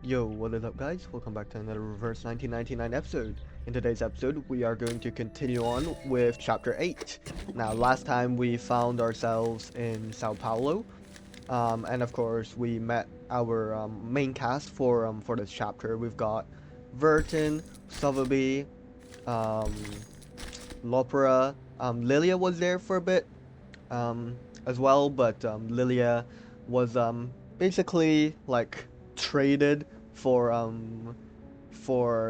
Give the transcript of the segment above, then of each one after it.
Yo, what is up guys? Welcome back to another Reverse 1999 episode. In today's episode, we are going to continue on with Chapter 8. Now, last time we found ourselves in Sao Paulo, and of course we met our main cast for this chapter. We've got Vertin, Sotheby, um, Lopera, Lilia was there for a bit, as well, but Lilia was basically like traded for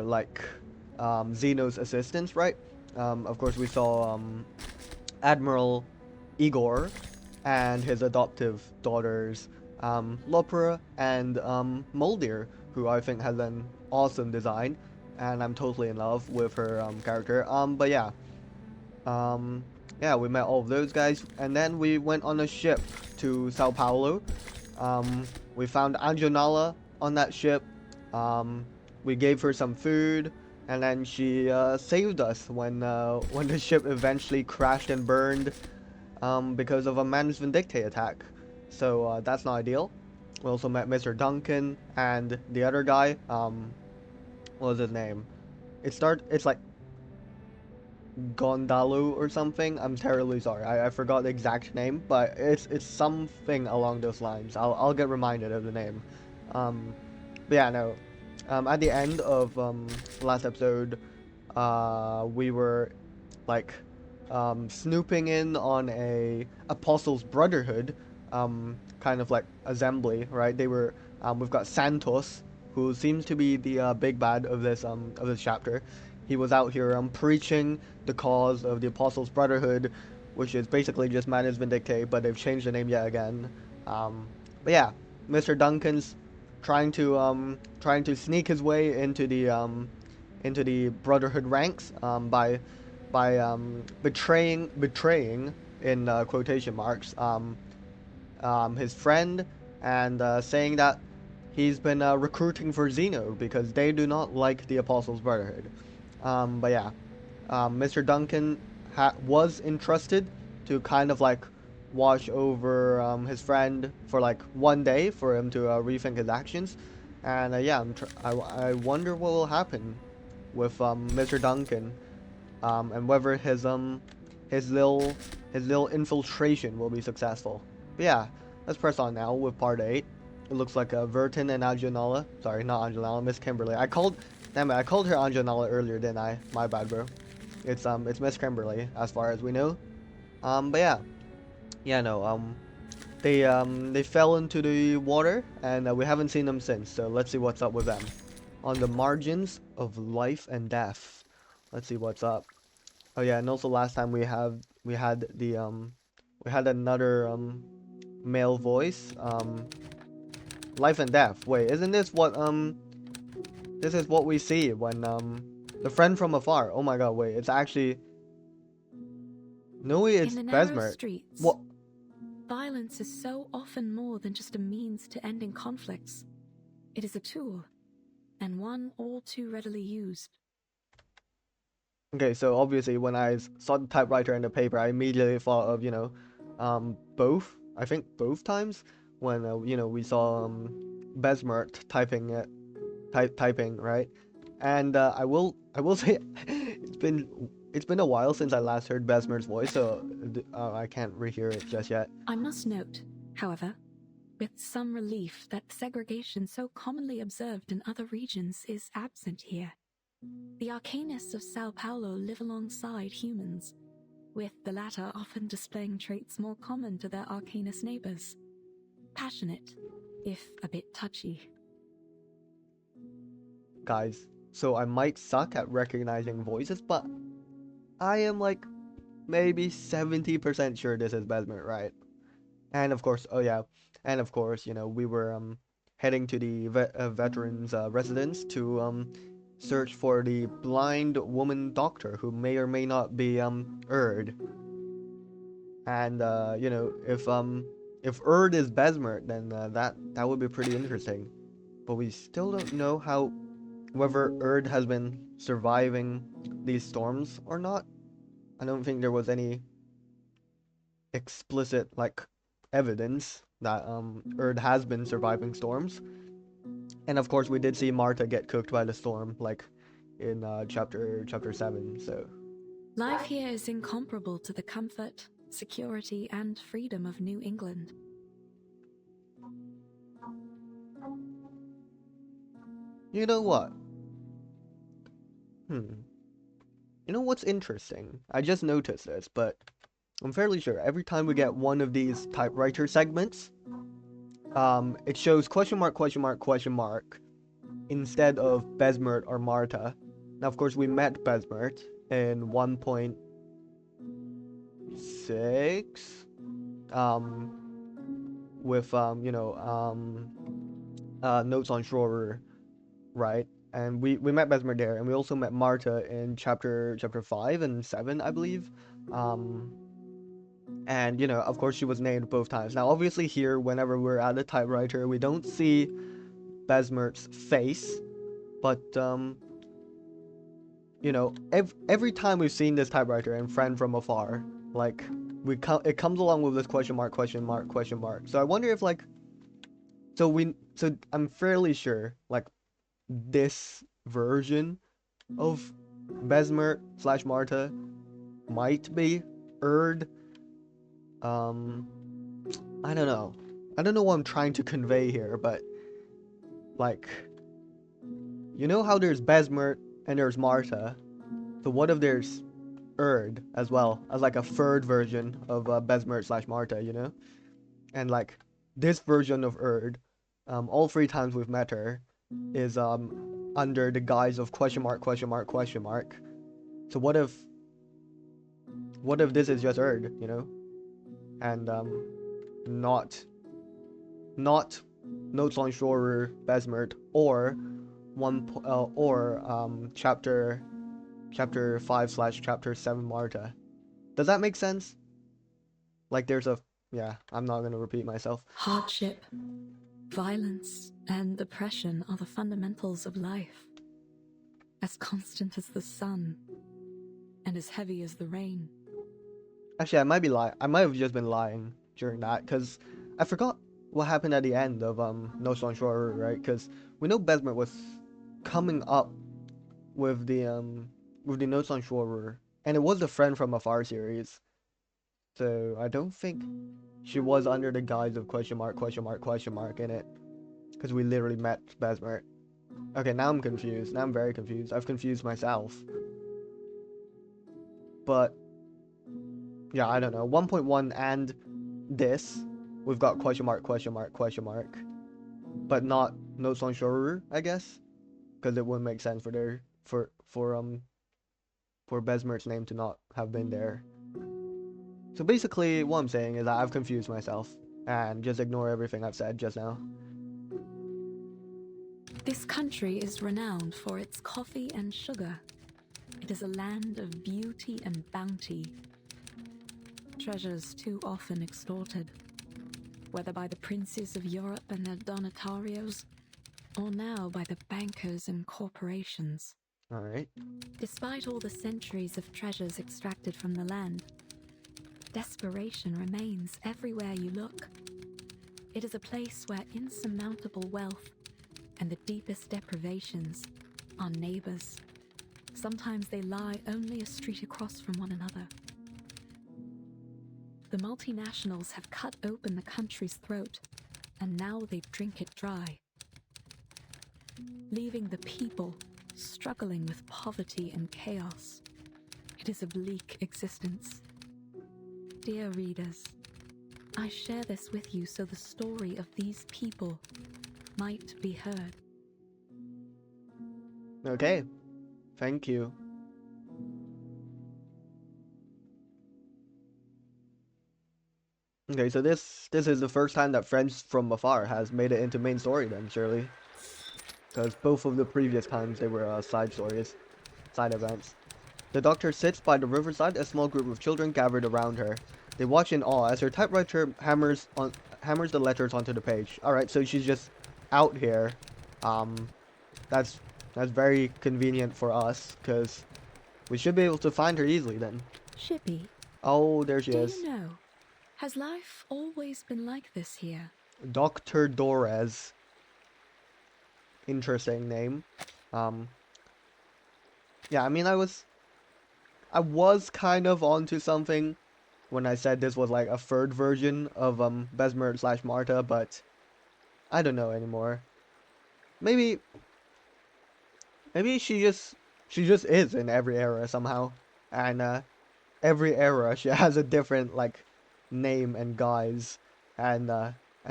like Zeno's assistance, right? Of course, we saw Admiral Igor and his adoptive daughters Lopera and Moldir, who I think has an awesome design, and I'm totally in love with her character. But um, yeah, we met all of those guys, and then we went on a ship to Sao Paulo. We found Anjonala on that ship. Um, we gave her some food, and then she saved us when the ship eventually crashed and burned because of a Manus Vindictae attack. So that's not ideal. We also met Mr. Duncan and the other guy. What was his name? It's like Gondalu or something. I'm terribly sorry. I forgot the exact name, but it's something along those lines. I'll get reminded of the name. Um, but yeah, no. At the end of last episode, we were like snooping in on a Apostles Brotherhood kind of like assembly, right? We've got Santos, who seems to be the big bad of this chapter. He was out here preaching the cause of the Apostles Brotherhood, which is basically just Manus Vindictae, but they've changed the name yet again. Um, but yeah, Mr. Duncan's trying to sneak his way into the Brotherhood ranks by betraying in quotation marks his friend and saying that he's been recruiting for Zeno because they do not like the Apostles Brotherhood. But yeah, Mr. Duncan was entrusted to kind of like watch over his friend for like one day for him to rethink his actions. And yeah, I wonder what will happen with Mr. Duncan and whether his little his little infiltration will be successful. But yeah, let's press on now with part 8. It looks like Vertin and Anjanala. Sorry, not Anjanala, Miss Kimberly. Damn it, I called her Anjanala earlier, didn't I? My bad, bro. It's Miss Kimberly, as far as we know. But yeah, no. They fell into the water, and we haven't seen them since. So let's see what's up with them. On the margins of life and death. Let's see what's up. Oh yeah, and also last time we had another male voice. Life and death. Wait, isn't this is what we see when the friend from afar. Oh my god, wait, it's actually no, In it's the narrow Besmert. streets, What? violence is so often more than just a means to ending conflicts. It is a tool, and one all too readily used. Okay, so obviously when I saw the typewriter and the paper, I immediately thought of both. I think both times when we saw Besmert typing, right? And I will say it's been a while since I last heard Besmer's voice, so I can't rehear it just yet. I must note, however, with some relief that segregation so commonly observed in other regions is absent here. The Arcanists of Sao Paulo live alongside humans, with the latter often displaying traits more common to their Arcanist neighbors. Passionate, if a bit touchy. Guys, so I might suck at recognizing voices, but I am like maybe 70% sure this is Besmer, right? And of course, oh yeah, and of course, we were heading to the veterans residence to search for the blind woman doctor who may or may not be Erd. And if Erd is Besmer, then that would be pretty interesting. But we still don't know how whether Erd has been surviving these storms or not. I don't think there was any explicit like evidence that Erd has been surviving storms. And of course, we did see Marta get cooked by the storm, like in chapter 7. So Life here is incomparable to the comfort, security, and freedom of New England. you know what? You know what's interesting? I just noticed this, but I'm fairly sure every time we get one of these typewriter segments, it shows question mark, question mark, question mark instead of Besmert or Marta. Now, of course, we met Besmert in 1.6, with notes on Schroeder, right? And we met Besmert there, and we also met Marta in chapter 5 and 7, I believe. And of course, she was named both times. Now, obviously, here, whenever we're at a typewriter, we don't see Besmert's face, but every time we've seen this typewriter and Friend from Afar, like it comes along with this question mark, question mark, question mark. So I wonder if like, so I'm fairly sure like this version of Besmert / Marta might be Erd. I don't know. I don't know what I'm trying to convey here, but like, you know how there's Besmert and there's Marta. So what if there's Erd as well as like a third version of Besmert / Marta, And like this version of Erd, all 3 times we've met her, is under the guise of question mark, question mark, question mark. So what if this is just Erd, and not Notes on Schroeder, Besmert, or chapter 5 / chapter 7 Marta. Does that make sense? Like there's I'm not gonna repeat myself. Hardship, violence, and oppression are the fundamentals of life. As constant as the sun, and as heavy as the rain. Actually, I might be lying. I might have just been lying during that, because I forgot what happened at the end of Notes on Schroeder, right? Because we know Besmert was coming up with the Notes on Schroeder, and it was the Friend from Afar series. So I don't think she was under the guise of question mark, question mark, question mark in it, because we literally met Besmert. Okay, now I'm confused. Now I'm very confused. I've confused myself. But yeah, I don't know. 1.1 and this, we've got question mark, question mark, question mark, but not Notes on Schroeder, I guess, because it wouldn't make sense for Besmert's name to not have been there. So basically, what I'm saying is that I've confused myself, and just ignore everything I've said just now. This country is renowned for its coffee and sugar. It is a land of beauty and bounty. Treasures too often extorted, whether by the princes of Europe and their donatarios, or now by the bankers and corporations. Alright. Despite all the centuries of treasures extracted from the land, desperation remains everywhere you look. It is a place where insurmountable wealth and the deepest deprivations are neighbors. Sometimes they lie only a street across from one another. The multinationals have cut open the country's throat, and now they drink it dry, leaving the people struggling with poverty and chaos. It is a bleak existence. Dear readers, I share this with you so the story of these people might be heard. Okay. Thank you. Okay, so this is the first time that Friends from Afar has made it into main story then, surely. Because both of the previous times they were side stories, side events. The doctor sits by the riverside. A small group of children gathered around her. They watch in awe as her typewriter hammers the letters onto the page. Alright, so she's just out here. That's very convenient for us, because we should be able to find her easily then. Shippy. Oh, there she is. Do you know, has life always been like this here? Dr. Dorez. interesting name. Um, yeah, I mean, I was kind of onto something when I said this was like a third version of Besmer slash Marta, but I don't know anymore. Maybe maybe she just is in every era somehow, and every era she has a different like name and guise, and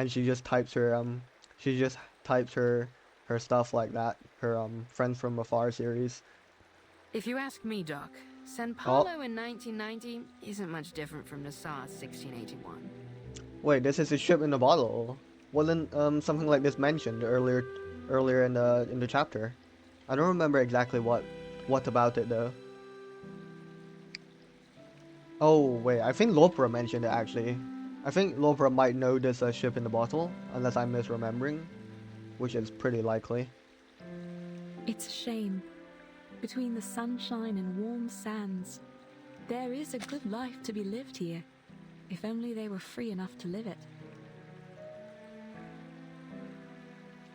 she just types her stuff like that. Her Friends from Afar series. If you ask me, Doc, San Oh, Paulo in 1990 isn't much different from Nassau's 1681. wait, this is a ship in a bottle. Wasn't something like this mentioned earlier in the chapter? I don't remember exactly what about it though. Oh wait, I think Lopra mentioned it actually. I think Lopra might know this ship in the bottle, unless I'm misremembering, which is pretty likely. It's a shame. Between the sunshine and warm sands, there is a good life to be lived here, if only they were free enough to live it.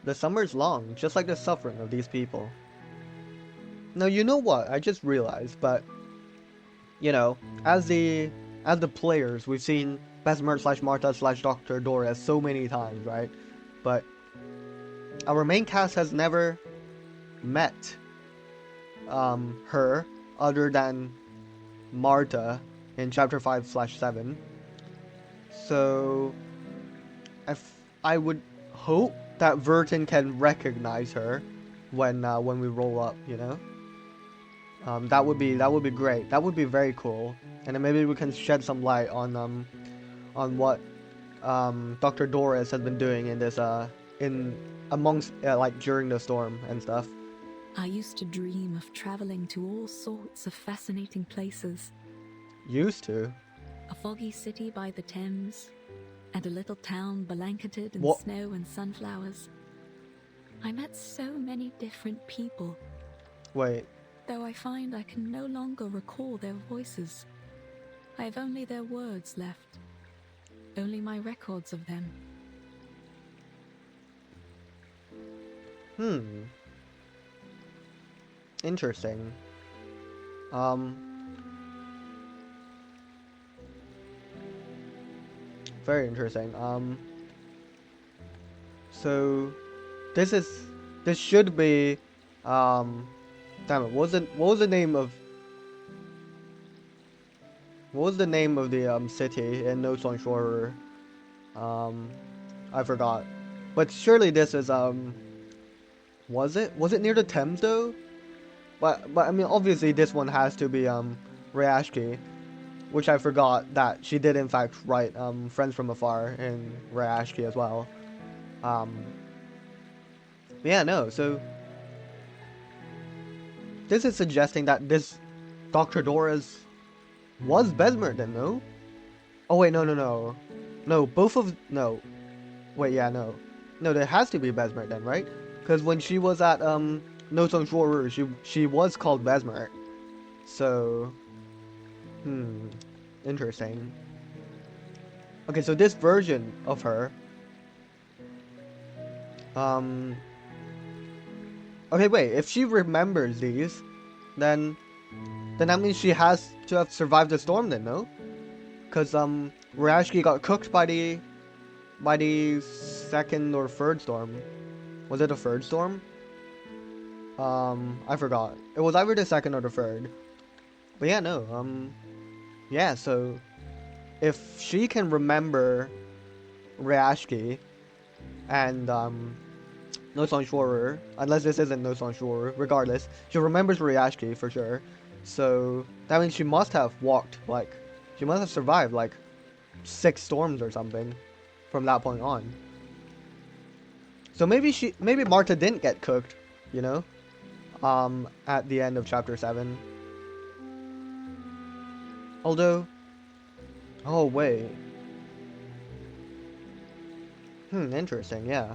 The summer's long, just like the suffering of these people. Now you know what? I just realized, but you know, as the players, we've seen Besmer slash Marta slash Dr. Doris so many times, right? But our main cast has never met her other than Marta in chapter 5/7. So I would hope that Vertin can recognize her when we roll up, you know. That would be great. That would be very cool. And then maybe we can shed some light on what Dr. Doris has been doing in this in amongst like during the storm and stuff. I used to dream of traveling to all sorts of fascinating places. Used to. A foggy city by the Thames, and a little town blanketed in What? snow and sunflowers. I met so many different people, Wait. though I find I can no longer recall their voices. I have only their words left, only my records of them. Interesting. Very interesting. So this should be damn it, what was the name of the city in Notes on Shore? I forgot. But surely this is was it near the Thames though? But I mean obviously this one has to be Rayashki, which I forgot that she did in fact write Friends from Afar in Rayashki as well. Yeah, no, so this is suggesting that this Dr. Doris was Besmer then, no? Oh wait, no. No, both of no. Wait, yeah, no. No, there has to be Besmer then, right? Because when she was at Notes on Shore, she was called Besmer. So interesting. Okay, so this version of her okay, wait, if she remembers these, then that means she has to have survived the storm then, no? Because Rashki got cooked by the second or third storm. Was it the third storm? I forgot. It was either the second or the third. But yeah, no. Yeah, so if she can remember Rashki and Notes on Shore, unless this isn't Notes on Shore, regardless, she remembers Rayashki for sure. So that means she must have she must have survived like 6 storms or something from that point on. So maybe Marta didn't get cooked, you know, at the end of chapter 7. Although, oh wait, interesting, yeah.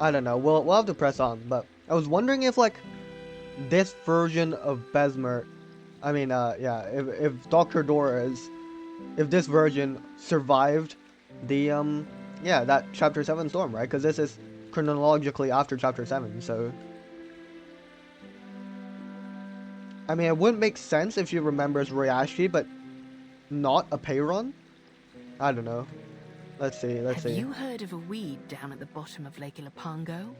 I don't know. We'll have to press on, but I was wondering if like this version of Besmer, I mean, yeah, if Dr. Doris, if this version survived the yeah, that chapter 7 storm, right? Because chronologically after chapter 7, so I mean, it wouldn't make sense if she remembers Ryashi, but not a Peyron? I don't know. Let's see. Have you heard of a weed down at the bottom of Lake Ilapongo?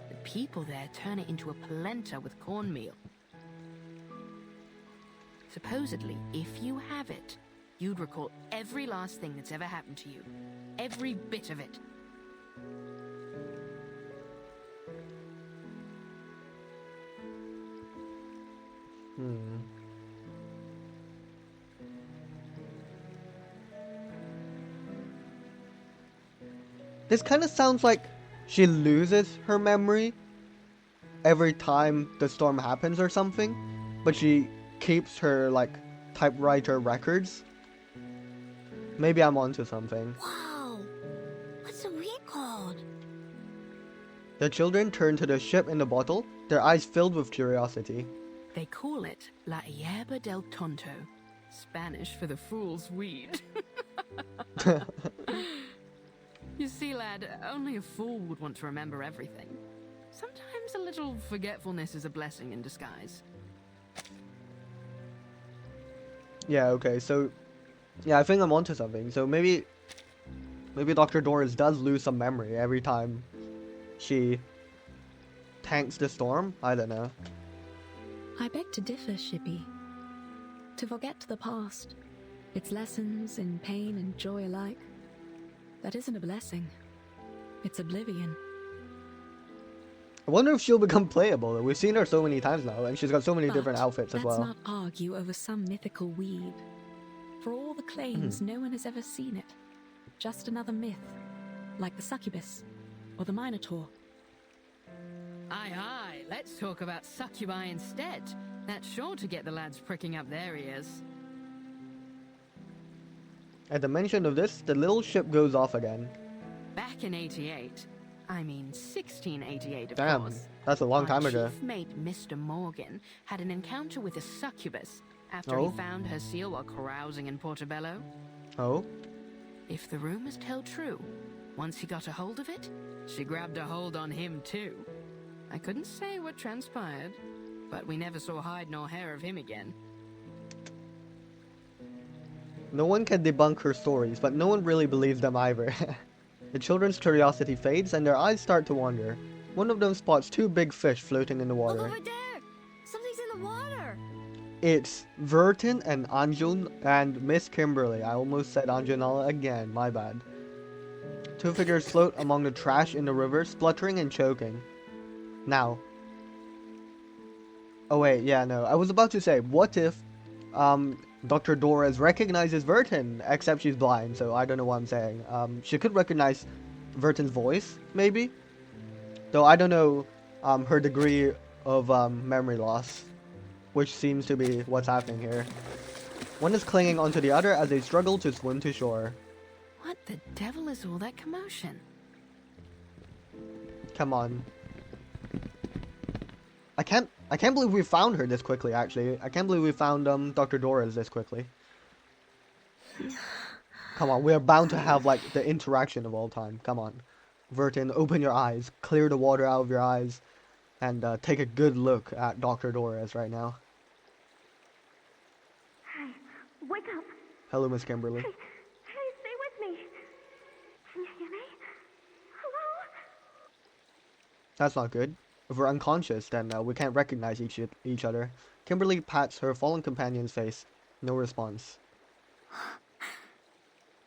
The people there turn it into a polenta with cornmeal. Supposedly, if you have it, you'd recall every last thing that's ever happened to you. Every bit of it. This kind of sounds like she loses her memory every time the storm happens or something, but she keeps her, like, typewriter records. Maybe I'm onto something. Wow! What's a weed called? The children turn to the ship in the bottle, their eyes filled with curiosity. They call it La Hierba del Tonto, Spanish for the fool's weed. You see, lad, only a fool would want to remember everything. Sometimes a little forgetfulness is a blessing in disguise. Yeah, okay, so yeah, I think I'm onto something. So maybe Dr. Doris does lose some memory every time she tanks the storm? I don't know. I beg to differ, Shippy. To forget the past, its lessons in pain and joy alike, that isn't a blessing. It's oblivion. I wonder if she'll become playable. We've seen her so many times now, and she's got so many different outfits as well. Let's not argue over some mythical weed. For all the claims, no one has ever seen it. Just another myth, like the succubus or the minotaur. Aye, let's talk about succubi instead. That's sure to get the lads pricking up their ears. At the mention of this, the little ship goes off again. Back in 88, I mean 1688 of Damn, course. that's a long time ago. Our chief mate, Mr. Morgan, had an encounter with a succubus after he found her seal while carousing in Portobello. Oh? If the rumors tell true, once he got a hold of it, she grabbed a hold on him too. I couldn't say what transpired, but we never saw hide nor hair of him again. No one can debunk her stories, but no one really believes them either. The children's curiosity fades and their eyes start to wander. One of them spots two big fish floating in the water. Look over there! Something's in the water! It's Vertin and Anjun and Miss Kimberly. I almost said Anjanala again, my bad. Two figures float among the trash in the river, spluttering and choking. Now. Oh wait, yeah, no. I was about to say, what if Dr. Doris recognizes Vertin, except she's blind, so I don't know what I'm saying. She could recognize Vertin's voice, maybe? Though I don't know her degree of memory loss, which seems to be what's happening here. One is clinging onto the other as they struggle to swim to shore. What the devil is all that commotion? Come on. I can't believe we found her this quickly, actually. I can't believe we found Dr. Doris this quickly. Come on, we are bound to have, like, the interaction of all time. Come on. Vertin, open your eyes, clear the water out of your eyes, and take a good look at Dr. Doris right now. Hey, wake up! Hello, Miss Kimberly. Hey, stay with me! Can you hear me? Hello? That's not good. If we're unconscious, then we can't recognize each other. Kimberly pats her fallen companion's face. No response.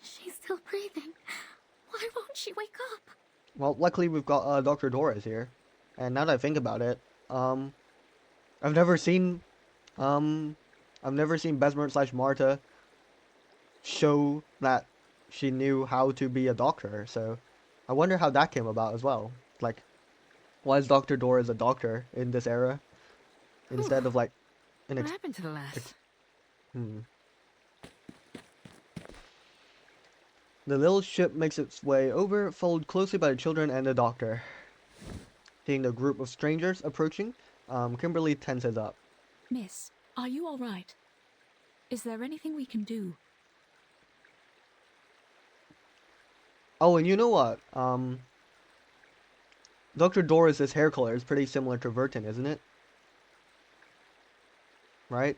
She's still breathing. Why won't she wake up? Well, luckily we've got Dr. Doris here. And now that I think about it, I've never seen Besmert / Marta show that she knew how to be a doctor, so I wonder how that came about as well. Like, why is Dr. Doris a doctor in this era instead of like an What happened to the lass? The little ship makes its way over, followed closely by the children and the doctor. Seeing the group of strangers approaching, Kimberly tenses up. Miss, are you all right? Is there anything we can do? Oh, and you know what? Dr. Doris' hair color is pretty similar to Vertin, isn't it? Right?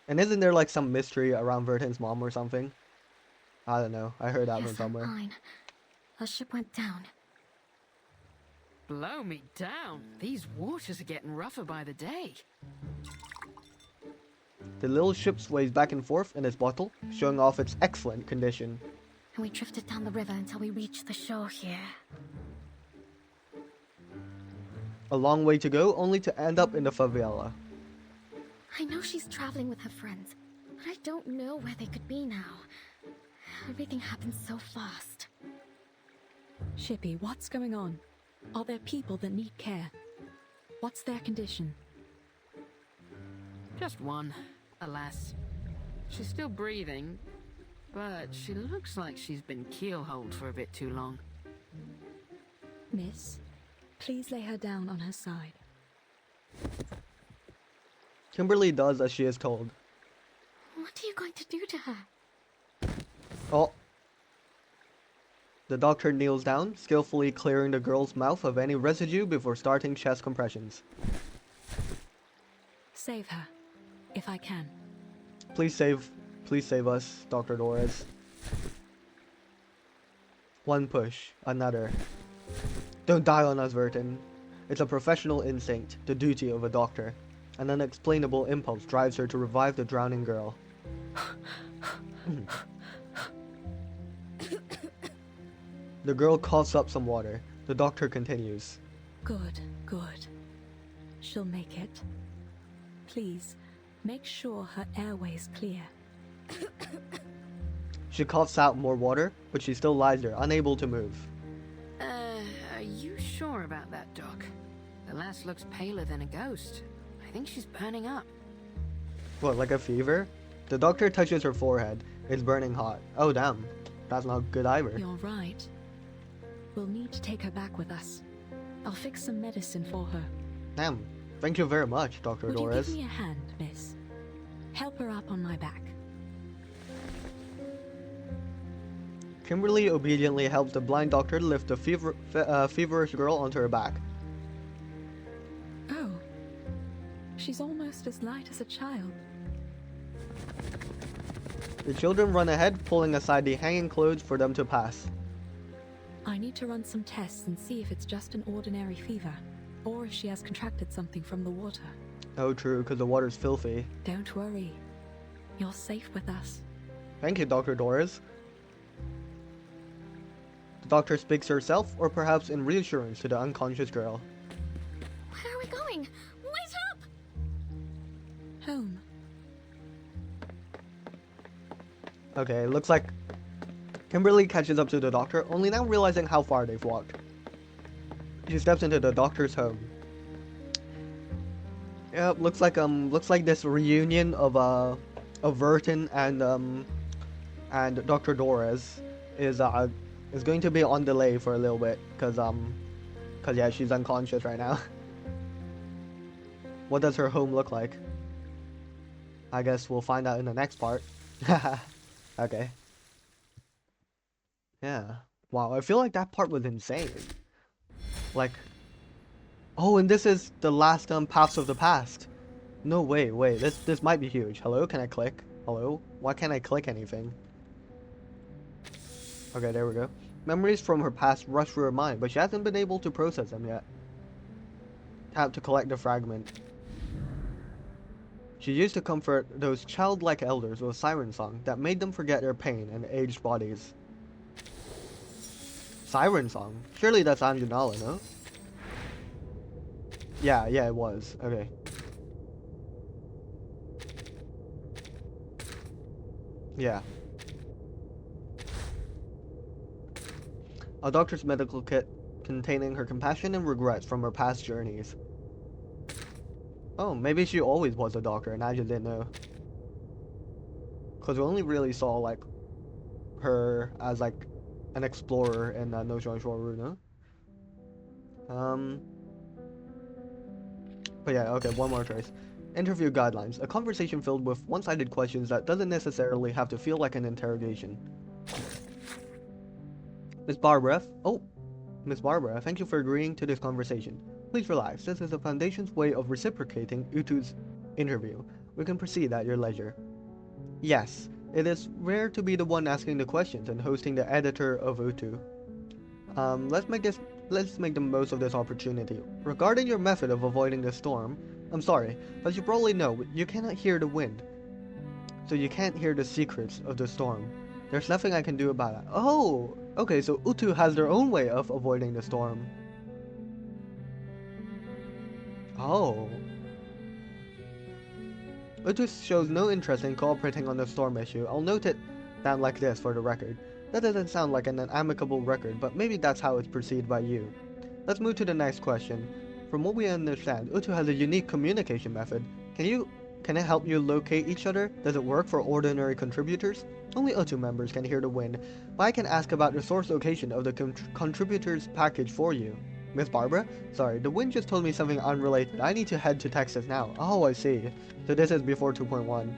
And isn't there like some mystery around Vertin's mom or something? I don't know. I heard that from Yes, I'm somewhere. fine. The ship went down. Blow me down. These waters are getting rougher by the day. The little ship sways back and forth in its bottle, showing off its excellent condition. And we drifted down the river until we reached the shore here. A long way to go, only to end up in the favela. I know she's traveling with her friends, but I don't know where they could be now. Everything happened so fast. Shippy, what's going on? Are there people that need care? What's their condition? Just one, alas. She's still breathing, but she looks like she's been keelholed for a bit too long. Miss, please lay her down on her side. Kimberly does as she is told. What are you going to do to her? Oh. The doctor kneels down, skillfully clearing the girl's mouth of any residue before starting chest compressions. Save her, if I can. Please save us, Dr. Doris. One push, another. Don't die on us, Vertin. It's a professional instinct, the duty of a doctor. An unexplainable impulse drives her to revive the drowning girl. The girl coughs up some water. The doctor continues. Good, good. She'll make it. Please, make sure her airway's clear. She coughs out more water, but she still lies there, unable to move. Are you sure about that, Doc? The lass looks paler than a ghost. I think she's burning up. What, like a fever? The doctor touches her forehead. It's burning hot. Oh damn. That's not good either. You're right. We'll need to take her back with us. I'll fix some medicine for her. Damn. Thank you very much, Dr. Would you Doris. give me a hand, miss? Help her up on my back. Kimberly obediently helps the blind doctor lift the feverish girl onto her back. Oh. She's almost as light as a child. The children run ahead, pulling aside the hanging clothes for them to pass. I need to run some tests and see if it's just an ordinary fever, or if she has contracted something from the water. Oh true, because the water's filthy. Don't worry. You're safe with us. Thank you, Dr. Doris. The doctor speaks herself, or perhaps in reassurance to the unconscious girl. Where are we going? Wait up! Home. Okay, looks like Kimberly catches up to the doctor, only now realizing how far they've walked. She steps into the doctor's home. Yep, looks like this reunion of Vertin and Dr. Doris is going to be on delay for a little bit, cause yeah, she's unconscious right now. What does her home look like? I guess we'll find out in the next part. Okay. Yeah. Wow, I feel like that part was insane. Like, oh, and this is the last Paths of the Past. No way, wait, this might be huge. Hello, can I click? Hello? Why can't I click anything? Okay, there we go. Memories from her past rush through her mind, but she hasn't been able to process them yet. Tap to collect the fragment. She used to comfort those childlike elders with a siren song that made them forget their pain and aged bodies. Siren song? Surely that's Anjanala, no? Yeah, it was. Okay. Yeah. A doctor's medical kit containing her compassion and regrets from her past journeys. Oh, maybe she always was a doctor and I just didn't know. Because we only really saw, like, her as, like, an explorer in No Shoru, no? But yeah, okay, one more choice. Interview guidelines. A conversation filled with one-sided questions that doesn't necessarily have to feel like an interrogation. Miss Barbara? Oh, Miss Barbara, thank you for agreeing to this conversation. Please relax. This is the Foundation's way of reciprocating Utu's interview. We can proceed at your leisure. Yes, it is rare to be the one asking the questions and hosting the editor of Utu. Let's make the most of this opportunity. Regarding your method of avoiding the storm, I'm sorry, but you probably know you cannot hear the wind, so you can't hear the secrets of the storm. There's nothing I can do about it. Oh, okay, so Utu has their own way of avoiding the storm. Oh. Utu shows no interest in cooperating on the storm issue. I'll note it down like this for the record. That doesn't sound like an amicable record, but maybe that's how it's perceived by you. Let's move to the next question. From what we understand, Utu has a unique communication method. Can it help you locate each other? Does it work for ordinary contributors? Only Utu members can hear the wind, but I can ask about the source location of the contributors package for you. Miss Barbara? Sorry, the wind just told me something unrelated. I need to head to Texas now. Oh, I see. So this is before 2.1.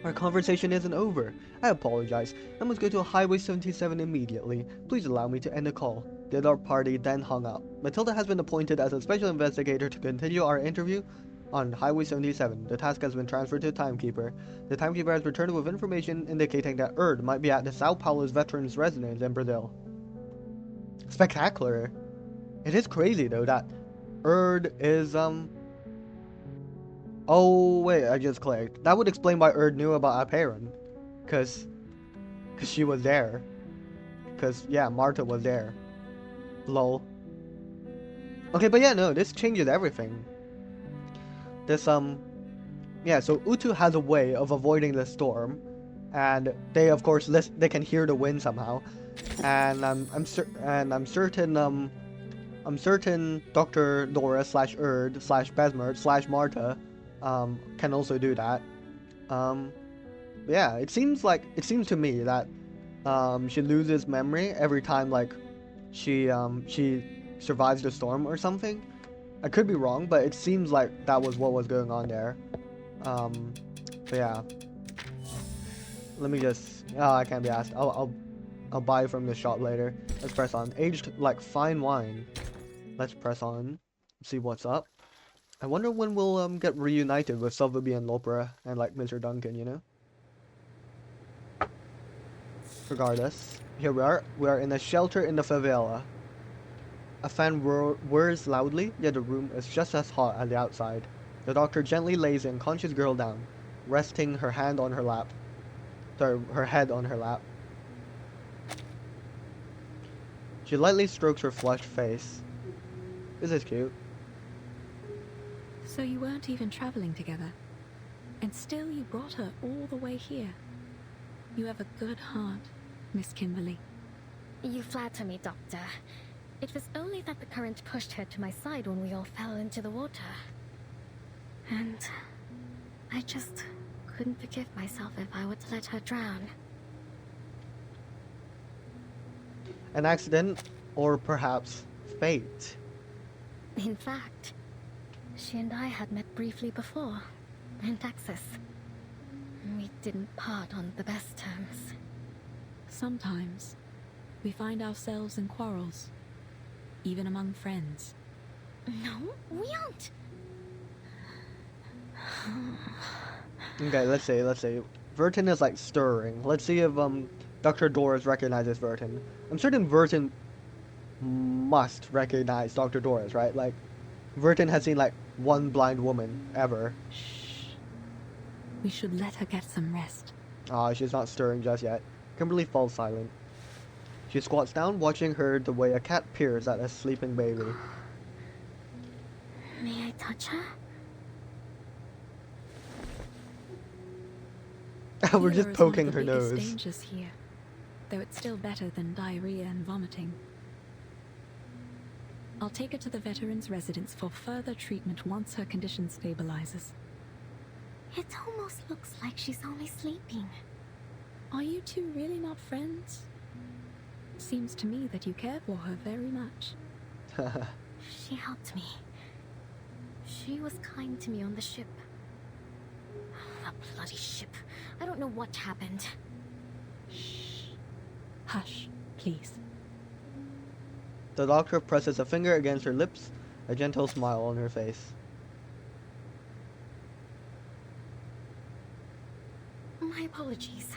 Our conversation isn't over. I apologize. I must go to Highway 77 immediately. Please allow me to end the call. The other party then hung up. Matilda has been appointed as a special investigator to continue our interview on Highway 77. The task has been transferred to the timekeeper. The timekeeper has returned with information indicating that Erd might be at the Sao Paulo's veterans residence in Brazil. Spectacular. It is crazy though that Erd is Oh wait, I just clicked. That would explain why Erd knew about Aperon. Cause she was there. Cause yeah, Marta was there. Lol. Okay, but yeah, no, this changes everything. This yeah, so Utu has a way of avoiding the storm, and they of course they can hear the wind somehow, and I'm certain Dr. Dora / Erd / Besmert / Marta can also do that. Yeah, it seems to me that she loses memory every time like she survives the storm or something. I could be wrong, but it seems like that was what was going on there. But yeah. Let me just. Oh, I can't be asked. I'll buy from the shop later. Let's press on. Aged like fine wine. Let's press on. See what's up. I wonder when we'll get reunited with Sylvie and Lopera and like Mr. Duncan, you know? Regardless, here we are. We are in a shelter in the favela. A fan whirs loudly, yet the room is just as hot as the outside. The doctor gently lays the unconscious girl down, resting her hand on her lap. Sorry, her head on her lap. She lightly strokes her flushed face. This is cute. So you weren't even traveling together, and still you brought her all the way here. You have a good heart, Miss Kimberly. You flatter me, Doctor. It was only that the current pushed her to my side when we all fell into the water. And I just couldn't forgive myself if I were to let her drown. An accident, or perhaps fate. In fact, she and I had met briefly before, in Texas. We didn't part on the best terms. Sometimes we find ourselves in quarrels, even among friends. No, we aren't. Okay, let's see. Vertin is like stirring. Let's see if Dr. Doris recognizes Vertin. I'm certain Vertin must recognize Dr. Doris, right? Like, Vertin has seen like one blind woman ever. Shh. We should let her get some rest. She's not stirring just yet. Kimberly falls silent. She squats down, watching her the way a cat peers at a sleeping baby. May I touch her? We're Fever just is poking one her of the biggest nose. dangers here, though it's still better than diarrhea and vomiting. I'll take her to the veterans' residence for further treatment once her condition stabilizes. It almost looks like she's only sleeping. Are you two really not friends? Seems to me that you care for her very much. She helped me. She was kind to me on the ship. The bloody ship. I don't know what happened. Shh. Hush, please. The doctor presses a finger against her lips, a gentle smile on her face. My apologies.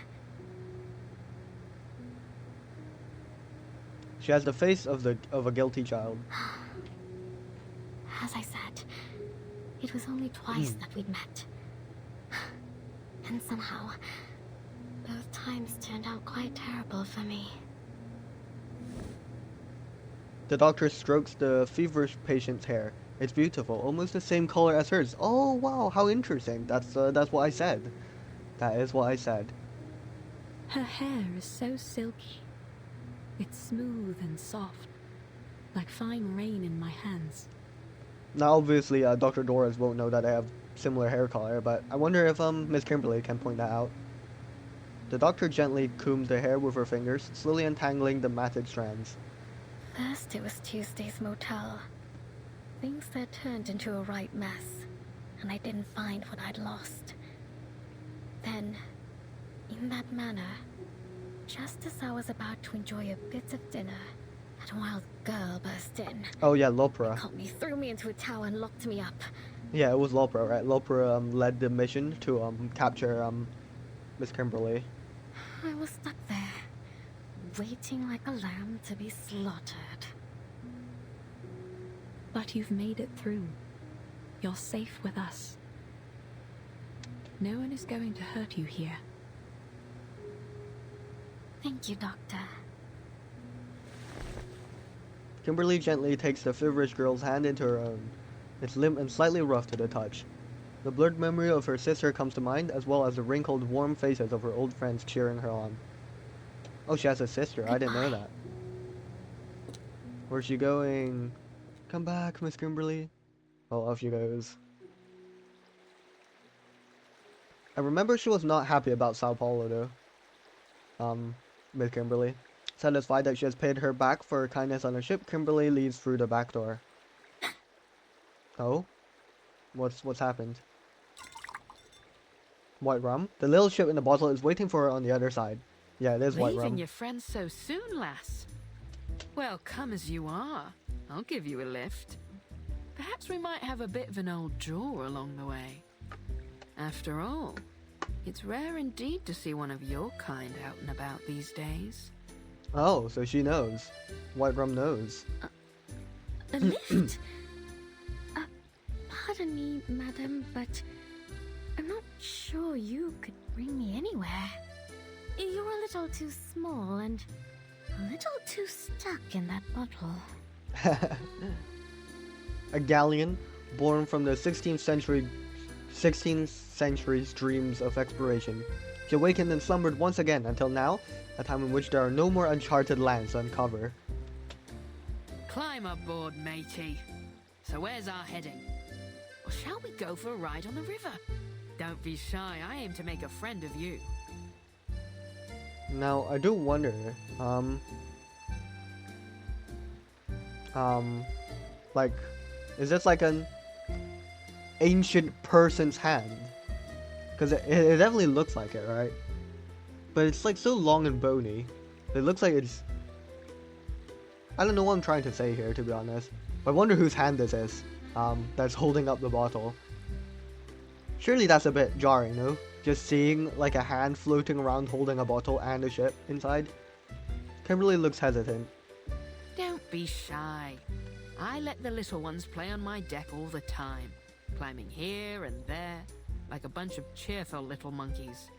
She has the face of a guilty child. As I said, it was only twice that we'd met. And somehow, both times turned out quite terrible for me. The doctor strokes the feverish patient's hair. It's beautiful, almost the same color as hers. Oh wow, how interesting. That's what I said. That is what I said. Her hair is so silky. It's smooth and soft, like fine rain in my hands. Now obviously Dr. Doris won't know that I have similar hair color, but I wonder if Miss Kimberly can point that out. The doctor gently combs the hair with her fingers, slowly untangling the matted strands. First it was Tuesday's motel. Things there turned into a right mess, and I didn't find what I'd lost. Then, in that manner, just as I was about to enjoy a bit of dinner, that wild girl burst in. Oh yeah, Lopra. Caught me, threw me into a tower and locked me up. Yeah, it was Lopra, right? Lopra led the mission to capture Miss Kimberly. I was stuck there, waiting like a lamb to be slaughtered. But you've made it through. You're safe with us. No one is going to hurt you here. Thank you, Doctor. Kimberly gently takes the feverish girl's hand into her own. It's limp and slightly rough to the touch. The blurred memory of her sister comes to mind, as well as the wrinkled, warm faces of her old friends cheering her on. Oh, she has a sister. I didn't know that. Where's she going? Come back, Miss Kimberly. Oh, off she goes. I remember she was not happy about Sao Paulo, though. Miss Kimberly. Satisfied that she has paid her back for her kindness on the ship, Kimberly leaves through the back door. Oh? What's happened? White rum? The little ship in the bottle is waiting for her on the other side. Yeah, it is white rum. Leaving your friends so soon, lass? Well, come as you are. I'll give you a lift. Perhaps we might have a bit of an old jaw along the way. After all, it's rare indeed to see one of your kind out and about these days. Oh, so she knows. White rum knows. A lift? Pardon me, madam, but I'm not sure you could bring me anywhere. You're a little too small and a little too stuck in that bottle. A galleon born from the 16th century's dreams of exploration. She awakened and slumbered once again until now, a time in which there are no more uncharted lands to uncover. Climb aboard, matey. So where's our heading? Or shall we go for a ride on the river? Don't be shy, I aim to make a friend of you. Now, I do wonder, like, is this like an ancient person's hand? Because it definitely looks like it, right? But it's like so long and bony. It looks like it's... I don't know what I'm trying to say here, to be honest. But I wonder whose hand this is, that's holding up the bottle. Surely that's a bit jarring, no? Just seeing like a hand floating around holding a bottle and a ship inside. Kimberly looks hesitant. Don't be shy. I let the little ones play on my deck all the time, climbing here and there, like a bunch of cheerful little monkeys.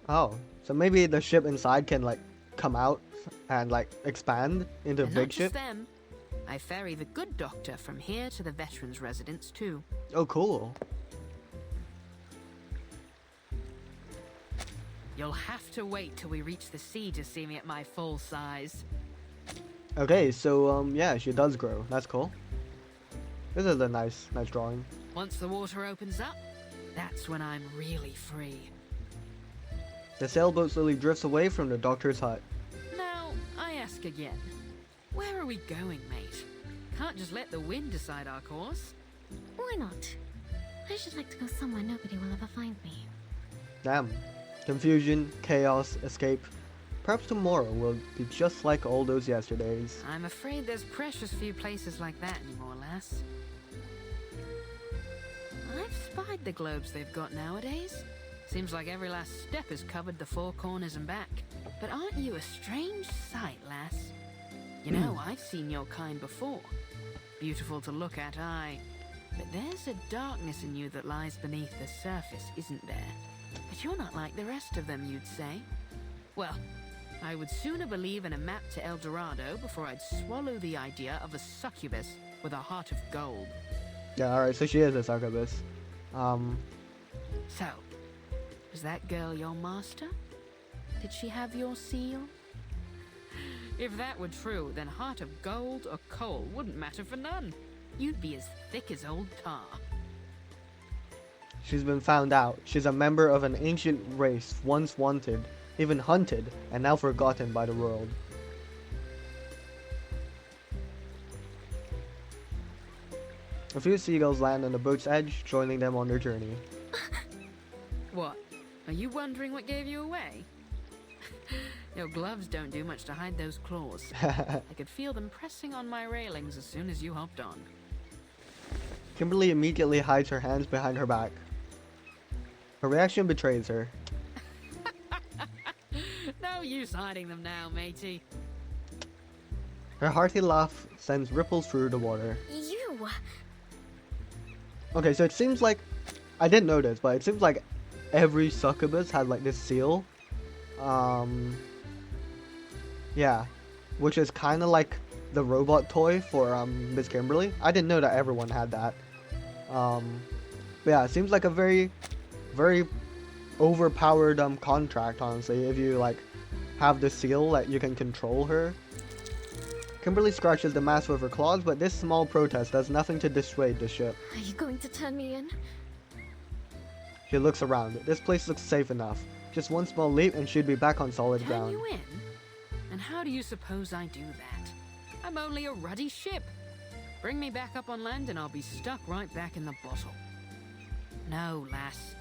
Oh, so maybe the ship inside can like come out and like expand into a And big not ship? just them. I ferry the good doctor from here to the veterans' residence too. Oh, cool. You'll have to wait till we reach the sea to see me at my full size. Okay, so yeah, she does grow. That's cool. This is a nice drawing. Once the water opens up, that's when I'm really free. The sailboat slowly drifts away from the doctor's hut. Now, I ask again. Where are we going, mate? Can't just let the wind decide our course. Why not? I should like to go somewhere nobody will ever find me. Damn. Confusion, chaos, escape. Perhaps tomorrow will be just like all those yesterdays. I'm afraid there's precious few places like that anymore, lass. I've spied the globes they've got nowadays. Seems like every last step has covered the four corners and back. But aren't you a strange sight, lass? You know, I've seen your kind before. Beautiful to look at, aye. But there's a darkness in you that lies beneath the surface, isn't there? But you're not like the rest of them, you'd say. Well, I would sooner believe in a map to El Dorado before I'd swallow the idea of a succubus with a heart of gold. Yeah, alright, so she is a succubus. So, was that girl your master? Did she have your seal? If that were true, then heart of gold or coal wouldn't matter for none. You'd be as thick as old tar. She's been found out. She's a member of an ancient race, once wanted, even hunted, and now forgotten by the world. A few seagulls land on the boat's edge, joining them on their journey. What? Are you wondering what gave you away? Your gloves don't do much to hide those claws. I could feel them pressing on my railings as soon as you hopped on. Kimberly immediately hides her hands behind her back. Her reaction betrays her. No use hiding them now, matey. Her hearty laugh sends ripples through the water. You! Okay, so it seems like, I didn't know this, but it seems like every succubus had like this seal. Yeah, which is kind of like the robot toy for Miss Kimberly. I didn't know that everyone had that. But yeah, it seems like a very, very overpowered contract, honestly, if you like have the seal that you can control her. Kimberly scratches the mast with her claws, but this small protest does nothing to dissuade the ship. Are you going to turn me in? She looks around. This place looks safe enough. Just one small leap and she'd be back on solid Turn ground. you in? And how do you suppose I do that? I'm only a ruddy ship. Bring me back up on land and I'll be stuck right back in the bottle. No, lass.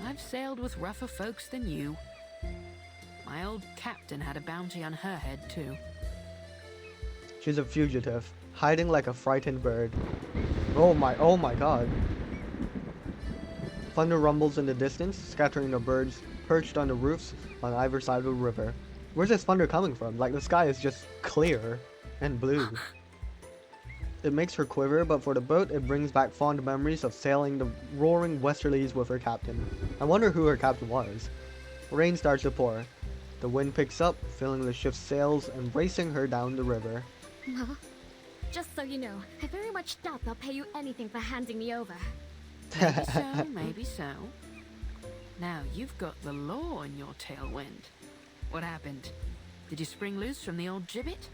I've sailed with rougher folks than you. My old captain had a bounty on her head, too. She's a fugitive, hiding like a frightened bird. Oh my god. Thunder rumbles in the distance, scattering the birds perched on the roofs on either side of the river. Where's this thunder coming from? Like the sky is just clear and blue. It makes her quiver, but for the boat it brings back fond memories of sailing the roaring westerlies with her captain. I wonder who her captain was. Rain starts to pour. The wind picks up, filling the ship's sails and racing her down the river. Well, just so you know, I very much doubt they'll pay you anything for handing me over. Maybe so, maybe so. Now, you've got the law in your tailwind. What happened? Did you spring loose from the old gibbet?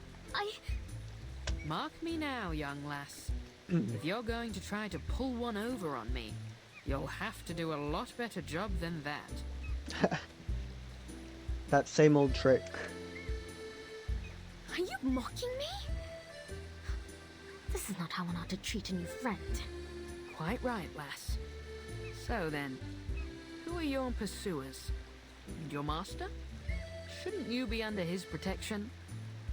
Mark me now, young lass. If you're going to try to pull one over on me, you'll have to do a lot better job than that. That same old trick. Are you mocking me? This is not how one ought to treat a new friend. Quite right, lass. So then, who are your pursuers? And your master? Shouldn't you be under his protection?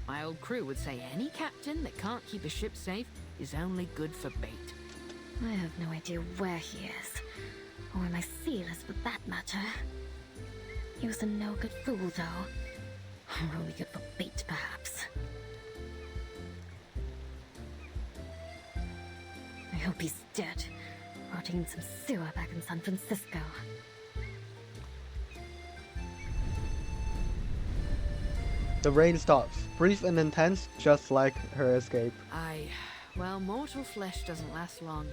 My old crew would say any captain that can't keep a ship safe is only good for bait. I have no idea where he is, or where my seal is for that matter. He was a no-good fool, though. Or only good for bait, perhaps. I hope he's dead, rotting in some sewer back in San Francisco. The rain stops, brief and intense, just like her escape. Well, mortal flesh doesn't last long.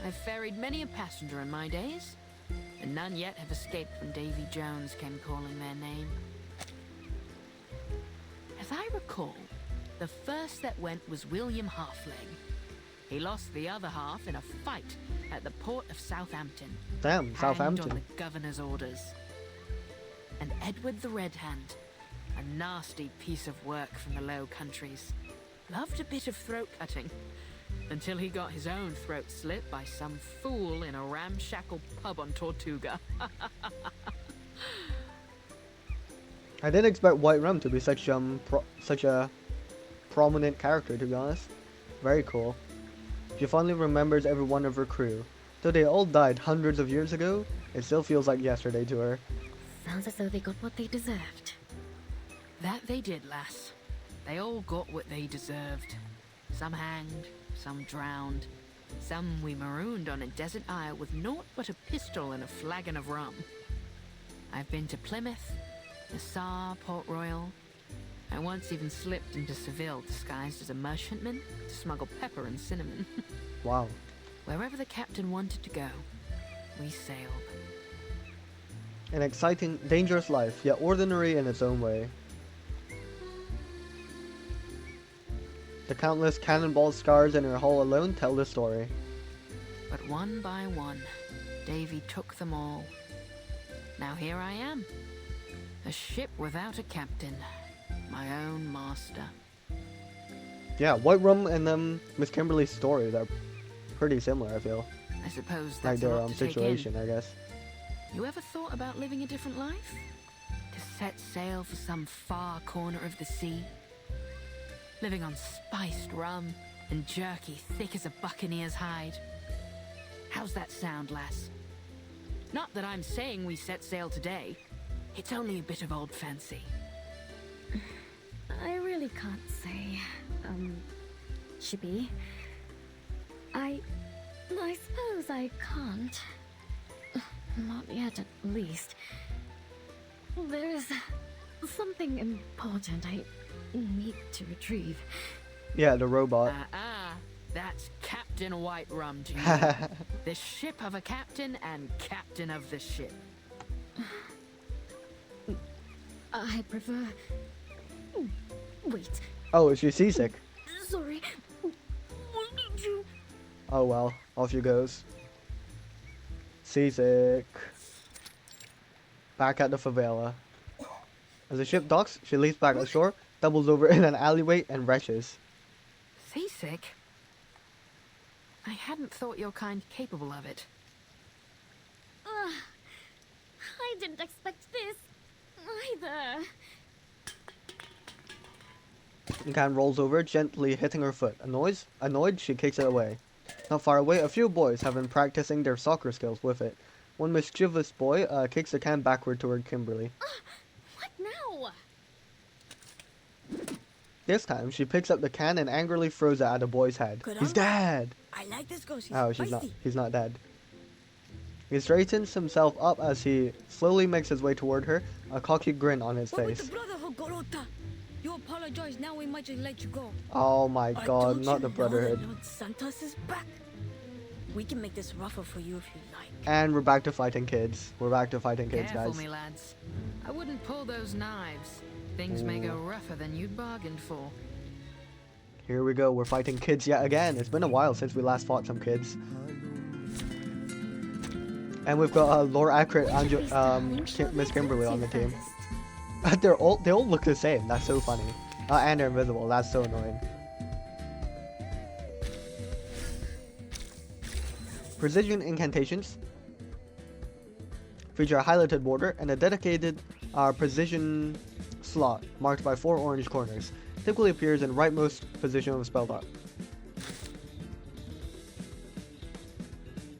I've ferried many a passenger in my days, and none yet have escaped when Davy Jones came calling their name. As I recall, the first that went was William Halfling. He lost the other half in a fight at the port of Southampton. Damn, hanged Southampton. on the governor's orders. And Edward the Red Hand, a nasty piece of work from the Low Countries, loved a bit of throat cutting, until he got his own throat slit by some fool in a ramshackle pub on Tortuga. I didn't expect Whiterun to be such a prominent character, to be honest. Very cool. She fondly remembers every one of her crew. Though they all died hundreds of years ago, it still feels like yesterday to her. Sounds as though they got what they deserved. That they did, lass. They all got what they deserved. Some hanged, some drowned, some we marooned on a desert isle with naught but a pistol and a flagon of rum. I've been to Plymouth, Nassau, Port Royal. I once even slipped into Seville disguised as a merchantman to smuggle pepper and cinnamon. Wow. Wherever the captain wanted to go, we sailed. An exciting, dangerous life, yet ordinary in its own way. The countless cannonball scars in her hull alone tell the story. But one by one, Davy took them all. Now here I am, a ship without a captain, my own master. Yeah, Whiterun and Miss Kimberly's story, they're pretty similar, I feel. I suppose Like that's a their lot to take in. situation, I guess. You ever thought about living a different life? To set sail for some far corner of the sea? Living on spiced rum and jerky thick as a buccaneer's hide. How's that sound, lass? Not that I'm saying we set sail today. It's only a bit of old fancy. I really can't say. Chibi. I suppose I can't. Not yet, at least. There's something important I need to retrieve. Yeah, the robot. That's Captain Whiterun to you. The ship of a captain and captain of the ship. I prefer... Wait, Oh, is she seasick? sorry. Oh well, off she goes. Seasick. Back at the favela. As the ship docks, she leaps back ashore, doubles over in an alleyway, and retches. Seasick? I hadn't thought your kind capable of it. I didn't expect this either. Can rolls over, gently hitting her foot. Annoyed, she kicks it away. Not far away, a few boys have been practicing their soccer skills with it. One mischievous boy kicks the can backward toward Kimberly. What now? This time, she picks up the can and angrily throws it at the boy's head. He's dead! I like this girl. She's Oh, feisty. he's not dead. He straightens himself up as he slowly makes his way toward her, a cocky grin on his What with face. the Brotherhood, Gorota? You apologize, now we might just let you go. Oh my I god, told not you the now Brotherhood. that Lord Santos is back. We can make this rougher for you if you like. And we're back to fighting kids. We're back to fighting kids, Careful, guys. me lads. I wouldn't pull those knives. Things may go rougher than you'd bargained for. Here we go, we're fighting kids yet again. It's been a while since we last fought some kids. And we've got Lord Accurate and Miss Kimberly on the team. they all look the same, that's so funny. And they're invisible, that's so annoying. Precision incantations feature a highlighted border and a dedicated precision slot marked by 4 orange corners. Typically appears in rightmost position of a spell dot.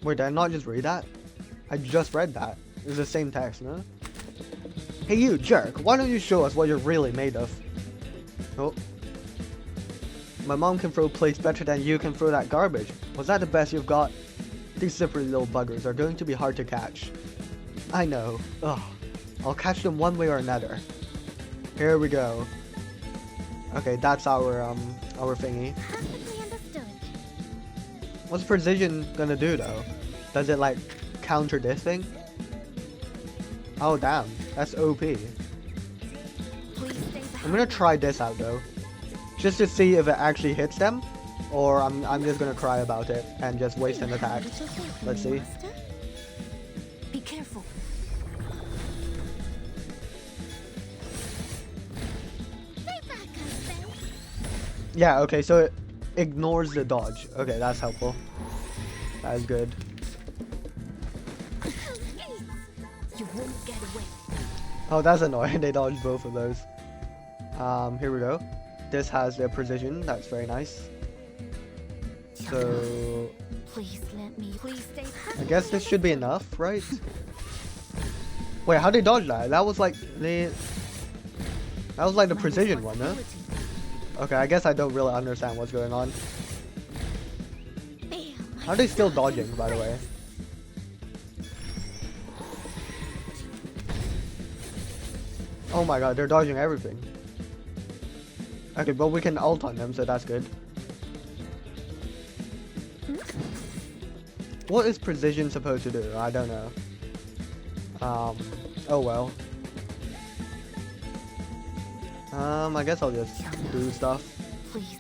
Wait, did I not just read that? I just read that. It's the same text, no? Hey you, jerk, why don't you show us what you're really made of? Oh. My mom can throw plates better than you can throw that garbage. Was that the best you've got? These slippery little buggers are going to be hard to catch. I know. Ugh. I'll catch them one way or another. Here we go. Okay, that's our thingy. Perfectly understood. What's precision gonna do though? Does it like counter this thing? Oh damn, that's OP. Please stay back. I'm gonna try this out though, just to see if it actually hits them, or I'm just gonna cry about it and just waste an attack. Let's see. Be careful. Stay back, I say. Yeah, okay, so it ignores the dodge. Okay, that's helpful. That is good. You won't get away. Oh, that's annoying. They dodged both of those. Here we go. This has their precision. That's very nice. So Please let me. Please stay. I guess this should be enough, right? Wait, how did they dodge that? That was like the precision one, no? Okay, I guess I don't really understand what's going on. How are they still dodging, by the way? Oh my god, they're dodging everything. Okay, but we can ult on them, so that's good. What is precision supposed to do? I don't know. Oh well. I guess I'll just do stuff. Please.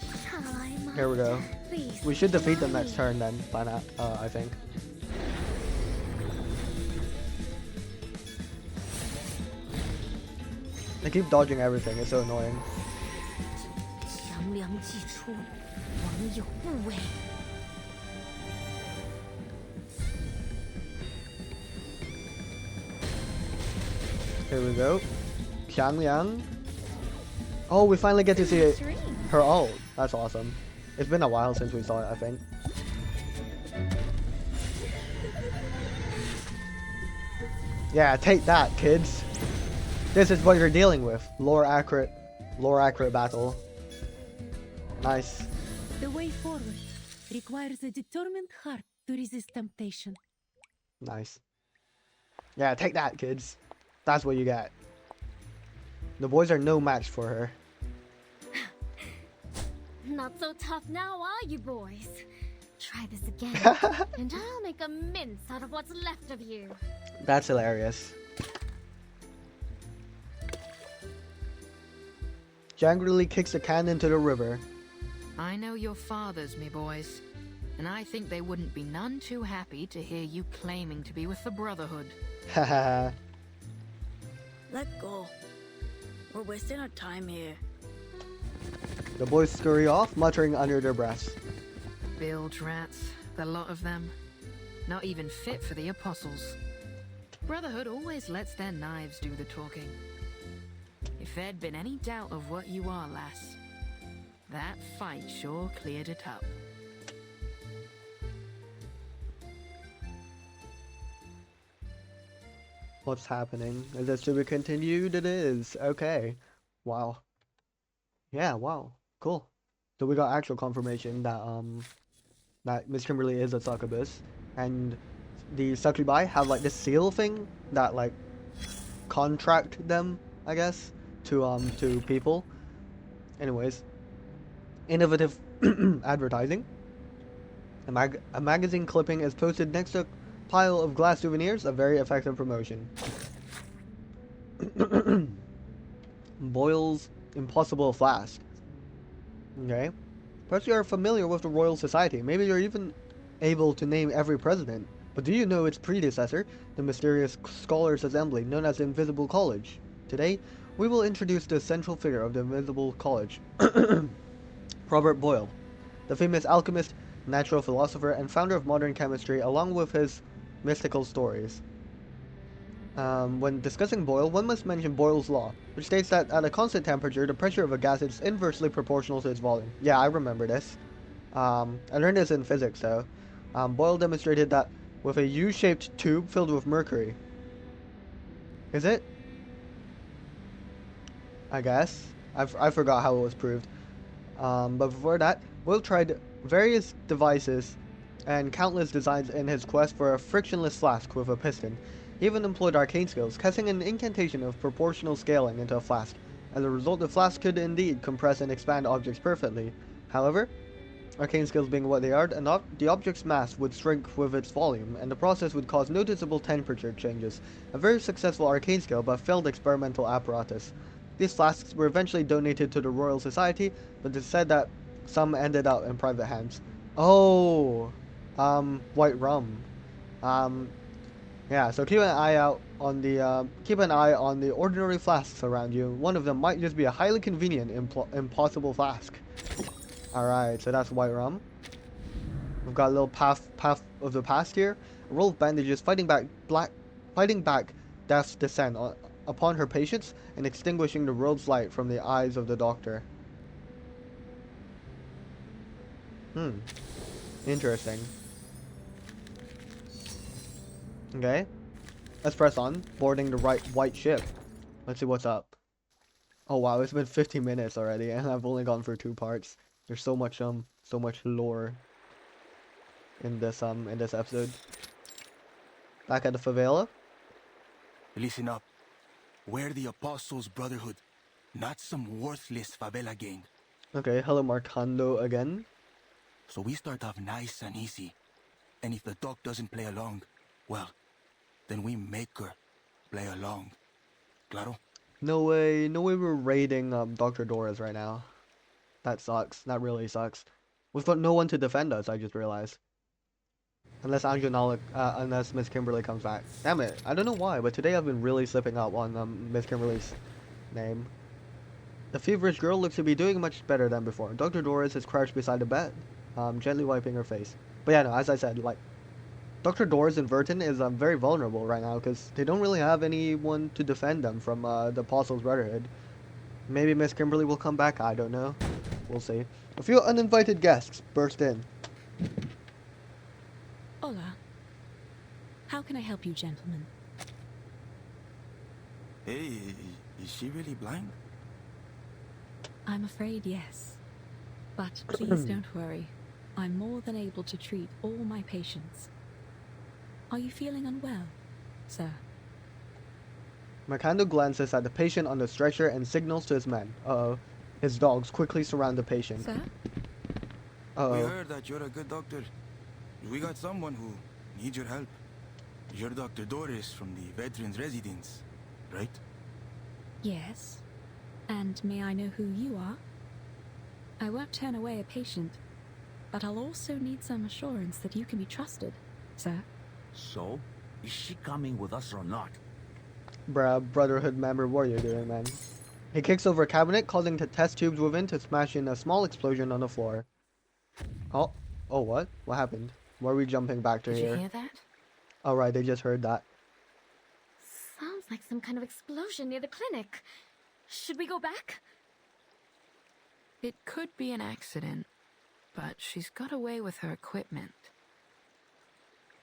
Here we go. Please. We should defeat them next turn then, by now, I think. They keep dodging everything, it's so annoying. 强梁既出，王有不为。 Here we go. Xiangliang. Oh, we finally get to see her ult. That's awesome. It's been a while since we saw it, I think. Yeah, take that, kids. This is what you're dealing with. Lore accurate battle. Nice. The way forward requires a determined heart to resist temptation. Nice. Yeah, take that, kids. That's what you got. The boys are no match for her. Not so tough now, are you boys? Try this again, and I'll make a mince out of what's left of you. That's hilarious. She angrily kicks the can into the river. I know your fathers, me boys, and I think they wouldn't be none too happy to hear you claiming to be with the Brotherhood. Haha. Let go. We're wasting our time here. The boys scurry off, muttering under their breaths. Bilge rats, the lot of them. Not even fit for the apostles. Brotherhood always lets their knives do the talking. If there'd been any doubt of what you are, lass, that fight sure cleared it up. What's happening? Is this to be continued? It is. Okay. Wow. Yeah, wow. Cool. So we got actual confirmation that that Miss Kimberly is a succubus, and the succubi have like this seal thing that like contract them, I guess, to people. Anyways, innovative advertising. A magazine clipping is posted next to a pile of glass souvenirs, a very effective promotion. Boyle's Impossible Flask. Okay. Perhaps you are familiar with the Royal Society. Maybe you're even able to name every president. But do you know its predecessor, the mysterious Scholars' Assembly, known as the Invisible College? Today, we will introduce the central figure of the Invisible College, Robert Boyle, the famous alchemist, natural philosopher, and founder of modern chemistry, along with his mystical stories. When discussing Boyle, one must mention Boyle's law, which states that at a constant temperature, the pressure of a gas is inversely proportional to its volume. Yeah, I remember this. I learned this in physics, though. Boyle demonstrated that with a U-shaped tube filled with mercury. Is it? I guess. I forgot how it was proved. But before that, Boyle tried various devices and countless designs in his quest for a frictionless flask with a piston. He even employed arcane skills, casting an incantation of proportional scaling into a flask. As a result, the flask could indeed compress and expand objects perfectly. However, arcane skills being what they are, the object's mass would shrink with its volume, and the process would cause noticeable temperature changes. A very successful arcane skill, but failed experimental apparatus. These flasks were eventually donated to the Royal Society, but it's said that some ended up in private hands. Oh, white rum. Yeah, so keep an eye on the ordinary flasks around you. One of them might just be a highly convenient impossible flask. Alright, so that's white rum. We've got a little path of the past here. A roll of bandages fighting back death's descent upon her patients and extinguishing the world's light from the eyes of the doctor. Interesting. Okay. Let's press on. Boarding the white ship. Let's see what's up. Oh wow, it's been 50 minutes already and I've only gone for 2 parts. There's so much lore in this episode. Back at the favela. Listen up. We're the Apostles' Brotherhood, not some worthless favela gang. Okay, hello Marcando again. So we start off nice and easy. And if the doc doesn't play along, well, then we make her play along. Claro? No way we're raiding Dr. Doris right now. That sucks. That really sucks. We've got no one to defend us, I just realized. Unless unless Miss Kimberly comes back. Damn it, I don't know why, but today I've been really slipping up on Miss Kimberly's name. The feverish girl looks to be doing much better than before. Dr. Doris is crouched beside the bed, gently wiping her face. But yeah, no, as I said, like, Dr. Doris and Vertin is very vulnerable right now because they don't really have anyone to defend them from the Apostles' Brotherhood. Maybe Miss Kimberly will come back, I don't know. We'll see. A few uninvited guests burst in. Hola. How can I help you, gentlemen? Hey, is she really blind? I'm afraid yes. But please don't worry. I'm more than able to treat all my patients. Are you feeling unwell, sir? Marcando glances at the patient on the stretcher and signals to his men. His dogs quickly surround the patient. Sir? We heard that you're a good doctor. We got someone who needs your help. You're Dr. Doris from the Veterans Residence, right? Yes. And may I know who you are? I won't turn away a patient, but I'll also need some assurance that you can be trusted, sir. So, is she coming with us or not? Bruh, Brotherhood member, what are you doing, man? He kicks over a cabinet, causing the test tubes within to smash in a small explosion on the floor. Oh, what? What happened? Why are we jumping back to Did here? you hear that? Alright, they just heard that. Sounds like some kind of explosion near the clinic. Should we go back? It could be an accident, but she's got away with her equipment.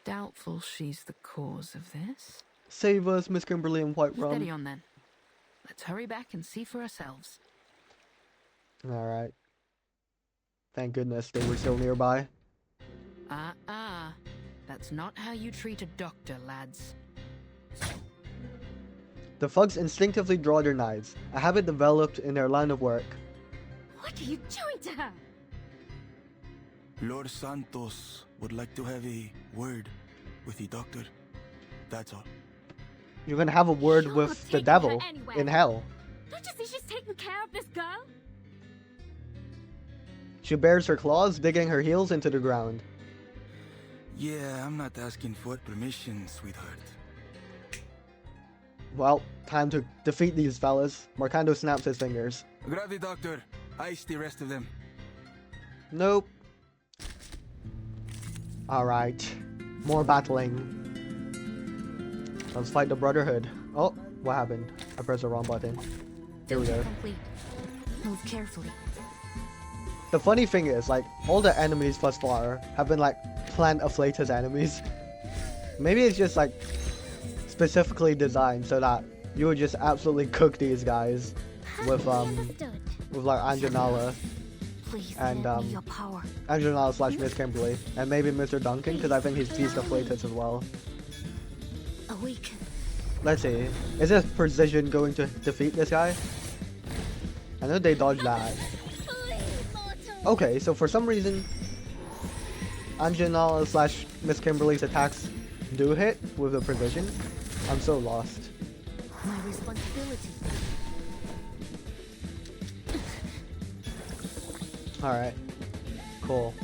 Doubtful she's the cause of this. Save us, Miss Kimberly and White Rum. Steady on then. Let's hurry back and see for ourselves. Alright. Thank goodness they were still nearby. That's not how you treat a doctor, lads. The thugs instinctively draw their knives, a habit developed in their line of work. What are you doing to her? Lord Santos would like to have a word with the doctor. That's all. You're gonna have a word You're with not the taking devil her anywhere. in hell. Don't you see she's taking care of this girl? She bares her claws, digging her heels into the ground. Yeah, I'm not asking for permission, sweetheart. Well, time to defeat these fellas. Marcando snaps his fingers. Grab the doctor. Ice the rest of them. Nope. Alright. More battling. Let's fight the Brotherhood. Oh, what happened? I pressed the wrong button. Here we go. Complete. Move carefully. The funny thing is, like, all the enemies thus far have been, like, plant afflatus enemies. Maybe it's just, like, specifically designed so that you would just absolutely cook these guys with, like, Anjanala. Please And, lend me your power. Anjanala / Miss Kimberly. And maybe Mr. Duncan, because I think he's Feast of Flatus as well. Awaken. Let's see. Is this precision going to defeat this guy? I know they dodged that. Okay, so for some reason, Anjanala / Miss Kimberly's attacks do hit with the precision. I'm so lost. My responsibility. Alright. Cool.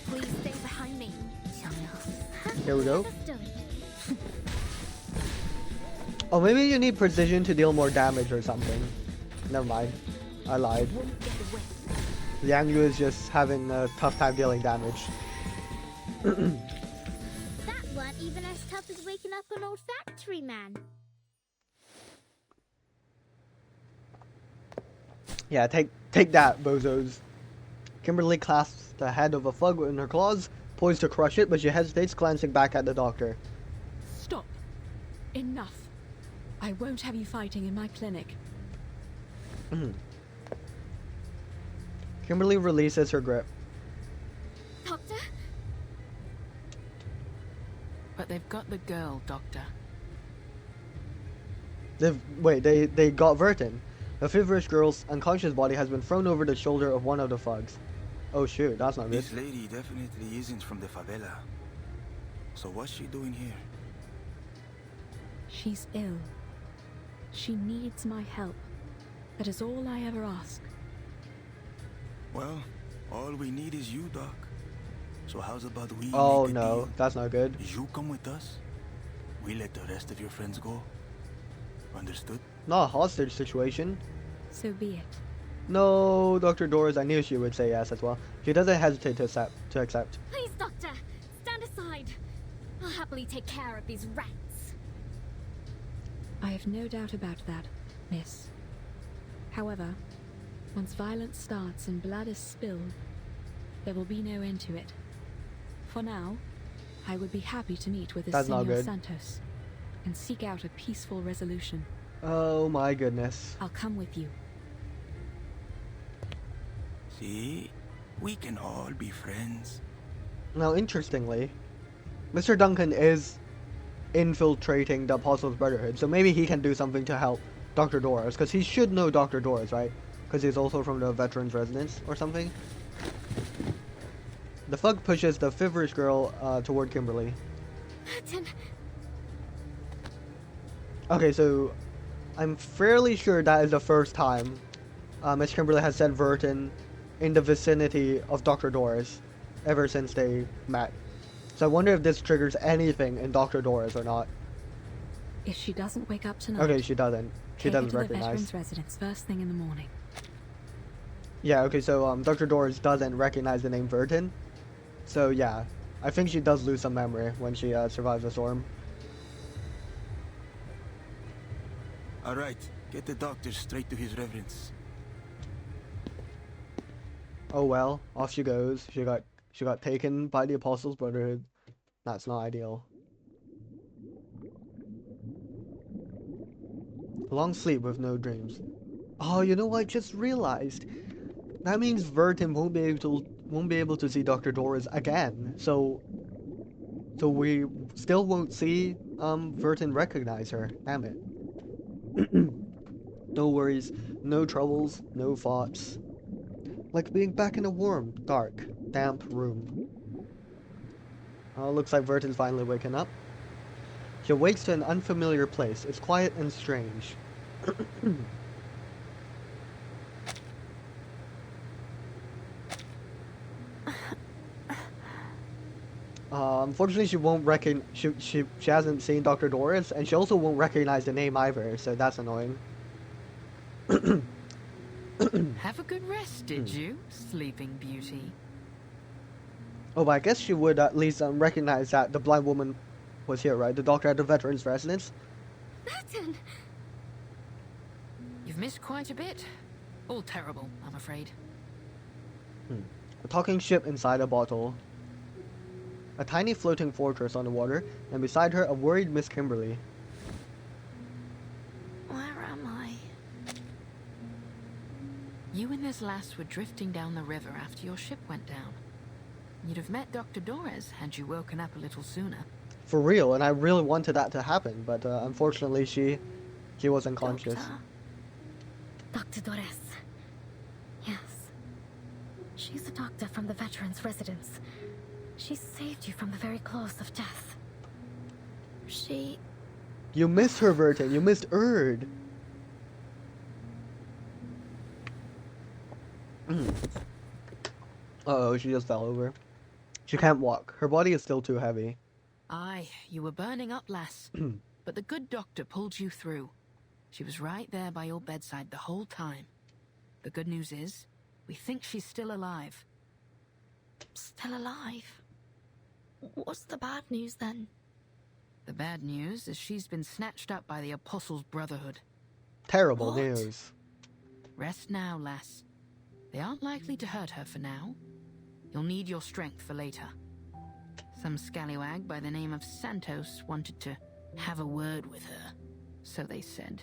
Please stay behind me. Here we go. Understood. Oh, maybe you need precision to deal more damage or something. Never mind. I lied. Won't get away. Yang Yu is just having a tough time dealing damage. That what? Even as tough as waking up an old factory man. Yeah, take that, bozos. Kimberly clasps the head of a thug in her claws, poised to crush it, but she hesitates, glancing back at the doctor. Stop. Enough. I won't have you fighting in my clinic. Kimberly releases her grip. Doctor? But they've got the girl, Doctor. They got Vertin. The feverish girl's unconscious body has been thrown over the shoulder of one of the thugs. Oh shoot, that's not good. This lady definitely isn't from the favela. So what's she doing here? She's ill. She needs my help. That is all I ever ask. Well, all we need is you, Doc. So how's about we Oh make a no, deal? that's not good. You come with us. We let the rest of your friends go. Understood? Not a hostage situation. So be it. No, Dr. Doris, I knew she would say yes as well. She doesn't hesitate to accept. Please, Doctor, stand aside. I'll happily take care of these rats. I have no doubt about that, miss. However, once violence starts and blood is spilled, there will be no end to it. For now, I would be happy to meet with the That's not Senor good. Santos and seek out a peaceful resolution. Oh my goodness. I'll come with you. See? We can all be friends. Now, interestingly, Mr. Duncan is infiltrating the Apostles' Brotherhood, so maybe he can do something to help Dr. Doris, because he should know Dr. Doris, right? Because he's also from the Veterans Residence or something. The thug pushes the feverish girl toward Kimberly. Vertin. Okay, so I'm fairly sure that is the first time Miss Kimberly has said Vertin in the vicinity of Dr. Doris ever since they met. So I wonder if this triggers anything in Dr. Doris or not. If she doesn't wake up tonight, Okay, she doesn't. She take her doesn't to the recognize. veterans' residence first thing in the morning. Yeah, okay, so Dr. Doris doesn't recognize the name Vertin. So yeah, I think she does lose some memory when she survives the storm. Alright, get the doctor straight to his reverence. Oh well, off she goes. She got taken by the Apostles' Brotherhood. That's not ideal. Long sleep with no dreams. Oh, you know what? I just realized. That means Vertin won't be able to see Dr. Doris again. So we still won't see Vertin recognize her. Damn it. No worries, no troubles, no thoughts. Like being back in a warm, dark, damp room. Looks like Vertin's finally waken up. She wakes to an unfamiliar place. It's quiet and strange. Unfortunately, she won't she hasn't seen Dr. Doris, and she also won't recognize the name either, so that's annoying. Have a good rest, did you, Sleeping Beauty? Oh, but I guess she would at least recognize that the blind woman was here, right? The doctor at the veterans' residence. Vertin! You've missed quite a bit. All terrible, I'm afraid. A talking ship inside a bottle. A tiny floating fortress on the water, and beside her a worried Miss Kimberly. Where am I? You and this lass were drifting down the river after your ship went down. You'd have met Dr. Doris had you woken up a little sooner. For real, and I really wanted that to happen, but unfortunately she was unconscious. Dr. Doris. Yes. She's a doctor from the veterans' residence. She saved you from the very claws of death. She... You missed her, Vertin. You missed Erd. Uh-oh, she just fell over. She can't walk. Her body is still too heavy. Aye, you were burning up, lass. But the good doctor pulled you through. She was right there by your bedside the whole time. The good news is, we think she's still alive. Still alive? What's the bad news then? The bad news is she's been snatched up by the Apostles' Brotherhood. Terrible What? news. Rest now, lass. They aren't likely to hurt her for now. You'll need your strength for later. Some scallywag by the name of Santos wanted to have a word with her, so they said.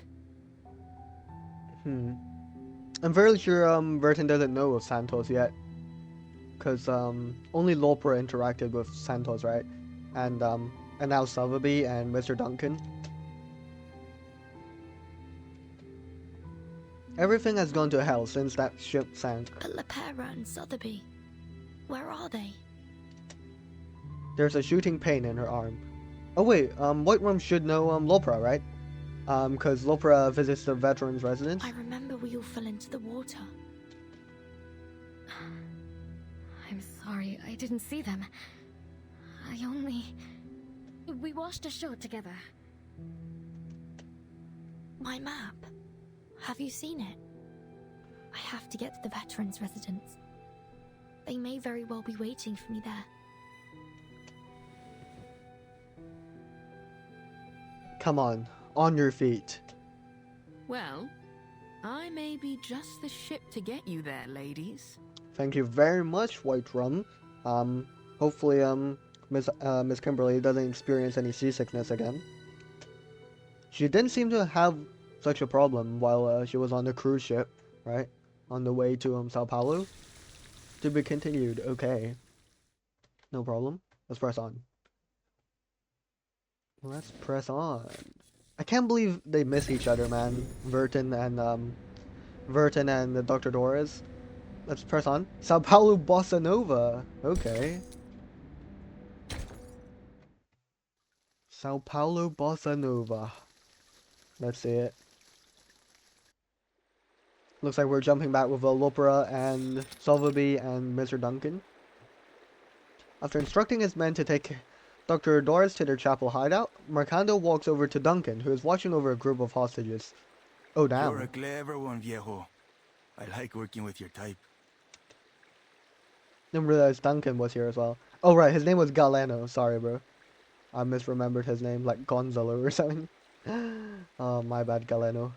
I'm fairly sure Vertin doesn't know of Santos yet, because only Lopra interacted with Santos, right? And now Sotheby and Mr. Duncan. Everything has gone to hell since that ship sank. But Lepera and Sotheby, where are they? There's a shooting pain in her arm. Oh wait, White Rum should know Lopra, right? Because Lopra visits the veterans' residence. I remember we all fell into the water. I'm sorry, I didn't see them. We washed ashore together. My map. Have you seen it? I have to get to the veterans' residence. They may very well be waiting for me there. Come on your feet. Well, I may be just the ship to get you there, ladies. Thank you very much, White Rum. Hopefully, Miss Kimberly doesn't experience any seasickness again. She didn't seem to have such a problem while she was on the cruise ship, right? On the way to Sao Paulo. To be continued. Okay. No problem. Let's press on. Let's press on. I can't believe they miss each other, man. Vertin and Dr. Doris. Let's press on. Sao Paulo Bossa Nova. Okay. Sao Paulo Bossa Nova. Let's see it. Looks like we're jumping back with Lopra and Sotheby and Mr. Duncan. After instructing his men to take Dr. Doris to their chapel hideout, Mercando walks over to Duncan, who is watching over a group of hostages. Oh, damn. You're a clever one, viejo. I like working with your type. Didn't realize Duncan was here as well. Oh, right, his name was Galeno. Sorry, bro. I misremembered his name, like Gonzalo or something. Oh, my bad, Galeno.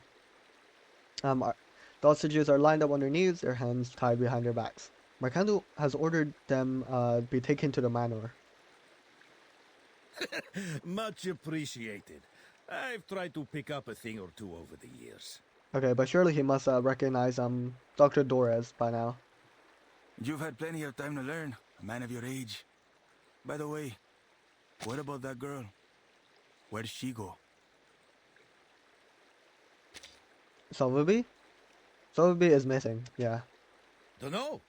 The hostages are lined up on their knees, their hands tied behind their backs. Mercando has ordered them be taken to the manor. Much appreciated. I've tried to pick up a thing or two over the years. Okay, but surely he must recognize Dr. Doris by now. You've had plenty of time to learn, a man of your age. By the way, what about that girl? Where'd she go? Sotheby? Sotheby is missing, yeah. Dunno.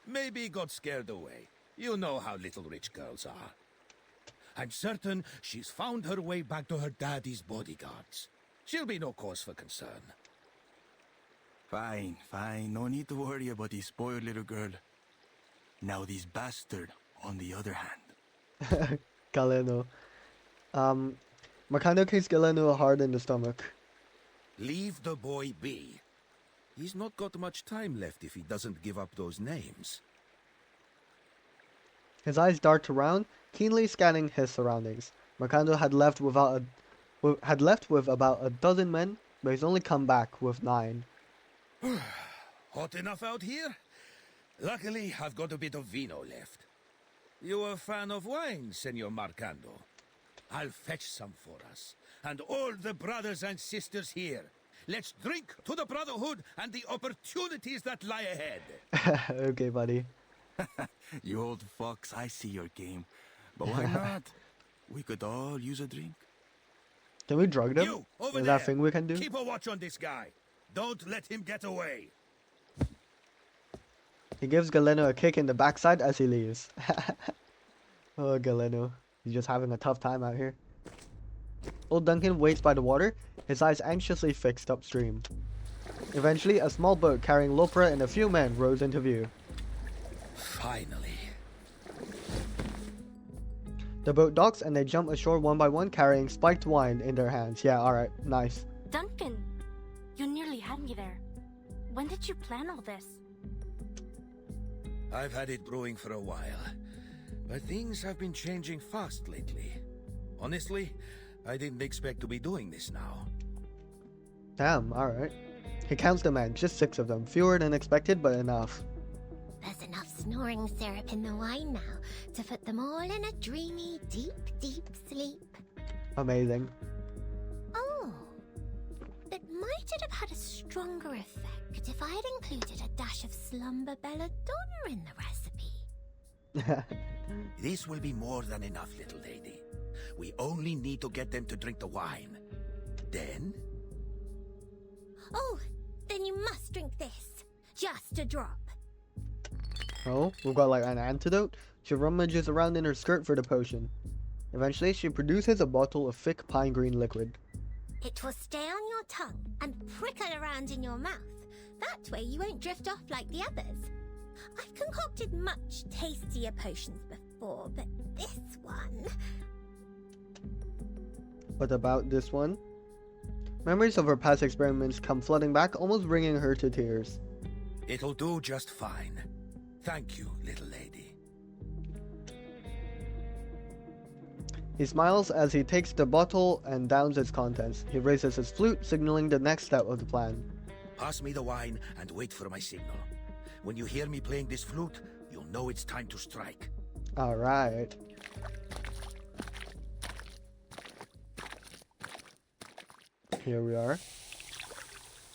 Maybe got scared away. You know how little rich girls are. I'm certain she's found her way back to her daddy's bodyguards. She'll be no cause for concern. Fine. No need to worry about this spoiled little girl. Now this bastard, on the other hand. Galeno. Mercando kicks Galeno hard in the stomach. Leave the boy be. He's not got much time left if he doesn't give up those names. His eyes dart around, keenly scanning his surroundings. Mercando had left with about a dozen men, but he's only come back with 9. Hot enough out here? Luckily, I've got a bit of vino left. You a fan of wine, Senor Mercando? I'll fetch some for us, and all the brothers and sisters here. Let's drink to the Brotherhood and the opportunities that lie ahead. Okay, buddy. You old fox, I see your game. But why not? We could all use a drink. Can we drug them? You, over Is there, that a thing we can do? keep a watch on this guy. Don't let him get away. He gives Galeno a kick in the backside as he leaves. Oh, Galeno. He's just having a tough time out here. Old Duncan waits by the water, his eyes anxiously fixed upstream. Eventually, a small boat carrying Lopra and a few men rows into view. Finally. The boat docks and they jump ashore one by one carrying spiked wine in their hands. Yeah, alright, nice. Duncan, you nearly had me there. When did you plan all this? I've had it brewing for a while, but things have been changing fast lately. Honestly, I didn't expect to be doing this now. Damn, alright. He counts the men, just 6 of them. Fewer than expected, but enough. There's enough snoring syrup in the wine now to put them all in a dreamy, deep, deep sleep. Amazing. Oh, but might it have had a stronger effect if I had included a dash of slumber belladonna in the recipe? This will be more than enough, little lady. We only need to get them to drink the wine. Then... Oh, then you must drink this. Just a drop. Oh, we've got like an antidote. She rummages around in her skirt for the potion. Eventually, she produces a bottle of thick pine green liquid. It will stay on your tongue and prickle around in your mouth. That way you won't drift off like the others. I've concocted much tastier potions before, but this one... What about this one? Memories of her past experiments come flooding back, almost bringing her to tears. It'll do just fine. Thank you, little lady. He smiles as he takes the bottle and downs its contents. He raises his flute, signaling the next step of the plan. Pass me the wine and wait for my signal. When you hear me playing this flute, you'll know it's time to strike. Alright. Here we are.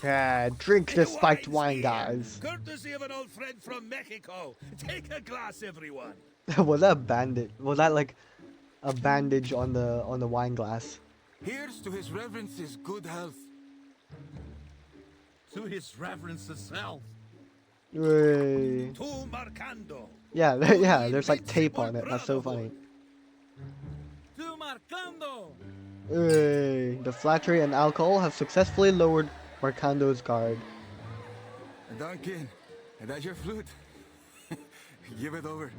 Yeah, drink the spiked wine, guys. Courtesy of an old friend from Mexico. Take a glass, everyone. Was that a bandage? Was that like a bandage on the wine glass? Here's to his reverence's good health. To his reverence's health. Hey. To Marcando. Yeah, yeah. There's like tape on it. That's so funny. To Marcando. Hey. The flattery and alcohol have successfully lowered Marcando's guard. Duncan, that's your flute. Give it over.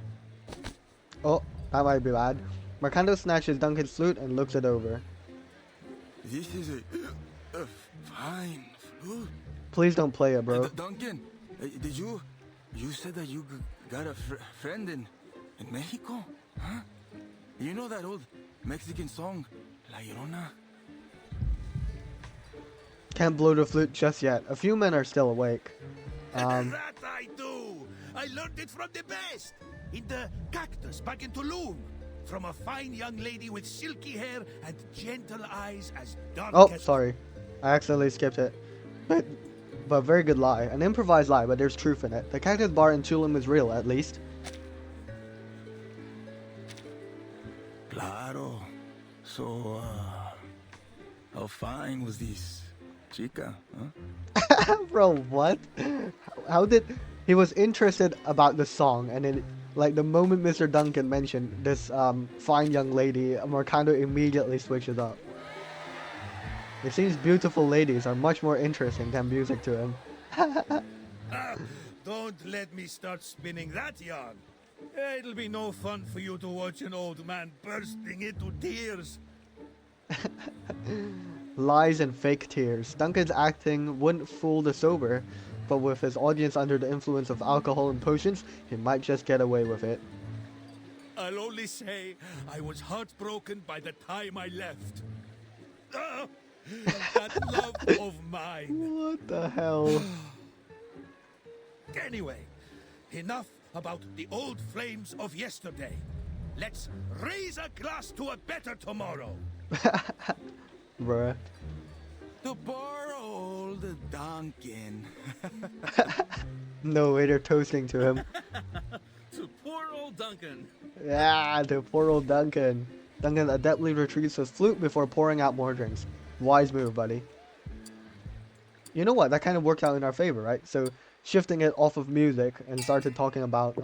Oh, that might be bad. Marcando snatches Duncan's flute and looks it over. This is a fine flute. Please don't play it, bro. Duncan, did you said that you got a friend in Mexico? Huh? You know that old Mexican song, La Llorona? Can't blow the flute just yet. A few men are still awake. That I do. I learned it from the best. In the cactus back in Tulum. From a fine young lady with silky hair and gentle eyes as dark Oh, as... sorry. I accidentally skipped it. But very good lie. An improvised lie, but there's truth in it. The cactus bar in Tulum is real, at least. Claro. So, how fine was this chica, huh? Bro, what? How did... He was interested about the song, and then, like, the moment Mr. Duncan mentioned this, fine young lady, Marcando immediately switches up. It seems beautiful ladies are much more interesting than music to him. Don't let me start spinning that yarn. It'll be no fun for you to watch an old man bursting into tears. Lies and fake tears. Duncan's acting wouldn't fool the sober, but with his audience under the influence of alcohol and potions, he might just get away with it. I'll only say I was heartbroken by the time I left. That love of mine. What the hell? Anyway, enough about the old flames of yesterday. Let's raise a glass to a better tomorrow. Bruh. To poor old Duncan. No way, they're toasting to him. To poor old Duncan. Yeah, to poor old Duncan. Duncan adeptly retrieves his flute before pouring out more drinks. Wise move, buddy. You know what? That kind of worked out in our favor, right? So, shifting it off of music and started talking about,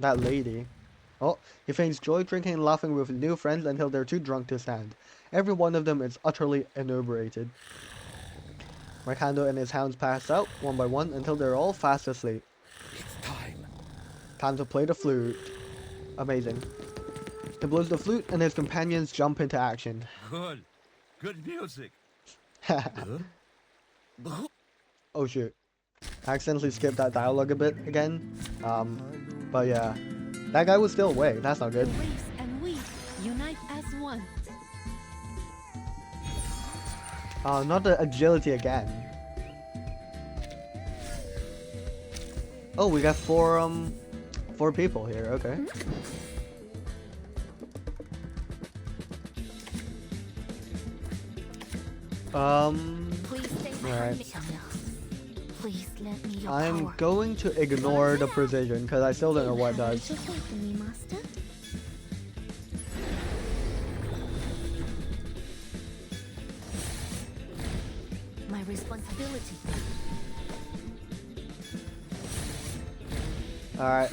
that lady. Oh, he feigns joy drinking and laughing with his new friends until they're too drunk to stand. Every one of them is utterly inebriated. Marcando and his hounds pass out, one by one, until they're all fast asleep. It's time. Time to play the flute. Amazing. He blows the flute and his companions jump into action. Good. Good music. Oh shoot. I accidentally skipped that dialogue a bit again. But yeah. That guy was still awake. That's not good. Race and we unite as one. Not the agility again. Oh, we got four people here. Okay. Please stay Alright. behind me. Please let me your I'm power. going to ignore the precision because I still don't know what it Have does. little faith in me, Master. My responsibility. Alright.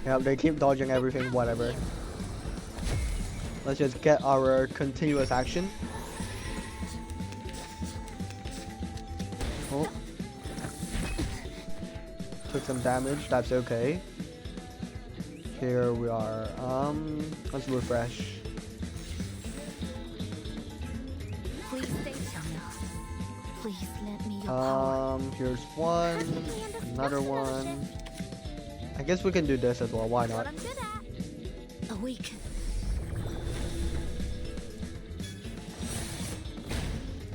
Yep, they keep dodging everything, whatever. Let's just get our continuous action. Oh. Took some damage, that's okay. Here we are. Let's refresh. Please stay Please let me your power. Here's one, another one. I guess we can do this as well, why not? What I'm good at. Awaken.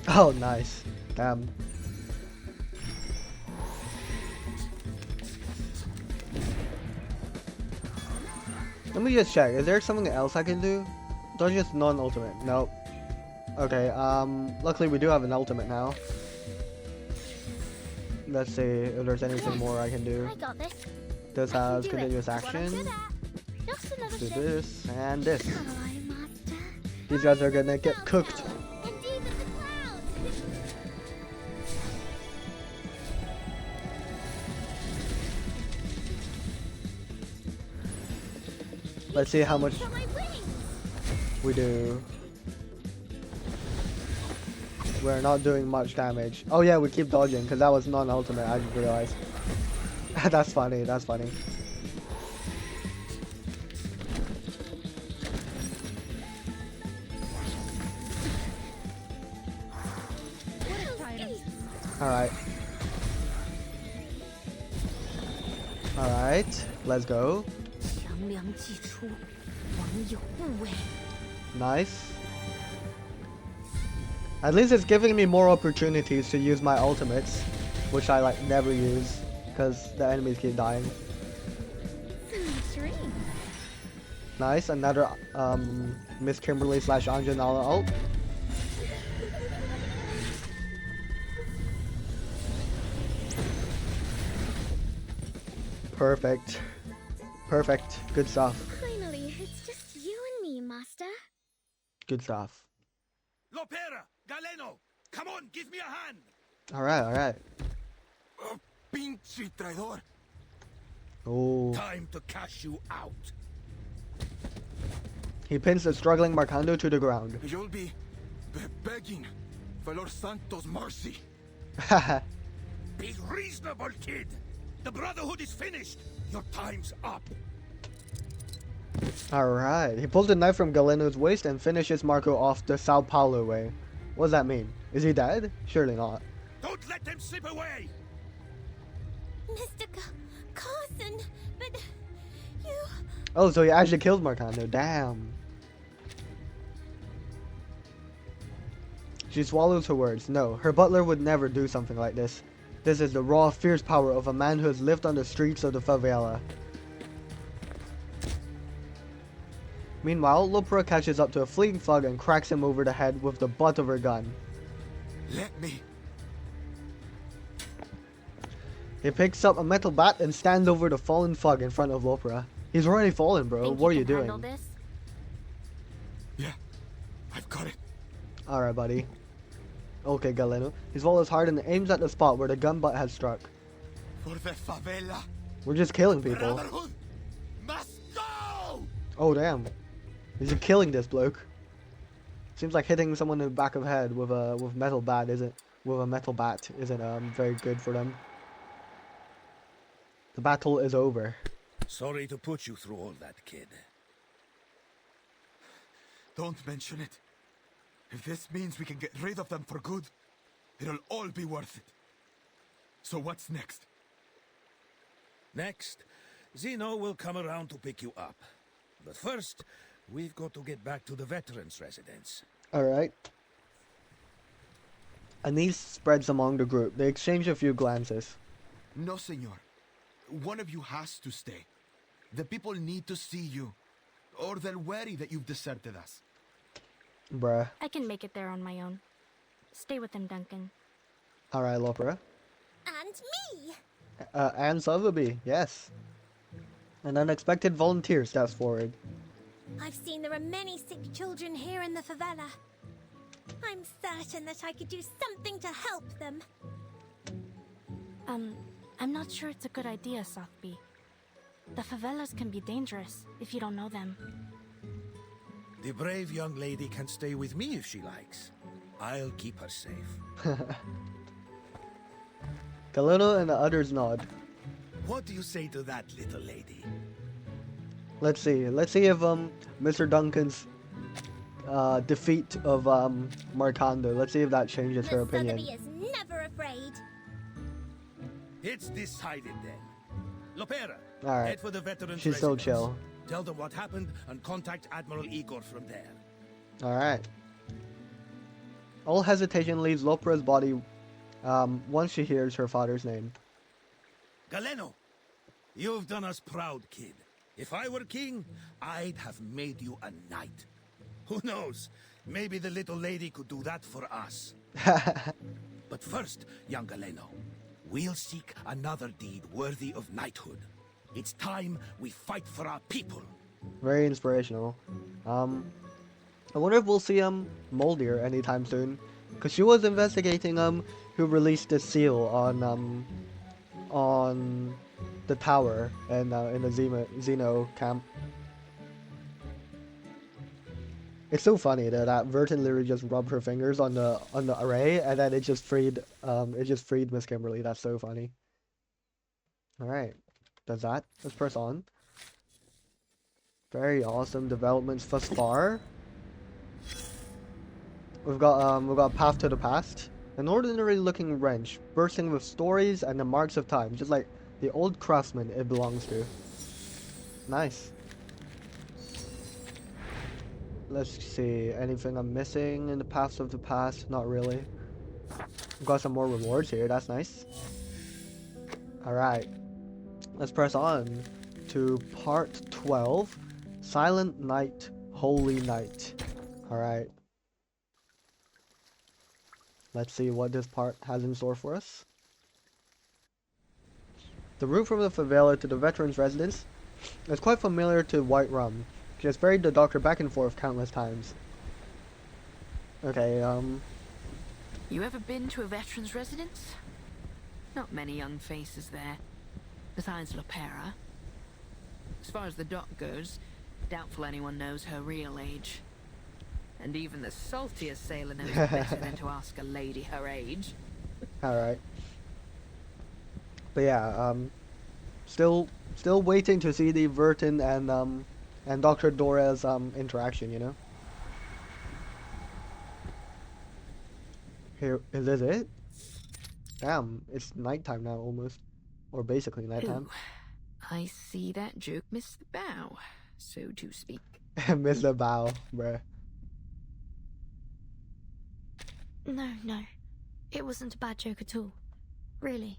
Oh, nice. Damn. Let me just check. Is there something else I can do? Don't just non-ultimate. Nope. Okay, luckily we do have an ultimate now. Let's see if there's anything more I can do. I got this. This I can has do it. continuous What I'm action. good at. Just another Do shift. this and this. Aye, Master. These guys are gonna get cooked. And even the clouds. Let's see how much For my wings. we do. We're not doing much damage. Oh yeah, we keep dodging because that was non-ultimate, I just realized. That's funny, that's funny. Alright. Alright, let's go. 强梁既出，王有不为。 Nice. At least it's giving me more opportunities to use my ultimates, which I like never use because the enemies keep dying. Dream. Nice, another Miss Kimberly / Anjanala ult. Perfect. Perfect. Good stuff. Finally, it's just you and me, Master. Good stuff. Lopera, Galeno, come on, give me a hand. Alright, alright. Pinche traidor. Oh. Time to cash you out. He pins the struggling Marcando to the ground. You'll be begging for Lord Santos' mercy. Haha. Be reasonable, kid. The Brotherhood is finished. Your time's up. Alright. He pulls the knife from Galeno's waist and finishes Marco off the Sao Paulo way. What does that mean? Is he dead? Surely not. Don't let them slip away. Mr. Carson, but you... Oh, so he actually killed Marcando. Damn. She swallows her words. No, her butler would never do something like this. This is the raw, fierce power of a man who has lived on the streets of the favela. Meanwhile, Lopera catches up to a fleeing thug and cracks him over the head with the butt of her gun. Let me. He picks up a metal bat and stands over the fallen thug in front of Lopera. He's already fallen, bro. Think What are you you can doing? handle this? Yeah, I've got it. Alright, buddy. Okay, Galeno. He swallows hard and aims at the spot where the gun butt has struck. For the favela. We're just killing people. Brotherhood must go. Oh, damn. He's just killing this bloke. Seems like hitting someone in the back of the head with a metal bat isn't very good for them. The battle is over. Sorry to put you through all that, kid. Don't mention it. If this means we can get rid of them for good, it'll all be worth it. So what's next? Next, Zeno will come around to pick you up. But first, we've got to get back to the veterans' residence. Alright. Unease spreads among the group. They exchange a few glances. No, senor. One of you has to stay. The people need to see you, or they'll worry that you've deserted us. Bruh. I can make it there on my own. Stay with them, Duncan. Alright, Lopera. And me! And Sotheby, yes. An unexpected volunteer steps forward. I've seen there are many sick children here in the favela. I'm certain that I could do something to help them. I'm not sure it's a good idea, Sotheby. The favelas can be dangerous if you don't know them. The brave young lady can stay with me if she likes. I'll keep her safe. Galeno and the others nod. What do you say to that, little lady? Let's see if Mr. Duncan's defeat of Marcando, let's see if that changes her Miss opinion. Sotheby is never afraid. It's decided then. Lopera, Alright. head for the veterans' She's so residence. chill. Tell them what happened and contact Admiral Igor from there. Alright. All hesitation leaves Lopera's body once she hears her father's name. Galeno, you've done us proud, kid. If I were king, I'd have made you a knight. Who knows? Maybe the little lady could do that for us. But first, young Galeno, we'll seek another deed worthy of knighthood. It's time we fight for our people. Very inspirational. I wonder if we'll see Moldir anytime soon, cause she was investigating who released the seal on the tower and in the Xeno camp. It's so funny that Vertin literally just rubbed her fingers on the array and then it just freed Miss Kimberly. That's so funny. All right, does that? Let's press on. Very awesome developments thus far. We've got Path to the Past, an ordinary-looking wrench bursting with stories and the marks of time, just like the old craftsman it belongs to. Nice. Let's see, anything I'm missing in the Paths of the Past? Not really. We've got some more rewards here, that's nice. Alright, let's press on to part 12, Silent Night, Holy Night. Alright. Let's see what this part has in store for us. The route from the favela to the veterans' residence is quite familiar to Whiterun. She has ferried the doctor back and forth countless times. Okay, You ever been to a veteran's residence? Not many young faces there, besides Lopera. As far as the doc goes, doubtful anyone knows her real age. And even the saltiest sailor knows better than to ask a lady her age. alright. But yeah, still waiting to see the Vertin and Dr. Dora's interaction, you know? Here, is this it? Damn, it's nighttime now almost. Or basically nighttime. Ooh, I see that joke missed the bow, so to speak. Mr. Bow, bruh. No. It wasn't a bad joke at all. Really.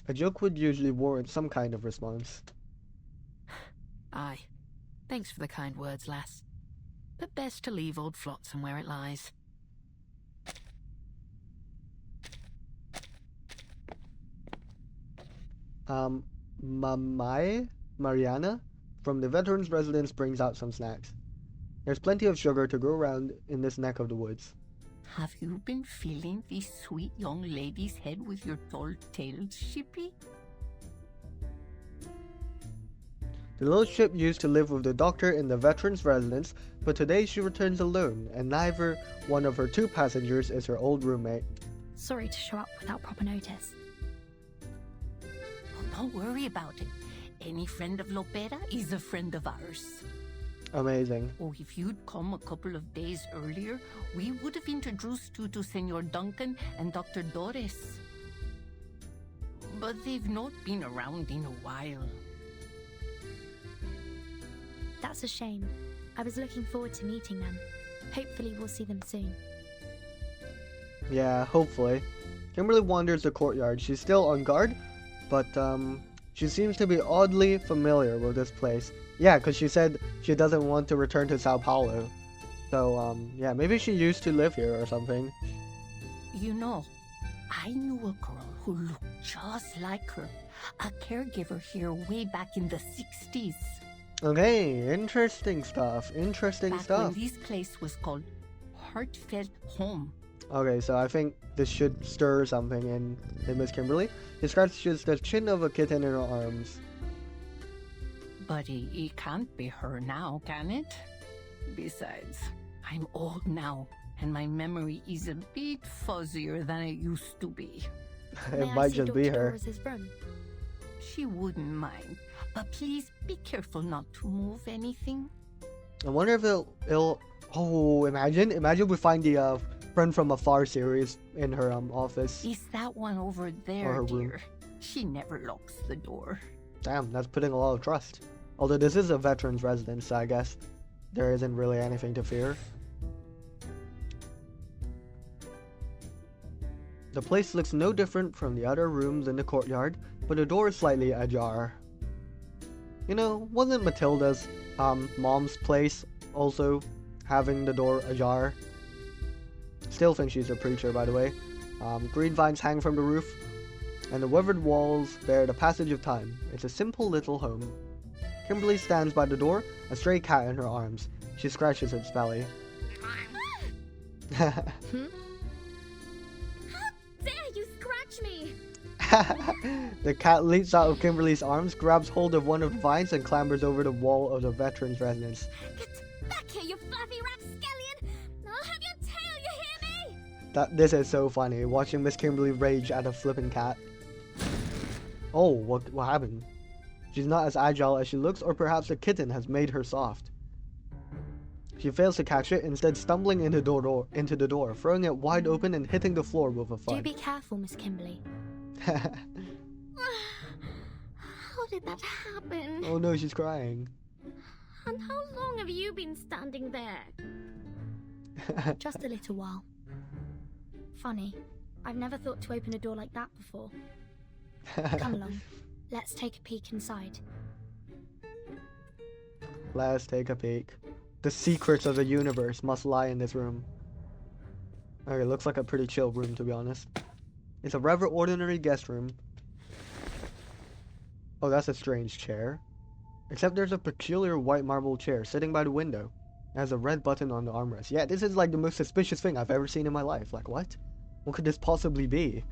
A joke would usually warrant some kind of response. Aye. Thanks for the kind words, lass. But best to leave old Flotsam where it lies. Mariana from the veterans' residence brings out some snacks. There's plenty of sugar to go around in this neck of the woods. Have you been filling this sweet young lady's head with your tall tales, Shippy? The little ship used to live with the doctor in the veterans' residence, but today she returns alone, and neither one of her two passengers is her old roommate. Sorry to show up without proper notice. Oh, don't worry about it. Any friend of Lopera is a friend of ours. Amazing. Oh, if you'd come a couple of days earlier, we would have introduced you to Senor Duncan and Dr. Doris. But they've not been around in a while. That's a shame. I was looking forward to meeting them. Hopefully we'll see them soon. Yeah, hopefully. Kimberly wanders the courtyard. She's still on guard, but she seems to be oddly familiar with this place. Yeah, because she said she doesn't want to return to Sao Paulo. So, yeah, maybe she used to live here or something. You know, I knew a girl who looked just like her. A caregiver here way back in the 60s. Okay, interesting stuff. Interesting Back stuff. when this place was called Heartfelt Home. Okay, so I think this should stir something in Miss Kimberly. He scratches the chin of a kitten in her arms. But it can't be her now, can it? Besides, I'm old now, and my memory is a bit fuzzier than it used to be. It might just be her. She wouldn't mind, but please be careful not to move anything. I wonder if it'll oh, imagine we find the Friend from Afar series in her office. Is that one over there, Or her room. dear? She never locks the door. Damn, that's putting a lot of trust. Although this is a veteran's residence, so I guess there isn't really anything to fear. The place looks no different from the other rooms in the courtyard, but the door is slightly ajar. You know, wasn't Matilda's mom's place also having the door ajar? Still think she's a preacher, by the way. Green vines hang from the roof, and the weathered walls bear the passage of time. It's a simple little home. Kimberly stands by the door, a stray cat in her arms. She scratches its belly. How dare you scratch me? The cat leaps out of Kimberly's arms, grabs hold of one of the vines, and clambers over the wall of the veteran's residence. Get back here, you fluffy rapscallion! I'll have your tail, you hear me? This is so funny, watching Miss Kimberly rage at a flippin' cat. Oh, what happened? She's not as agile as she looks, or perhaps the kitten has made her soft. She fails to catch it, instead stumbling into the door, throwing it wide open and hitting the floor with a Do thud. be careful, Miss Kimberly. How did that happen? Oh no, she's crying. And how long have you been standing there? Just a little while. Funny. I've never thought to open a door like that before. Come along. Let's take a peek inside. Let's take a peek. The secrets of the universe must lie in this room. Okay, looks like a pretty chill room, to be honest. It's a rather ordinary guest room. Oh, that's a strange chair. Except there's a peculiar white marble chair sitting by the window. It has a red button on the armrest. Yeah, this is like the most suspicious thing I've ever seen in my life. Like, what? What could this possibly be?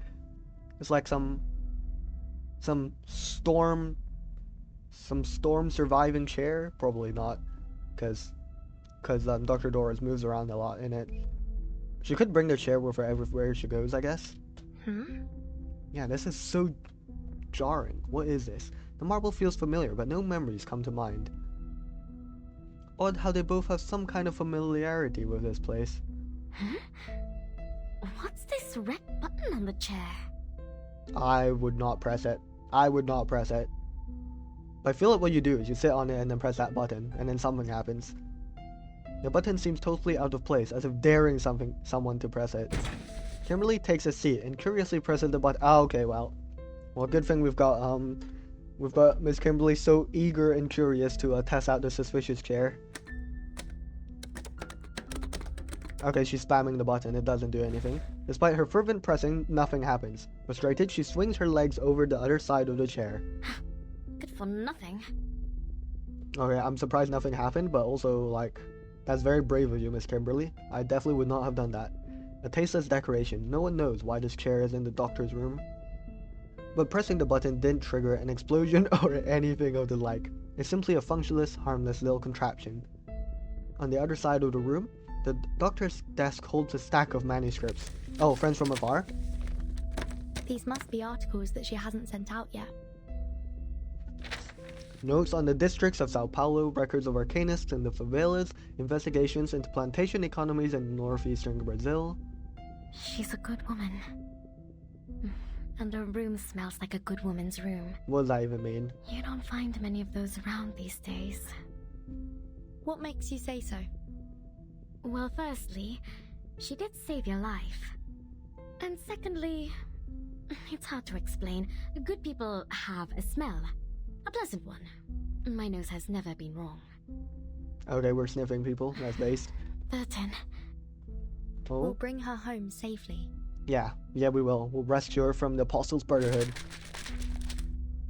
It's like some storm surviving chair? Probably not, because Dr. Doris moves around a lot in it. She could bring the chair with her everywhere she goes, I guess. Yeah, this is so jarring. What is this? The marble feels familiar, but no memories come to mind. Odd how they both have some kind of familiarity with this place. What's this red button on the chair? I would not press it. I would not press it. But I feel like what you do is you sit on it and then press that button, and then something happens. The button seems totally out of place, as if daring someone to press it. Kimberly takes a seat and curiously presses the button. Oh, okay, well, good thing we've got Miss Kimberly so eager and curious to test out the suspicious chair. Okay, she's spamming the button. It doesn't do anything. Despite her fervent pressing, nothing happens. Frustrated, she swings her legs over the other side of the chair. Good for nothing. Okay, I'm surprised nothing happened, but also, like, that's very brave of you, Miss Kimberly. I definitely would not have done that. A tasteless decoration. No one knows why this chair is in the doctor's room. But pressing the button didn't trigger an explosion or anything of the like. It's simply a functionless, harmless little contraption. On the other side of the room, the doctor's desk holds a stack of manuscripts. Oh, Friends from Afar? These must be articles that she hasn't sent out yet. Notes on the districts of Sao Paulo, records of arcanists in the favelas, investigations into plantation economies in northeastern Brazil. She's a good woman. And her room smells like a good woman's room. What does that even mean? You don't find many of those around these days. What makes you say so? Well, firstly, she did save your life. And secondly, it's hard to explain. Good people have a smell. A pleasant one. My nose has never been wrong. Okay, we're sniffing people. That's based. Burton. Oh. We'll bring her home safely. Yeah, we will. We'll rescue her from the Apostles' Brotherhood.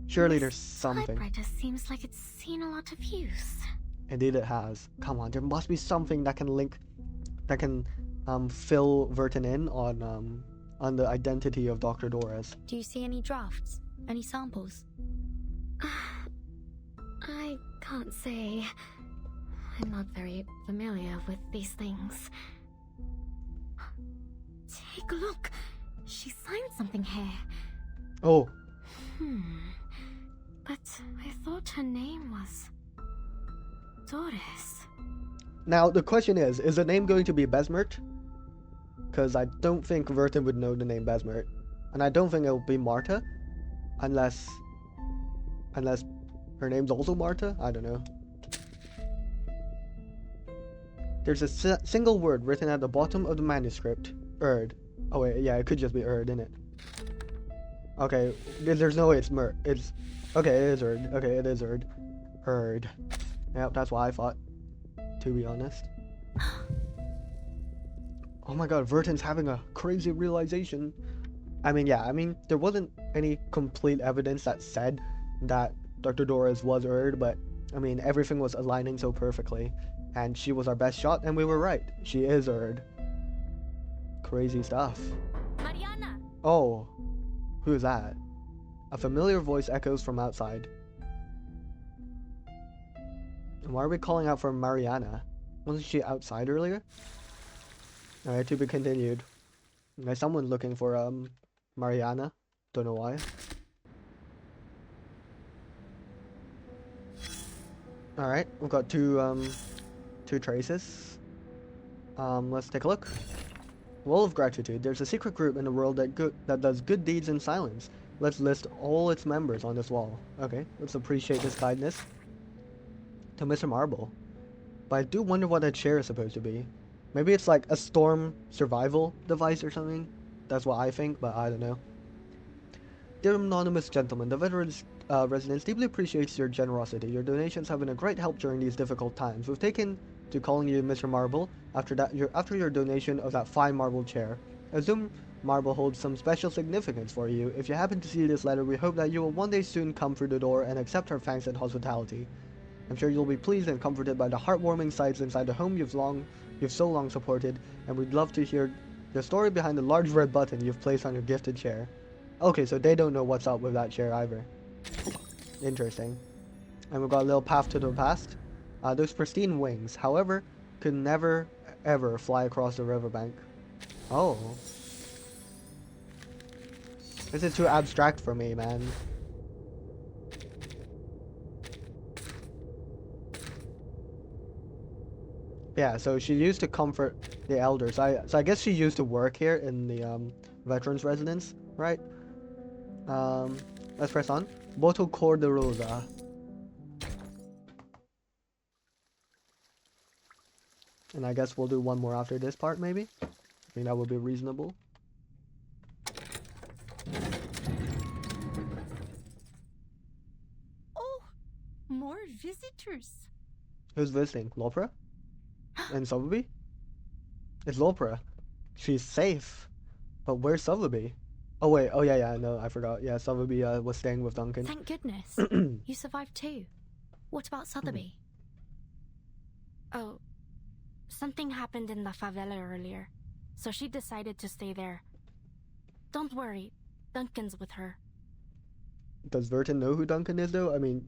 Surely there's something. Typewriter seems like it's seen a lot of use. Indeed it has. Come on, there must be something that can fill Verton in on the identity of Dr. Doris. Do you see any drafts? Any samples? I can't say. I'm not very familiar with these things. Take a look. She signed something here. Oh. But I thought her name was Doris. Now, the question is the name going to be Besmert? Because I don't think Verton would know the name Besmert. And I don't think it will be Marta. Unless her name's also Marta? I don't know. There's a single word written at the bottom of the manuscript. Erd. Oh wait, yeah, it could just be Erd, innit? Okay, there's no way it's it's... Okay, it is Erd. Okay, it is Erd. Erd. Yep, that's what I thought. To be honest. Oh my god, Verton's having a crazy realization. I mean, there wasn't any complete evidence that said that Dr. Doris was Erd, but, I mean, everything was aligning so perfectly. And she was our best shot, and we were right. She is Erd. Crazy stuff. Mariana! Oh. Who's that? A familiar voice echoes from outside. And why are we calling out for Mariana? Wasn't she outside earlier? Alright, to be continued. Okay, someone's looking for, Mariana. Don't know why. Alright, we've got two traces. Let's take a look. Wall of Gratitude. There's a secret group in the world that does good deeds in silence. Let's list all its members on this wall. Okay, let's appreciate this kindness. To Mr. Marble. But I do wonder what that chair is supposed to be. Maybe it's like a storm survival device or something. That's what I think, but I don't know. Dear anonymous gentlemen, the Veterans Residence deeply appreciates your generosity. Your donations have been a great help during these difficult times. We've taken to calling you Mr. Marble after your donation of that fine marble chair. I assume Marble holds some special significance for you. If you happen to see this letter, we hope that you will one day soon come through the door and accept our thanks and hospitality. I'm sure you'll be pleased and comforted by the heartwarming sights inside the home you've so long supported, and we'd love to hear the story behind the large red button you've placed on your gifted chair. Okay, so they don't know what's up with that chair either. Interesting. And we've got a little path to the past. Those pristine wings, however, could never ever fly across the riverbank. Oh. This is too abstract for me, man. Yeah, so she used to comfort the elders. So I guess she used to work here in the Veterans Residence, right? Let's press on. Boto Cor de Rosa. And I guess we'll do one more after this part, maybe? I think that would be reasonable. Oh, more visitors. Who's visiting? Lopra? And Sotheby? It's Lopra. She's safe. But where's Sotheby? Oh wait, oh yeah, no, I forgot. Yeah, Sotheby was staying with Duncan. Thank goodness. You survived too. What about Sotheby? Oh, something happened in the favela earlier, so she decided to stay there. Don't worry, Duncan's with her. Does Verton know who Duncan is though? I mean,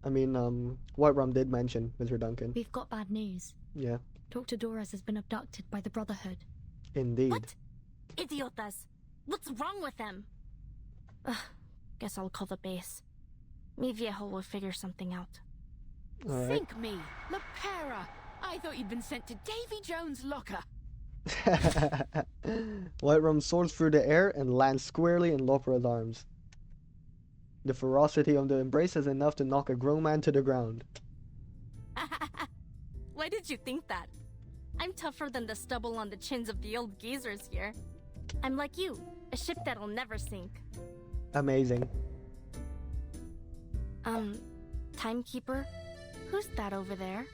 Whiterun did mention Mr. Duncan. We've got bad news. Yeah. Dr. Doris has been abducted by the Brotherhood. Indeed. What? Idiotas! What's wrong with them? Ugh, guess I'll call the base. Mi Viejo will figure something out. All right. Sink me, Lepera! I thought you'd been sent to Davy Jones' locker. Whiterun soars through the air and lands squarely in Lopra's arms. The ferocity of the embrace is enough to knock a grown man to the ground. Why did you think that? I'm tougher than the stubble on the chins of the old geezers here. I'm like you, a ship that'll never sink. Amazing. Timekeeper? Who's that over there?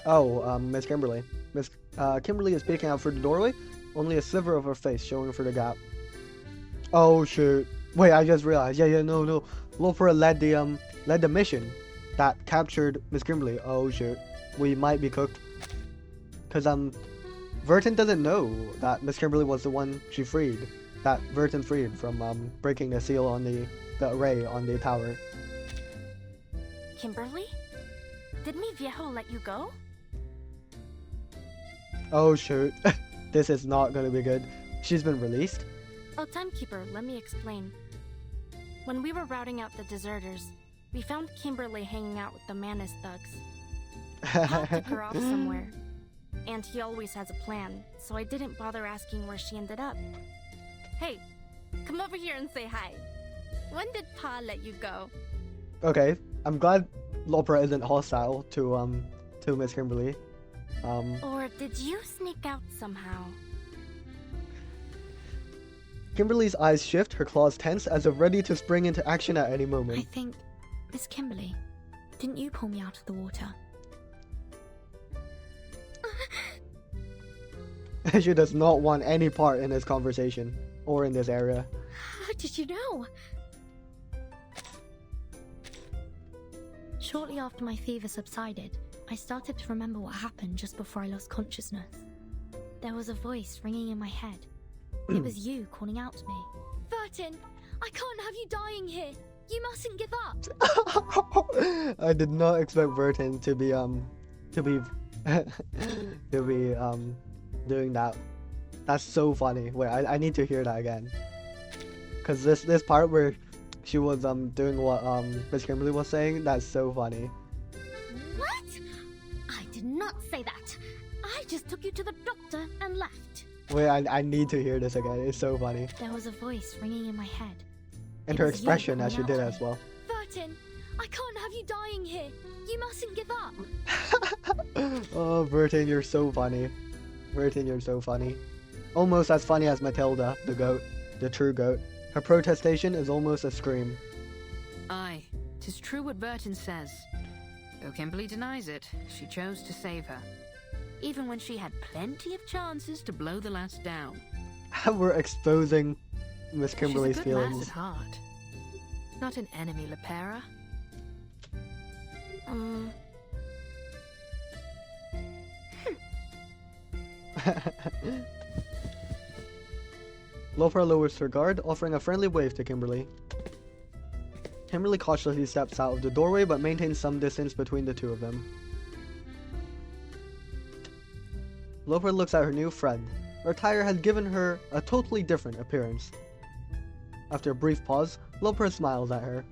Oh, Miss Kimberly. Miss Kimberly is peeking out through the doorway, only a sliver of her face showing through the gap. Oh shoot. Wait, I just realized. Yeah, no. Lopra led the mission that captured Miss Kimberly. Oh shoot. We might be cooked. Cause Vertin doesn't know that Miss Kimberly was the one she freed. That Vertin freed from breaking the seal on the array on the tower. Kimberly? Did mi viejo let you go? Oh shoot. This is not gonna be good. She's been released? Oh, Timekeeper, let me explain. When we were routing out the deserters, we found Kimberly hanging out with the Manus thugs. Paul took her off somewhere. And he always has a plan, so I didn't bother asking where she ended up. Hey, come over here and say hi. When did Pa let you go? Okay, I'm glad Lopra isn't hostile to Miss Kimberly. Or did you sneak out somehow? Kimberly's eyes shift, her claws tense, as if ready to spring into action at any I moment. think... Miss Kimberly, didn't you pull me out of the water? She does not want any part in this conversation, or in this area. How did you know? Shortly after my fever subsided, I started to remember what happened just before I lost consciousness. There was a voice ringing in my head. It was you calling out to me. Vertin, I can't have you dying here. You mustn't give up. I did not expect Vertin to be doing that. That's so funny. Wait, I need to hear that again. Cause this part where she was doing what Miss Kimberly was saying, that's so funny. What? I did not say that. I just took you to the doctor and left. Wait, I need to hear this again. It's so funny. There was a voice ringing in my head. And her expression as she did as well. Vertin, I can't have you dying here. You mustn't give up. Oh, Vertin, you're so funny. Vertin, you're so funny. Almost as funny as Matilda, the goat, the true goat. Her protestation is almost a scream. Aye, 'tis true what Vertin says. Though Kimberly denies it, she chose to save her. Even when she had plenty of chances to blow the last down. We're exposing Miss Kimberly's She's a good lass feelings. at heart. Not an enemy, Lepera. Lopra lowers her guard, offering a friendly wave to Kimberly. Kimberly cautiously steps out of the doorway, but maintains some distance between the two of them. Lopra looks at her new friend. Her attire has given her a totally different appearance. After a brief pause, Lopra smiles at her.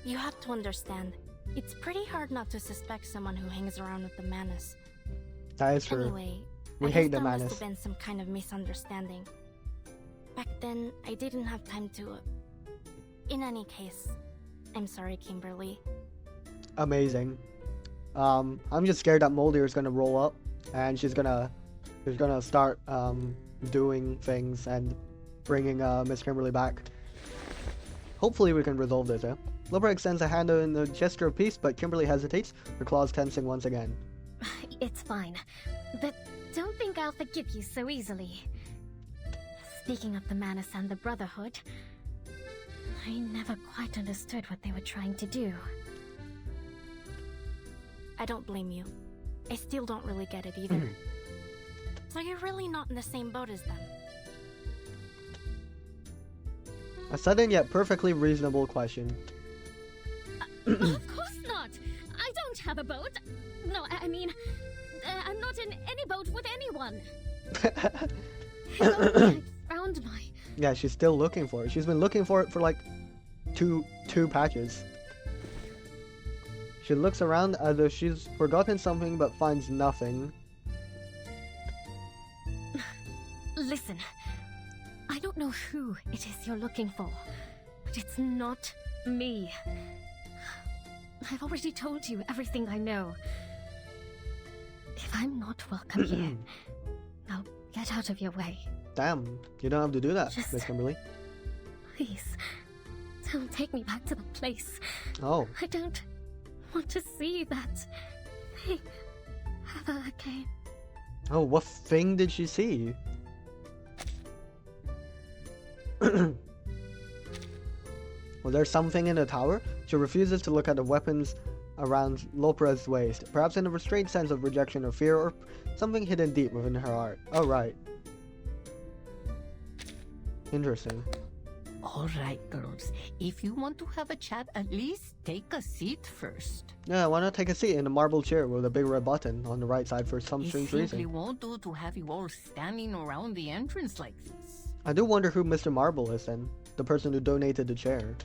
You have to understand, it's pretty hard not to suspect someone who hangs around with the Manus. That is true. Anyway, We I hate guess the that must Manus. have been some kind of misunderstanding. Back then, I didn't have time to... In any case, I'm sorry, Kimberly. Amazing. I'm just scared that Moldir is gonna roll up, and she's gonna start doing things and bringing Miss Kimberly back. Hopefully we can resolve this. Lopra extends a hand in a gesture of peace, but Kimberly hesitates, her claws tensing once again. It's fine. But don't think I'll forgive you so easily. Speaking of the Manus and the Brotherhood, I never quite understood what they were trying to do. I don't blame you. I still don't really get it either. So you're really not in the same boat as them? A sudden yet perfectly reasonable question. Of course not! I don't have a boat! No, I mean, I'm not in any boat with anyone! I found my... Yeah, she's still looking for it. She's been looking for it for like two patches. She looks around as if she's forgotten something but finds nothing. Listen, I don't know who it is you're looking for, but it's not me. I've already told you everything I know. If I'm not welcome here, I'll get out of your way. Damn, you don't have to do that, Just- Miss Kimberly. Please, don't take me back to the place. Oh, I don't want to see that thing ever again. oh, what thing did she see? Was there something in the tower? She refuses to look at the weapons around Lopra's waist, perhaps in a restrained sense of rejection or fear, or something hidden deep within her heart. Oh, right. Interesting. All right, girls. If you want to have a chat, at least take a seat first. Yeah, why not take a seat in a marble chair with a big red button on the right side for some It strange simply reason? won't do to have you all standing around the entrance like this. I do wonder who Mr. Marble is then. The person who donated the chair.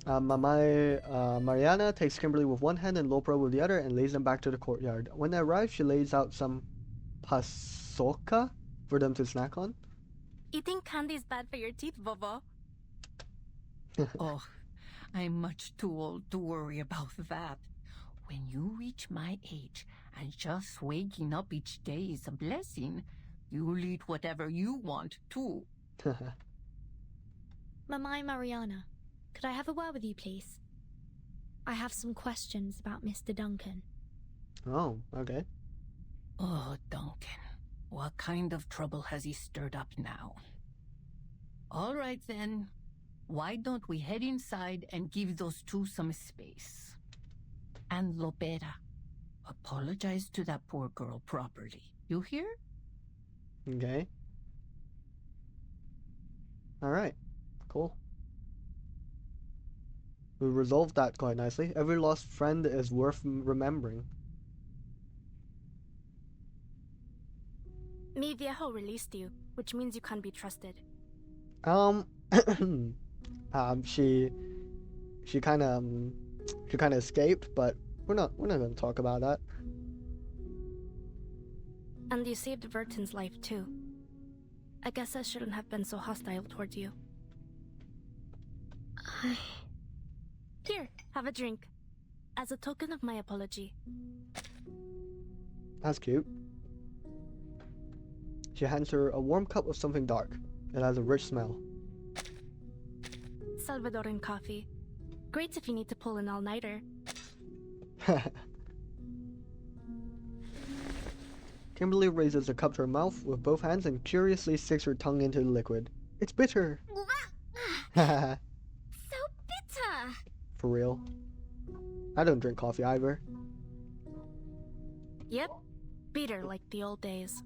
Mariana takes Kimberly with one hand and Lopra with the other and leads them back to the courtyard. When they arrive, she lays out some pasoka for them to snack on. Eating candy is bad for your teeth, Bobo. Oh, I'm much too old to worry about that. When you reach my age and just waking up each day is a blessing, you'll eat whatever you want too. Mamai Mariana, could I have a word with you, please? I have some questions about Mr. Duncan. Oh, okay. Oh, Duncan. What kind of trouble has he stirred up now? All right then. Why don't we head inside and give those two some space? And Lopera, apologize to that poor girl properly. You hear? Okay. Alright. Cool. We resolved that quite nicely. Every lost friend is worth remembering. Mi viejo released you, which means you can't be trusted. She kind of escaped, but we're not going to talk about that. And you saved Verton's life too. I guess I shouldn't have been so hostile towards you. Here, have a drink. As a token of my apology. That's cute. She hands her a warm cup of something dark. It has a rich smell. Salvadoran coffee. Great if you need to pull an all-nighter. Kimberly raises the cup to her mouth with both hands and curiously sticks her tongue into the liquid. It's bitter! So bitter! For real. I don't drink coffee either. Yep. Bitter like the old days.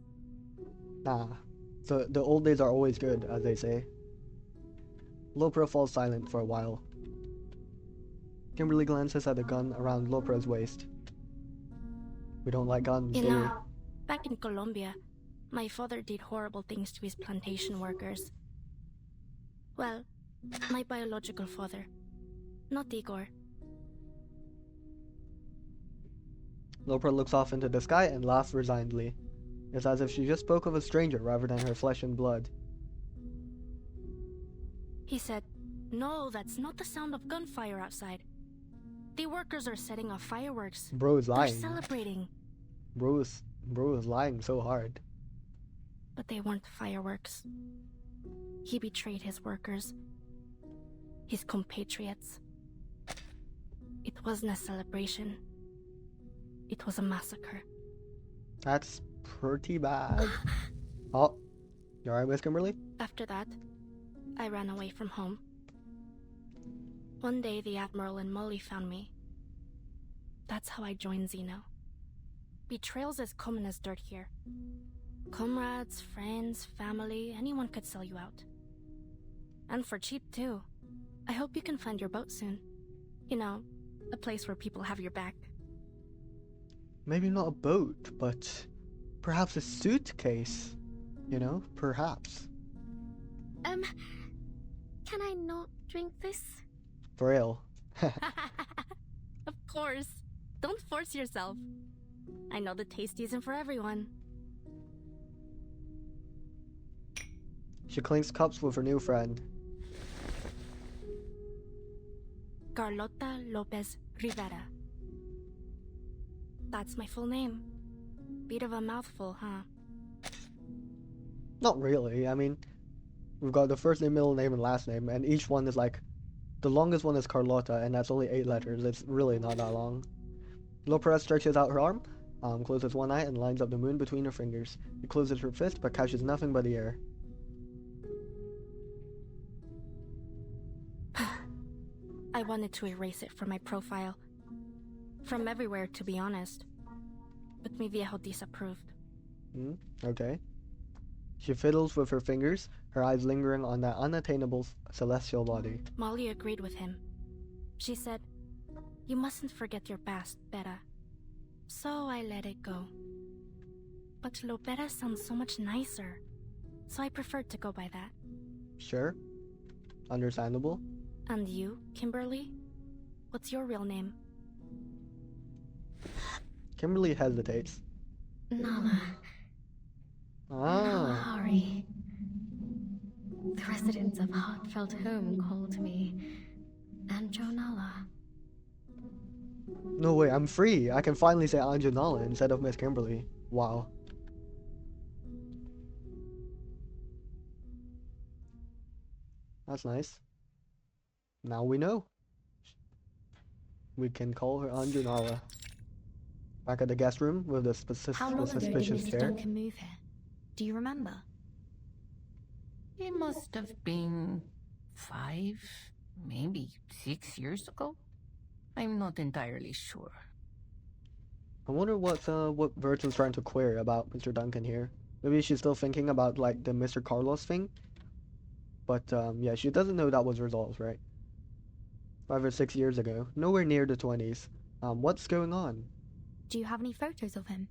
Nah. The old days are always good, as they say. Lopra falls silent for a while. Kimberly glances at the gun around Lopra's waist. We don't like guns, You do we? know, back in Colombia, my father did horrible things to his plantation workers. Well, my biological father. Not Igor. Lopra looks off into the sky and laughs resignedly. It's as if she just spoke of a stranger rather than her flesh and blood. He said, "No, that's not the sound of gunfire outside. The workers are setting off fireworks. Bro is They're lying. celebrating." Bro is lying so hard. But they weren't fireworks. He betrayed his workers. His compatriots. It wasn't a celebration. It was a massacre. That's pretty bad. Oh, you alright, Miss Kimberly? After that, I ran away from home. One day, the Admiral and Molly found me. That's how I joined Xeno. Betrayal's as common as dirt here. Comrades, friends, family, anyone could sell you out. And for cheap, too. I hope you can find your boat soon. You know, a place where people have your back. Maybe not a boat, but perhaps a suitcase. You know, perhaps. Can I not drink this? For real. Of course. Don't force yourself. I know the taste isn't for everyone. She clinks cups with her new friend. Carlota Lopez Rivera. That's my full name. Bit of a mouthful, huh? Not really. I mean, we've got the first name, middle name, and last name, and each one is like, the longest one is Carlotta, and that's only 8 letters. It's really not that long. Lopez stretches out her arm, closes one eye, and lines up the moon between her fingers. She closes her fist, but catches nothing but the air. I wanted to erase it from my profile. From everywhere, to be honest. But mi viejo disapproved. Okay. She fiddles with her fingers, her eyes lingering on that unattainable celestial body. Molly agreed with him. She said, "You mustn't forget your past, Beta." So I let it go. But Lopera sounds so much nicer, so I preferred to go by that. Sure. Understandable. And you, Kimberly? What's your real name? Kimberly hesitates. Nala. Nala Hari. The residents of Heartfelt Home called me Anjo Nala. No way, I'm free. I can finally say Anjo Nala instead of Miss Kimberly. Wow. That's nice. Now we know. We can call her Anjo Nala. Back at the guest room with the How long ago did suspicious Mr. chair. Duncan move here? Do you remember? It must have been 5, maybe 6 years ago. I'm not entirely sure. I wonder what Virgil's trying to query about Mr. Duncan here. Maybe she's still thinking about like the Mr. Carlos thing. But yeah, she doesn't know that was resolved, right? 5 or 6 years ago, nowhere near the 20s. What's going on? Do you have any photos of him?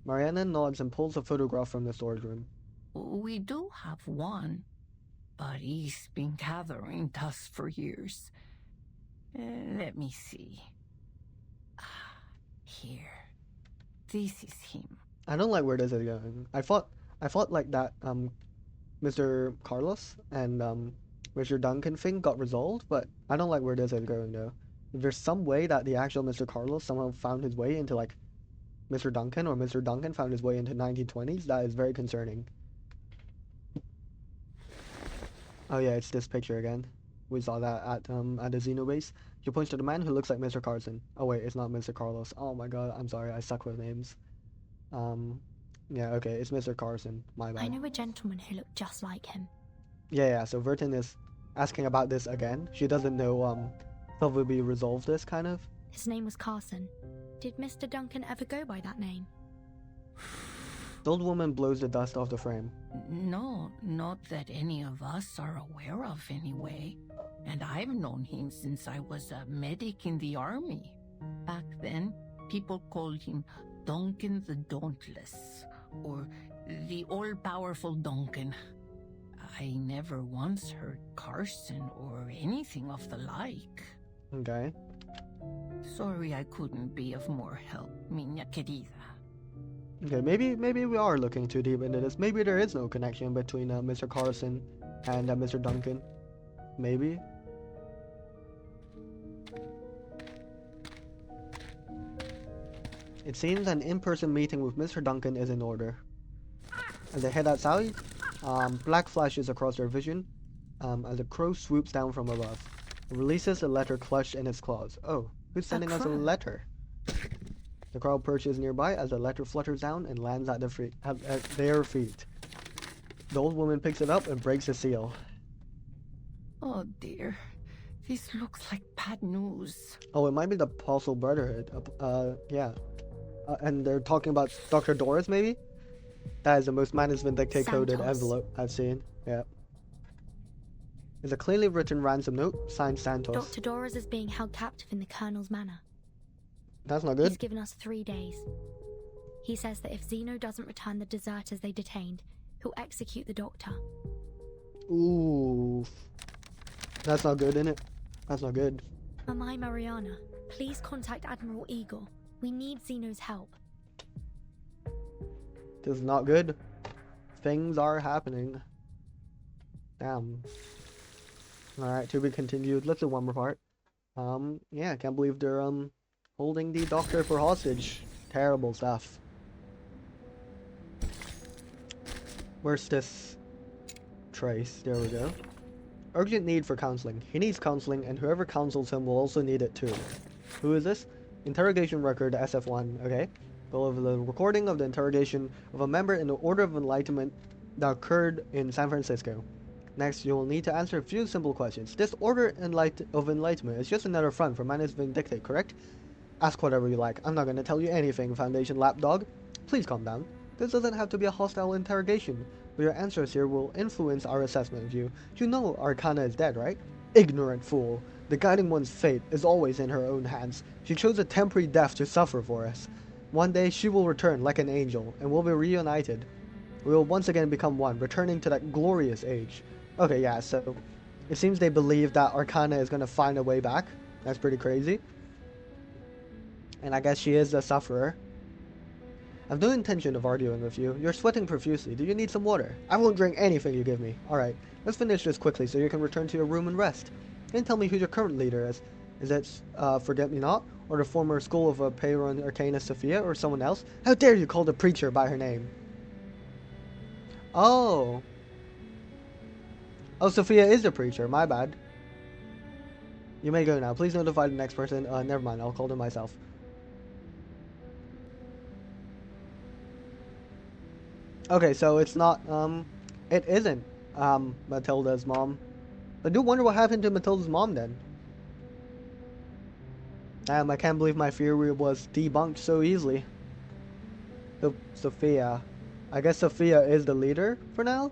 Mariana nods and pulls a photograph from the storage room. We do have one, but he's been gathering dust for years. Let me see. Here. This is him. I don't like where this is going. I thought like that Mr. Carlos and Mr. Duncan thing got resolved, but I don't like where this is going though. If there's some way that the actual Mr. Carlos somehow found his way into like Mr. Duncan, or Mr. Duncan found his way into 1920s, that is very concerning. Oh yeah, it's this picture again. We saw that at the Xeno base. She points to the man who looks like Mr. Carson. Oh wait, it's not Mr. Carlos. Oh my god, I'm sorry, I suck with names. Yeah, okay, it's Mr. Carson. My bad. I know a gentleman who looked just like him. Yeah, so Vertin is asking about this again. She doesn't know, probably resolve this, kind of. His name was Carson. Did Mr. Duncan ever go by that name? The old woman blows the dust off the frame. No, not that any of us are aware of anyway. And I've known him since I was a medic in the army. Back then, people called him Duncan the Dauntless, or the all-powerful Duncan. I never once heard Carson or anything of the like. Okay. Sorry I couldn't be of more help, minha querida. Okay, maybe we are looking too deep into this. Maybe there is no connection between Mr. Carson and Mr. Duncan. Maybe. It seems an in-person meeting with Mr. Duncan is in order. As they head outside, black flashes across their vision as a crow swoops down from above. It releases a letter clutched in its claws. Oh, who's sending us a letter? The crow perches nearby as the letter flutters down and lands at their feet. The old woman picks it up and breaks the seal. Oh dear, this looks like bad news. Oh, it might be the Apostle Brotherhood. Yeah. And they're talking about Dr. Doris, maybe? That is the most Manus Vindicte coded envelope I've seen. Yeah. It's a clearly written ransom note, signed Santos. Dr. Doris is being held captive in the Colonel's manor. That's not good. He's given us 3 days. He says that if Xeno doesn't return the deserters they detained, he'll execute the doctor. Ooh. That's not good, innit? That's not good. Amai Mariana, please contact Admiral Eagle. We need Xeno's help. This is not good. Things are happening. Damn. Alright, to be continued. Let's do one more part. Yeah, I can't believe they're Holding the doctor for hostage. Terrible stuff. Where's this trace? There we go. Urgent need for counseling. He needs counseling, and whoever counsels him will also need it too. Who is this? Interrogation record SF1. Okay. Go over the recording of the interrogation of a member in the Order of Enlightenment that occurred in San Francisco. Next, you will need to answer a few simple questions. This Order of Enlightenment is just another front for Manus Vindicate, correct? Ask whatever you like. I'm not going to tell you anything, Foundation Lapdog. Please calm down. This doesn't have to be a hostile interrogation, but your answers here will influence our assessment of you. You know Arcana is dead, right? Ignorant fool. The Guiding One's fate is always in her own hands. She chose a temporary death to suffer for us. One day she will return like an angel, and we'll be reunited. We will once again become one, returning to that glorious age. Okay, yeah, so it seems they believe that Arcana is going to find a way back. That's pretty crazy. And I guess she is a sufferer. I've no intention of arguing with you. You're sweating profusely. Do you need some water? I won't drink anything you give me. Alright, let's finish this quickly so you can return to your room and rest. Can you tell me who your current leader is? Is it Forget-Me-Not? Or the former school of Peyron Arcana Sophia? Or someone else? How dare you call the preacher by her name? Oh. Oh, Sophia is the preacher. My bad. You may go now. Please notify the next person. Never mind. I'll call them myself. Okay, so it's not, it isn't, Matilda's mom. I do wonder what happened to Matilda's mom then. I can't believe my theory was debunked so easily. Sophia. I guess Sophia is the leader for now?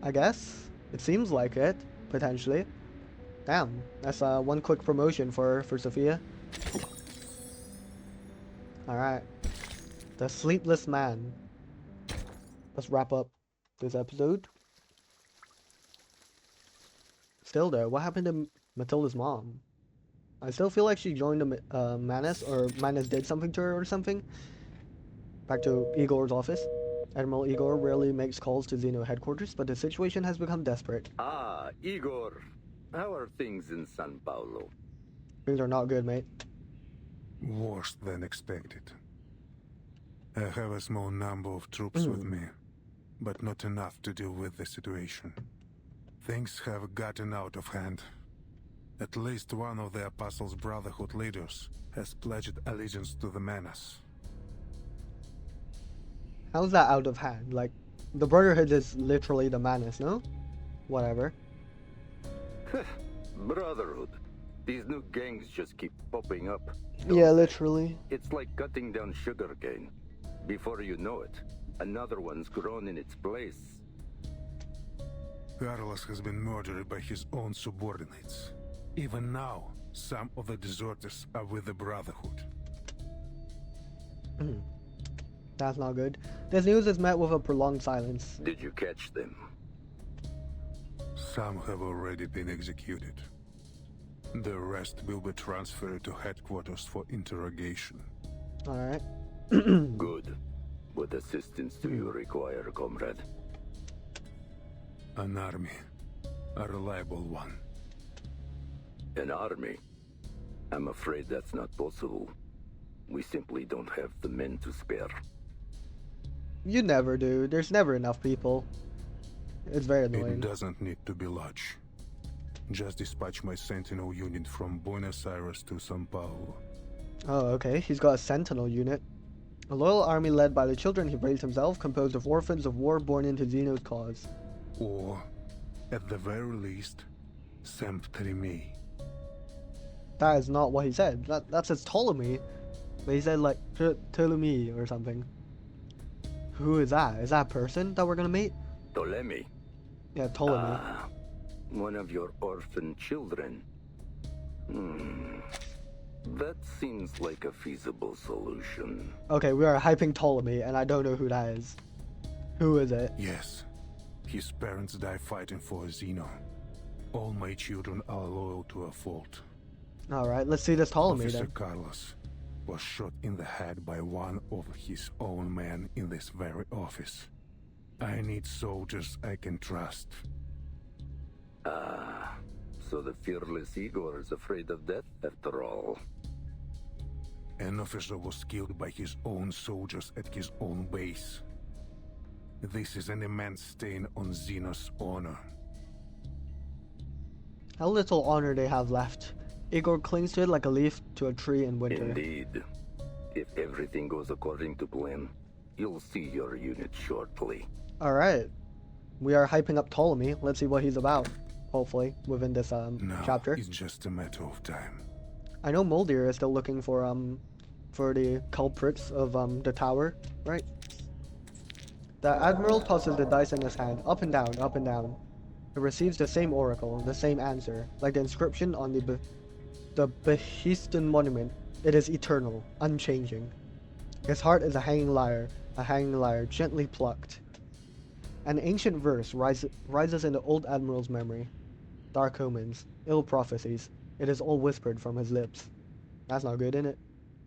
I guess. It seems like it, potentially. Damn, that's one quick promotion for Sophia. Alright. The Sleepless Man. Let's wrap up this episode. Still though, what happened to Matilda's mom? I still feel like she joined Manus, or Manus did something to her or something. Back to Igor's office. Admiral Igor rarely makes calls to Xeno headquarters, but the situation has become desperate. Ah, Igor. How are things in San Paulo? Things are not good, mate. Worse than expected. I have a small number of troops with me, but not enough to deal with the situation. Things have gotten out of hand. At least one of the Apostles' Brotherhood leaders has pledged allegiance to the Manus. How's that out of hand? Like, the Brotherhood is literally the Manus, no? Whatever. Brotherhood. These new gangs just keep popping up. Yeah, literally. It's like cutting down sugarcane. Before you know it, another one's grown in its place. Carlos has been murdered by his own subordinates. Even now, some of the deserters are with the Brotherhood. That's not good. This news is met with a prolonged silence. Did you catch them? Some have already been executed. The rest will be transferred to headquarters for interrogation. Alright. Good. What assistance do you require, comrade? An army. A reliable one. An army? I'm afraid that's not possible. We simply don't have the men to spare. You never do. There's never enough people. It's very annoying. It doesn't need to be large. Just dispatch my Sentinel unit from Buenos Aires to São Paulo. Oh, okay. He's got a Sentinel unit. A loyal army led by the children he raised himself, composed of orphans of war born into Xeno's cause. Or, at the very least, Saint-Trémy. That is not what he said. That says Ptolemy. But he said like Ptolemy or something. Who is that? Is that a person that we're gonna meet? Ptolemy? Yeah, Ptolemy. Ah, one of your orphan children. That seems like a feasible solution. Okay, we are hyping Ptolemy, and I don't know who that is. Who is it? Yes. His parents died fighting for Xeno. All my children are loyal to a fault. Alright, let's see this Ptolemy Officer then. Carlos was shot in the head by one of his own men in this very office. I need soldiers I can trust. Ah, so the fearless Igor is afraid of death after all. An officer was killed by his own soldiers at his own base. This is an immense stain on Xenos' honor. How little honor they have left. Igor clings to it like a leaf to a tree in winter. Indeed. If everything goes according to plan, you'll see your unit shortly. Alright. We are hyping up Ptolemy. Let's see what he's about. Hopefully, within this chapter. It's just a matter of time. I know Moldir is still looking for the culprits of the tower, right? The Admiral tosses the dice in his hand, up and down, up and down. It receives the same oracle, the same answer, like the inscription on the Behestan monument. It is eternal, unchanging. His heart is a hanging lyre gently plucked. An ancient verse rises in the old Admiral's memory. Dark omens, ill prophecies, it is all whispered from his lips. That's not good, innit?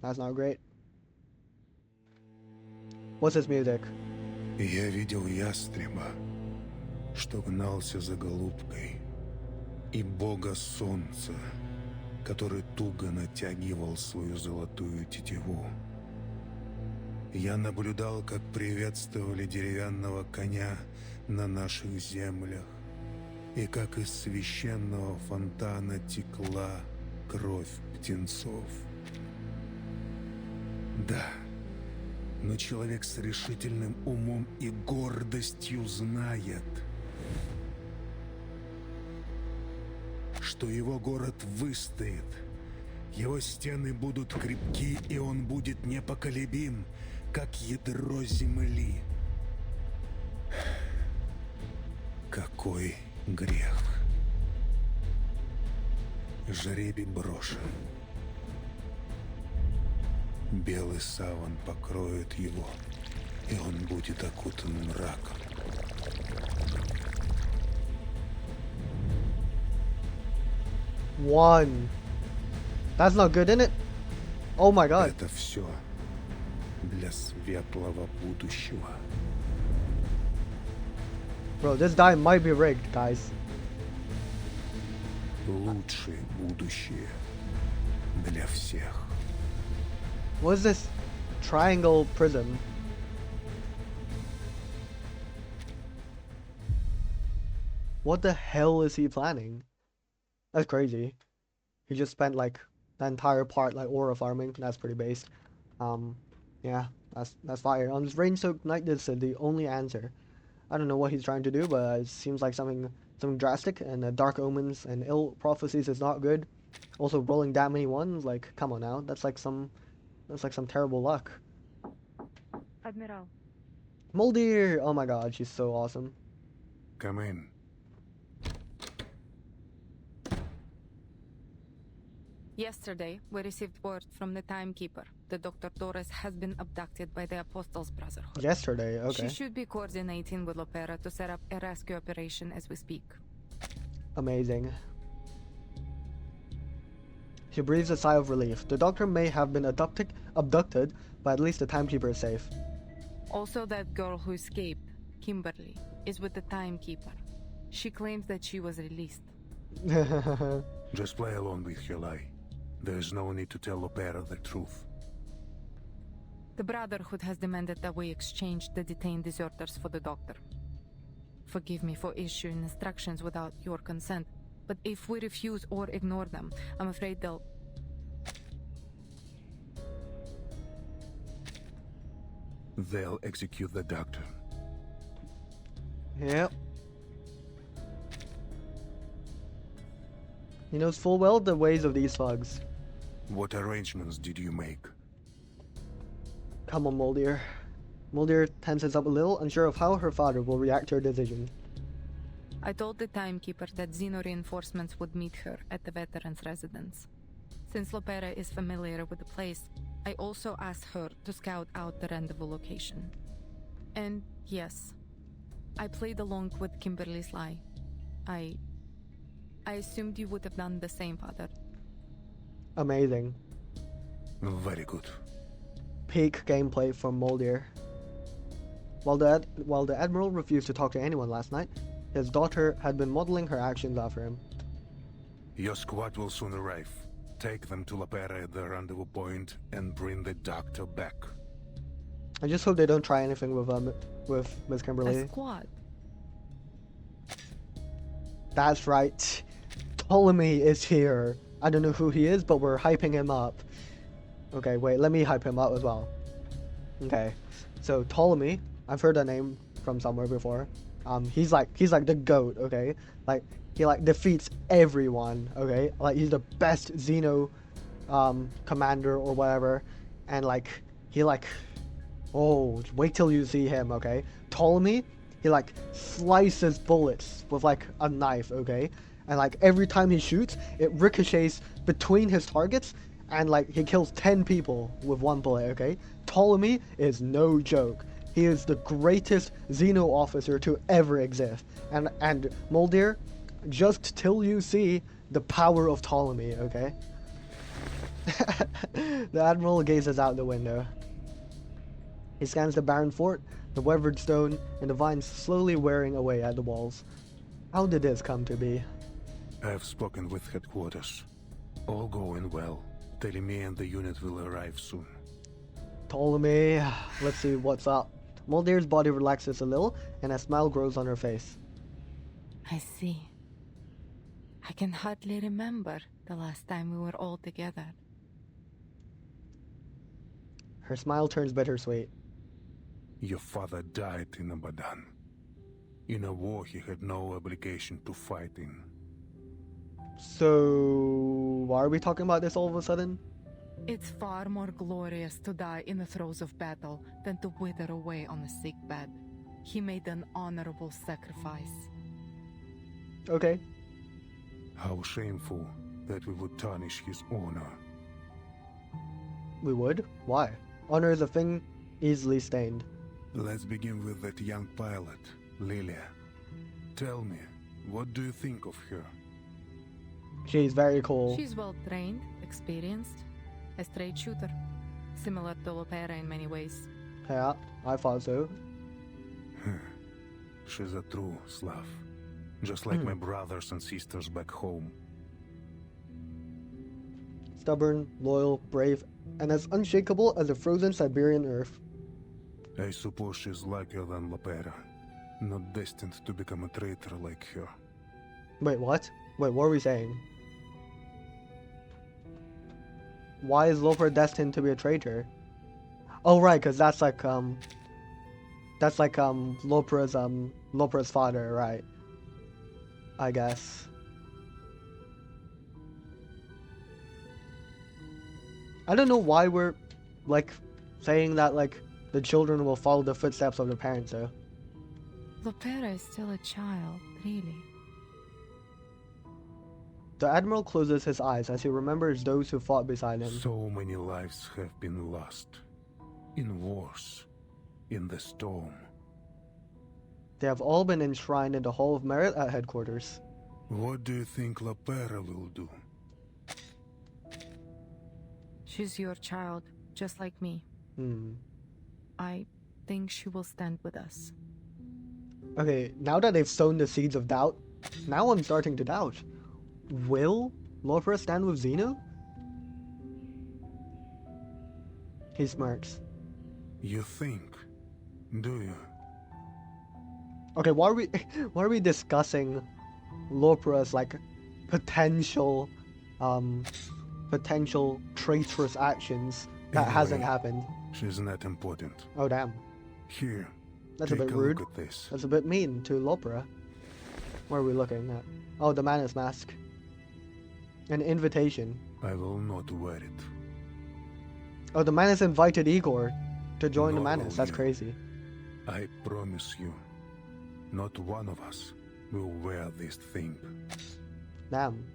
That's not great. What's his music? Я видел ястреба, что гнался за голубкой, и бога солнца, который туго натягивал свою золотую тетиву. Я наблюдал, как приветствовали деревянного коня на наших землях, и как из священного фонтана текла кровь птенцов. Да, но человек с решительным умом и гордостью знает, что его город выстоит, его стены будут крепки, и он будет непоколебим, как ядро земли. Какой грех! Жребий брошен. Белый саван покроет его, и он будет окутан мраком. One. That's not good, innit? Oh my god. Это все для светлого будущего. Bro, this die might be rigged, guys. Лучшее будущее для всех. What is this triangle prism? What the hell is he planning? That's crazy. He just spent like the entire part like aura farming. That's pretty base. Yeah, that's fire. On this rain soaked night, this is the only answer. I don't know what he's trying to do, but it seems like something drastic. And dark omens and ill prophecies is not good. Also, rolling that many ones, like, come on now, that's like some terrible luck. Admiral. Moldir! Oh my god, she's so awesome. Come in. Yesterday, we received word from the Timekeeper that Dr. Doris has been abducted by the Apostles' Brotherhood. Yesterday, okay. She should be coordinating with Lopera to set up a rescue operation as we speak. Amazing. She breathes a sigh of relief. The doctor may have been abducted, but at least the Timekeeper is safe. Also, that girl who escaped, Kimberly, is with the Timekeeper. She claims that she was released. Just play along with her lie. There is no need to tell Opera the truth. The Brotherhood has demanded that we exchange the detained deserters for the doctor. Forgive me for issuing instructions without your consent, but if we refuse or ignore them, I'm afraid they'll... They'll execute the doctor. Yep. He knows full well the ways of these thugs. What arrangements did you make? Come on, Moldir. Moldir tenses up a little, unsure of how her father will react to her decision. I told the Timekeeper that Xeno reinforcements would meet her at the veteran's residence. Since Lopera is familiar with the place, I also asked her to scout out the rendezvous location. And yes, I played along with Kimberly's lie. I assumed you would have done the same, Father. Amazing. Very good. Peak gameplay from Moldir. While the Admiral refused to talk to anyone last night, his daughter had been modeling her actions after him. Your squad will soon arrive. take them to Lopera at the rendezvous point and bring the doctor back. I just hope they don't try anything with Miss Kimberly. A squad. That's right. Ptolemy is here. I don't know who he is, but we're hyping him up. Okay, wait, let me hype him up as well. Okay, so Ptolemy, I've heard that name from somewhere before. He's like the GOAT, okay? Like, he like defeats everyone, okay? Like, he's the best Xeno commander or whatever. And like, he like, oh, wait till you see him, okay? Ptolemy, he like slices bullets with like a knife, okay? And like every time he shoots, it ricochets between his targets, and like he kills 10 people with one bullet, okay? Ptolemy is no joke. He is the greatest Xeno officer to ever exist. And Moldir, just till you see the power of Ptolemy, okay? The Admiral gazes out the window. He scans the barren fort, the weathered stone, and the vines slowly wearing away at the walls. How did this come to be? I have spoken with headquarters. All going well. Ptolemy and the unit will arrive soon. Ptolemy, let's see what's up. Moldir's body relaxes a little, and a smile grows on her face. I see. I can hardly remember the last time we were all together. Her smile turns bittersweet. Your father died in Abadan. In a war he had no obligation to fight in. So, why are we talking about this all of a sudden? It's far more glorious to die in the throes of battle than to wither away on a sick bed. He made an honorable sacrifice. Okay. How shameful that we would tarnish his honor. We would? Why? Honor is a thing easily stained. Let's begin with that young pilot, Lilia. Tell me, what do you think of her? She's very cool. She's well trained, experienced, a straight shooter, similar to Lopera in many ways. Yeah, I thought so. She's a true Slav, just like my brothers and sisters back home. Stubborn, loyal, brave, and as unshakable as a frozen Siberian earth. I suppose she's luckier than Lopera, not destined to become a traitor like her. Wait, what? Wait, what are we saying? Why is Lopera destined to be a traitor? Oh, right, because that's like Lopera's father, right? I guess. I don't know why we're like saying that like the children will follow the footsteps of their parents, though. Lopera is still a child, really. The Admiral closes his eyes as he remembers those who fought beside him. So many lives have been lost. In wars. In the storm. They have all been enshrined in the Hall of Merit at headquarters. What do you think Lopera will do? She's your child, just like me. I think she will stand with us. Okay, now that they've sown the seeds of doubt, now I'm starting to doubt. Will Lopera stand with Xeno? He smirks. You think? Do you? Okay, why are we discussing Lopera's like potential traitorous actions that hasn't happened? She's not important. Oh damn. Here. That's a bit rude. Look at this. That's a bit mean to Lopera. Where are we looking at? Oh, the Manus mask. An invitation. I will not wear it. Oh, the Manus invited Igor to join the Nor Manus. will That's you. crazy. I promise you, not one of us will wear this thing. Damn.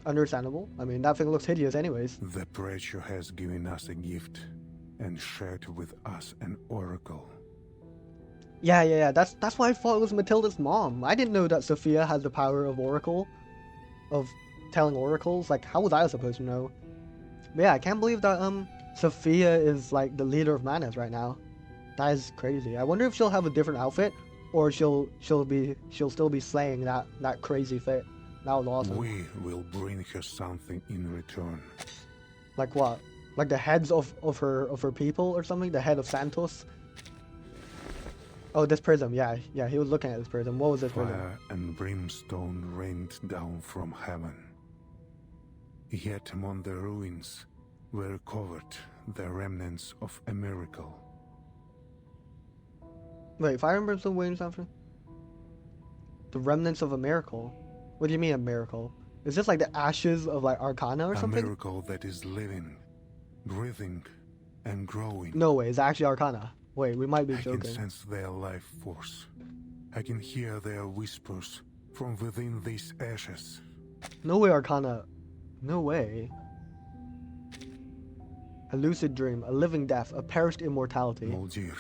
Understandable. I mean, that thing looks hideous anyways. The Preacher has given us a gift and shared with us an oracle. Yeah. That's why I thought it was Matilda's mom. I didn't know that Sophia has the power of oracle, of telling oracles. Like, how was I supposed to know? But yeah, I can't believe that Sophia is like the leader of Manus right now. That is crazy. I wonder if she'll have a different outfit, or she'll still be slaying that crazy fit That was awesome. We will bring her something in return. Like what? Like the heads of her people or something? The head of Santos? Oh, this prism, yeah, he was looking at this prism. What was this prism? Fire and brimstone rained down from heaven. Yet among the ruins were recovered the remnants of a miracle. Wait, fire and brimstone rained down from... The remnants of a miracle? What do you mean a miracle? Is this like the ashes of like Arcana or something? A miracle that is living, breathing, and growing. No way, it's actually Arcana. Wait, we might be I joking. can sense their life force. I can hear their whispers from within these ashes. No way, Arcana. No way. A lucid dream, a living death, a perished immortality. Moldir.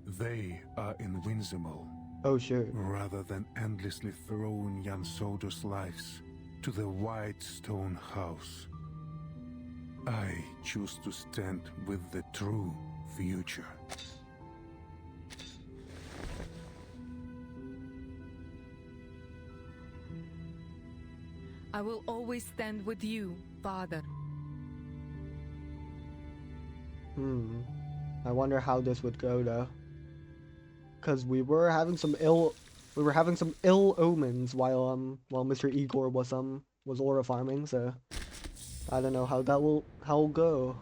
They are invincible. Oh shit. Rather than endlessly throwing Jan Soder's lives to the white stone house, I choose to stand with the true future. I will always stand with you, Father. I wonder how this would go though. Cause we were having some ill omens while Mr. Igor was aura farming, so I don't know how it'll go.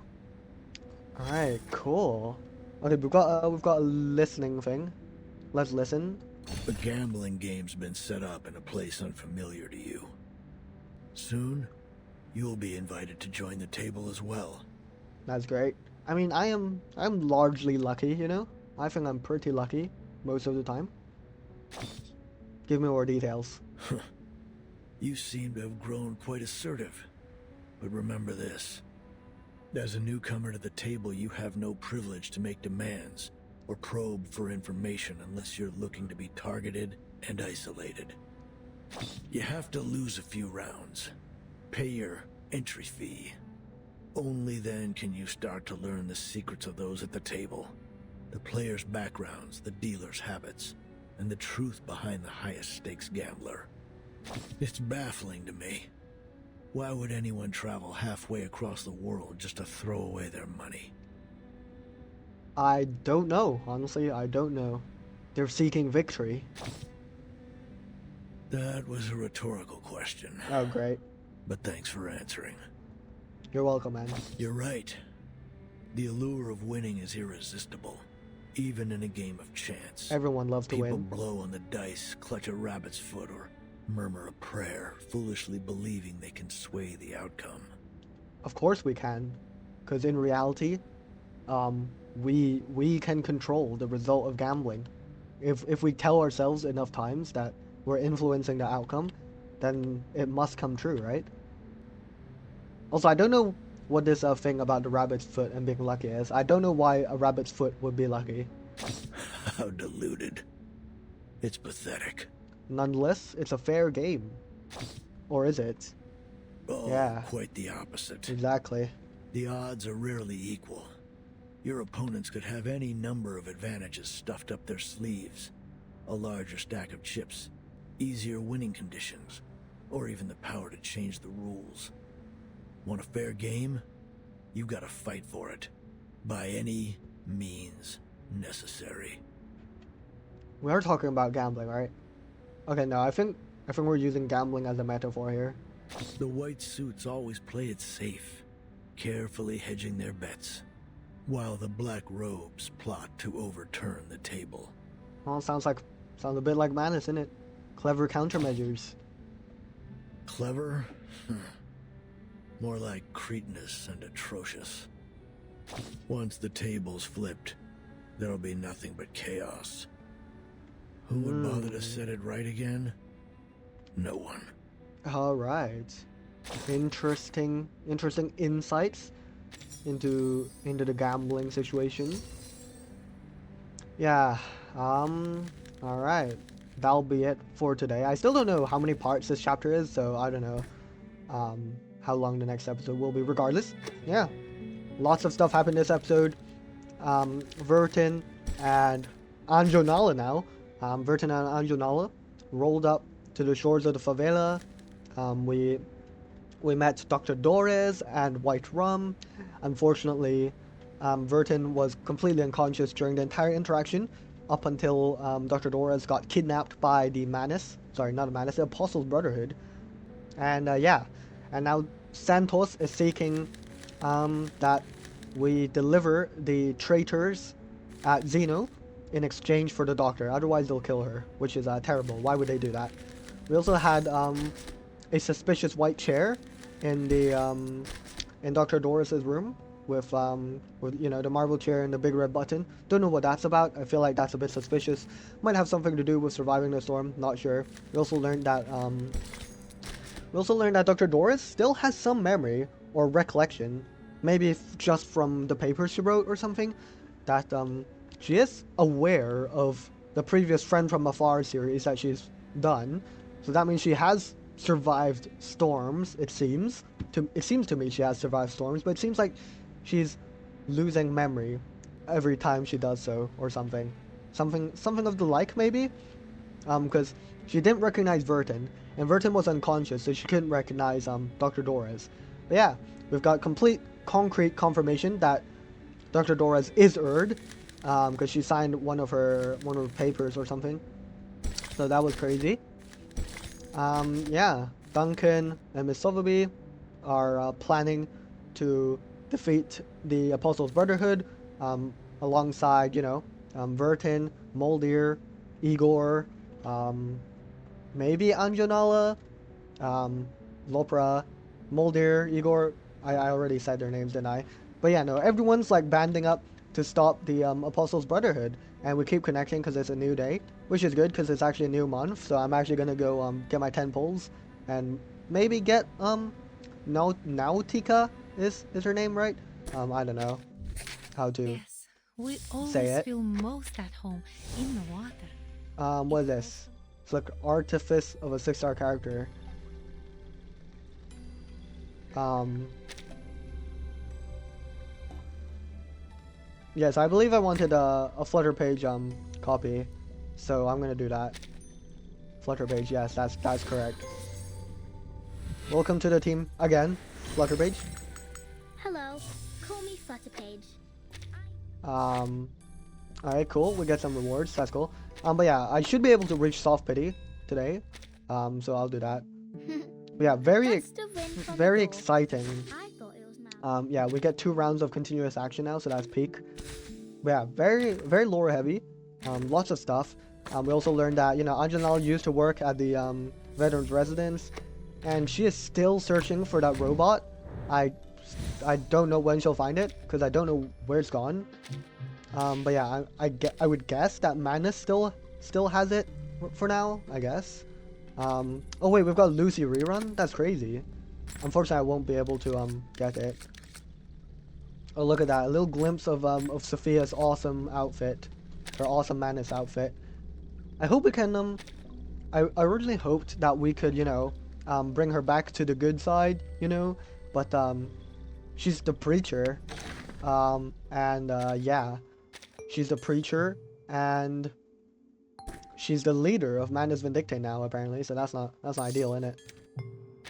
Alright, cool. Okay, we've got a listening thing. Let's listen. The gambling game's been set up in a place unfamiliar to you. Soon, you'll be invited to join the table as well. That's great. I mean, I'm largely lucky, you know? I think I'm pretty lucky most of the time. Give me more details. You seem to have grown quite assertive. But remember this. As a newcomer to the table, you have no privilege to make demands or probe for information unless you're looking to be targeted and isolated. You have to lose a few rounds. Pay your entry fee. Only then can you start to learn the secrets of those at the table. The players' backgrounds, the dealers' habits, and the truth behind the highest stakes gambler. It's baffling to me. Why would anyone travel halfway across the world just to throw away their money? I don't know. Honestly, I don't know. They're seeking victory. That was a rhetorical question. Oh, great. But thanks for answering. You're welcome, man. You're right. The allure of winning is irresistible, even in a game of chance. Everyone loves to win. People blow on the dice, clutch a rabbit's foot, or murmur a prayer, foolishly believing they can sway the outcome. Of course we can, because in reality, we can control the result of gambling. If we tell ourselves enough times that we're influencing the outcome, then it must come true, right? Also, I don't know what this thing about the rabbit's foot and being lucky is. I don't know why a rabbit's foot would be lucky. How deluded. It's pathetic. Nonetheless, it's a fair game. Or is it? Oh, yeah. Quite the opposite. Exactly. The odds are rarely equal. Your opponents could have any number of advantages stuffed up their sleeves. A larger stack of chips, easier winning conditions, or even the power to change the rules. Want a fair game? You've got to fight for it. By any means necessary. We are talking about gambling, right? Okay, no, I think we're using gambling as a metaphor here. The white suits always play it safe, carefully hedging their bets, while the black robes plot to overturn the table. Well, sounds a bit like Manus, isn't it? Clever countermeasures. Clever? More like cretinous and atrocious. Once the table's flipped, there'll be nothing but chaos. Who would bother to set it right again? No one. Alright. Interesting insights into the gambling situation. Yeah, alright. That'll be it for today. I still don't know how many parts this chapter is, so I don't know how long the next episode will be. Regardless, yeah, lots of stuff happened this episode. Vertin and Anjonala now. Vertin and Anjonala rolled up to the shores of the favela We met Dr. Doris and White Rum. Unfortunately, Vertin was completely unconscious during the entire interaction up until Dr. Doris got kidnapped by the Manus. Sorry, not the Manus, the Apostles Brotherhood. And yeah, and now Santos is seeking that we deliver the traitors at Xeno in exchange for the Doctor. Otherwise, they'll kill her, which is terrible. Why would they do that? We also had a suspicious white chair in the in Dr. Doris's room with you know, the marble chair and the big red button. Don't know what that's about. I feel like that's a bit suspicious. Might have something to do with surviving the storm. Not sure. We also learned that Dr. Doris still has some memory or recollection, maybe just from the papers she wrote or something. That she is aware of the previous Friend from Afar series that she's done. So that means she has survived storms, it seems. It seems to me she has survived storms, but it seems like she's losing memory every time she does so, or something. Something of the like, maybe? Because she didn't recognize Vertin, and Vertin was unconscious, so she couldn't recognize Dr. Doris. But yeah, we've got complete, concrete confirmation that Dr. Doris is Erd, because she signed one of her papers or something. So that was crazy. Yeah, Duncan and Miss Sotheby are planning to defeat the Apostles Brotherhood alongside, you know, Vertin, Moldir, Igor, maybe Anjanala, Lopra, Moldir, Igor. I already said their names, didn't I? But yeah, no, everyone's like banding up to stop the Apostles Brotherhood, and we keep connecting because it's a new day, which is good because it's actually a new month. So I'm actually gonna go get my 10 pulls and maybe get Nautica is her name, right? I don't know how to We say always it. feel most at home in the water. What is this? It's like artifice of a 6-star character. Yes, I believe I wanted a Flutter page copy, so I'm gonna do that. Flutter page, yes, that's correct. Welcome to the team again, Flutter page. Hello, call me Flutterpage. Alright, cool. We get some rewards. That's cool. But yeah, I should be able to reach Soft Pity today. So I'll do that. But yeah, very exciting. Yeah, we get 2 rounds of continuous action now, so that's peak. But yeah, very lore heavy. Lots of stuff. We also learned that, you know, Anjanala used to work at the veterans residence, and she is still searching for that robot. I don't know when she'll find it, because I don't know where it's gone. But yeah, I would guess that Manus still has it for now, I guess. Oh wait, we've got Lucy rerun? That's crazy. Unfortunately, I won't be able to get it. Oh, look at that. A little glimpse of Sophia's awesome outfit. Her awesome Manus outfit. I hope we can, I originally hoped that we could, you know, bring her back to the good side, you know, but, she's the preacher, yeah, she's the preacher, and she's the leader of Manus Vindicte now, apparently, so that's not ideal, innit?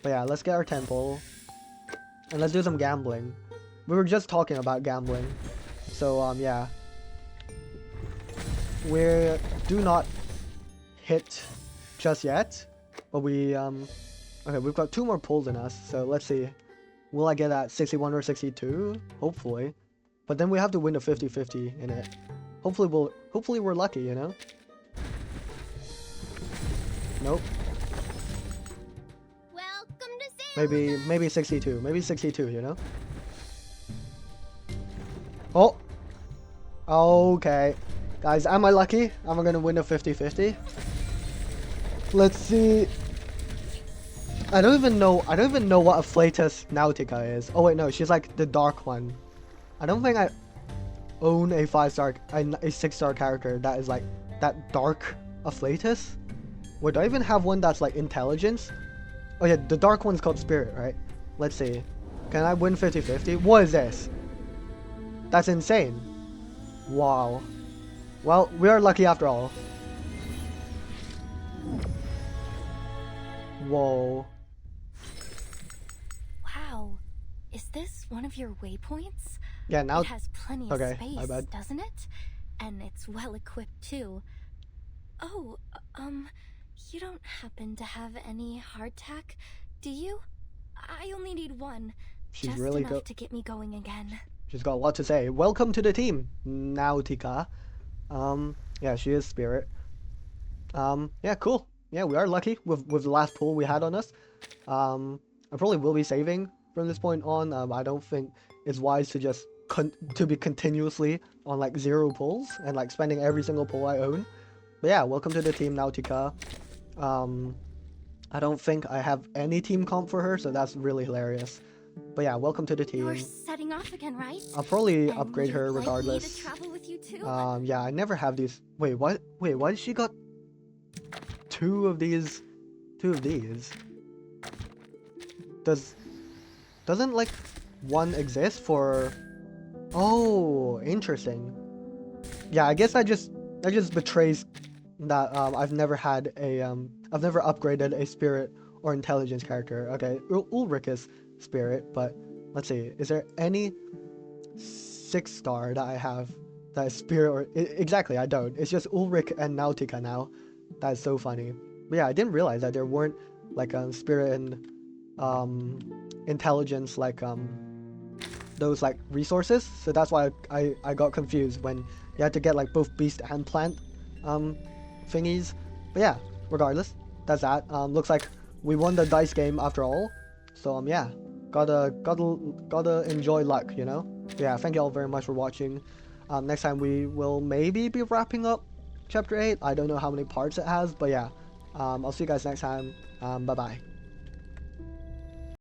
But yeah, let's get our temple, and let's do some gambling. We were just talking about gambling, so, yeah. We do not hit just yet, but we, okay, we've got 2 more pulls in us, so let's see. Will I get that 61 or 62? Hopefully. But then we have to win a 50-50 in it. Hopefully we're lucky, you know? Nope. Welcome to Maybe 62. Maybe 62, you know? Oh! Okay. Guys, am I lucky? Am I gonna win a 50-50? Let's see. I don't even know what a Flatus Nautica is. Oh wait, no, she's like the dark one. I don't think I own a 6-star character that is like that dark a Flatus. Wait, do I even have one that's like intelligence? Oh yeah, the dark one's called Spirit, right? Let's see. Can I win 50-50? What is this? That's insane. Wow. Well, we are lucky after all. Whoa. Is this one of your waypoints? Yeah, now... It has plenty of Okay, space, my bad. doesn't it? And it's well equipped too. Oh, you don't happen to have any hardtack, do you? I only need one. She's just really enough good. to get me going again. She's got a lot to say. Welcome to the team, Nautica. Yeah, she is Spirit. Yeah, cool. Yeah, we are lucky with the last pull we had on us. I probably will be saving from this point on. I don't think it's wise to just to be continuously on like 0 pulls and like spending every single pull I own. But yeah, welcome to the team, Nautica. I don't think I have any team comp for her, so that's really hilarious. But yeah, welcome to the team. You're setting off again, right? I'll probably And upgrade you'd her like me regardless. to travel with you too? Yeah, I never have these. Wait, what? Wait, why she got 2 of these? 2 of these? Doesn't like 1 exist for? Oh, interesting. Yeah, I guess that just betrays that I've never had a I've never upgraded a spirit or intelligence character. Okay, Ulrich is spirit, but let's see, is there any 6-star that I have that is spirit or exactly? I don't. It's just Ulrich and Nautica now. That's so funny. But yeah, I didn't realize that there weren't like spirit and intelligence like those like resources. So that's why I got confused when you had to get like both beast and plant thingies. But yeah, regardless, that's that. Looks like we won the dice game after all. So yeah, gotta enjoy luck, you know. Yeah, thank you all very much for watching. Next time we will maybe be wrapping up chapter 8. I don't know how many parts it has, but yeah. I'll see you guys next time. Bye bye.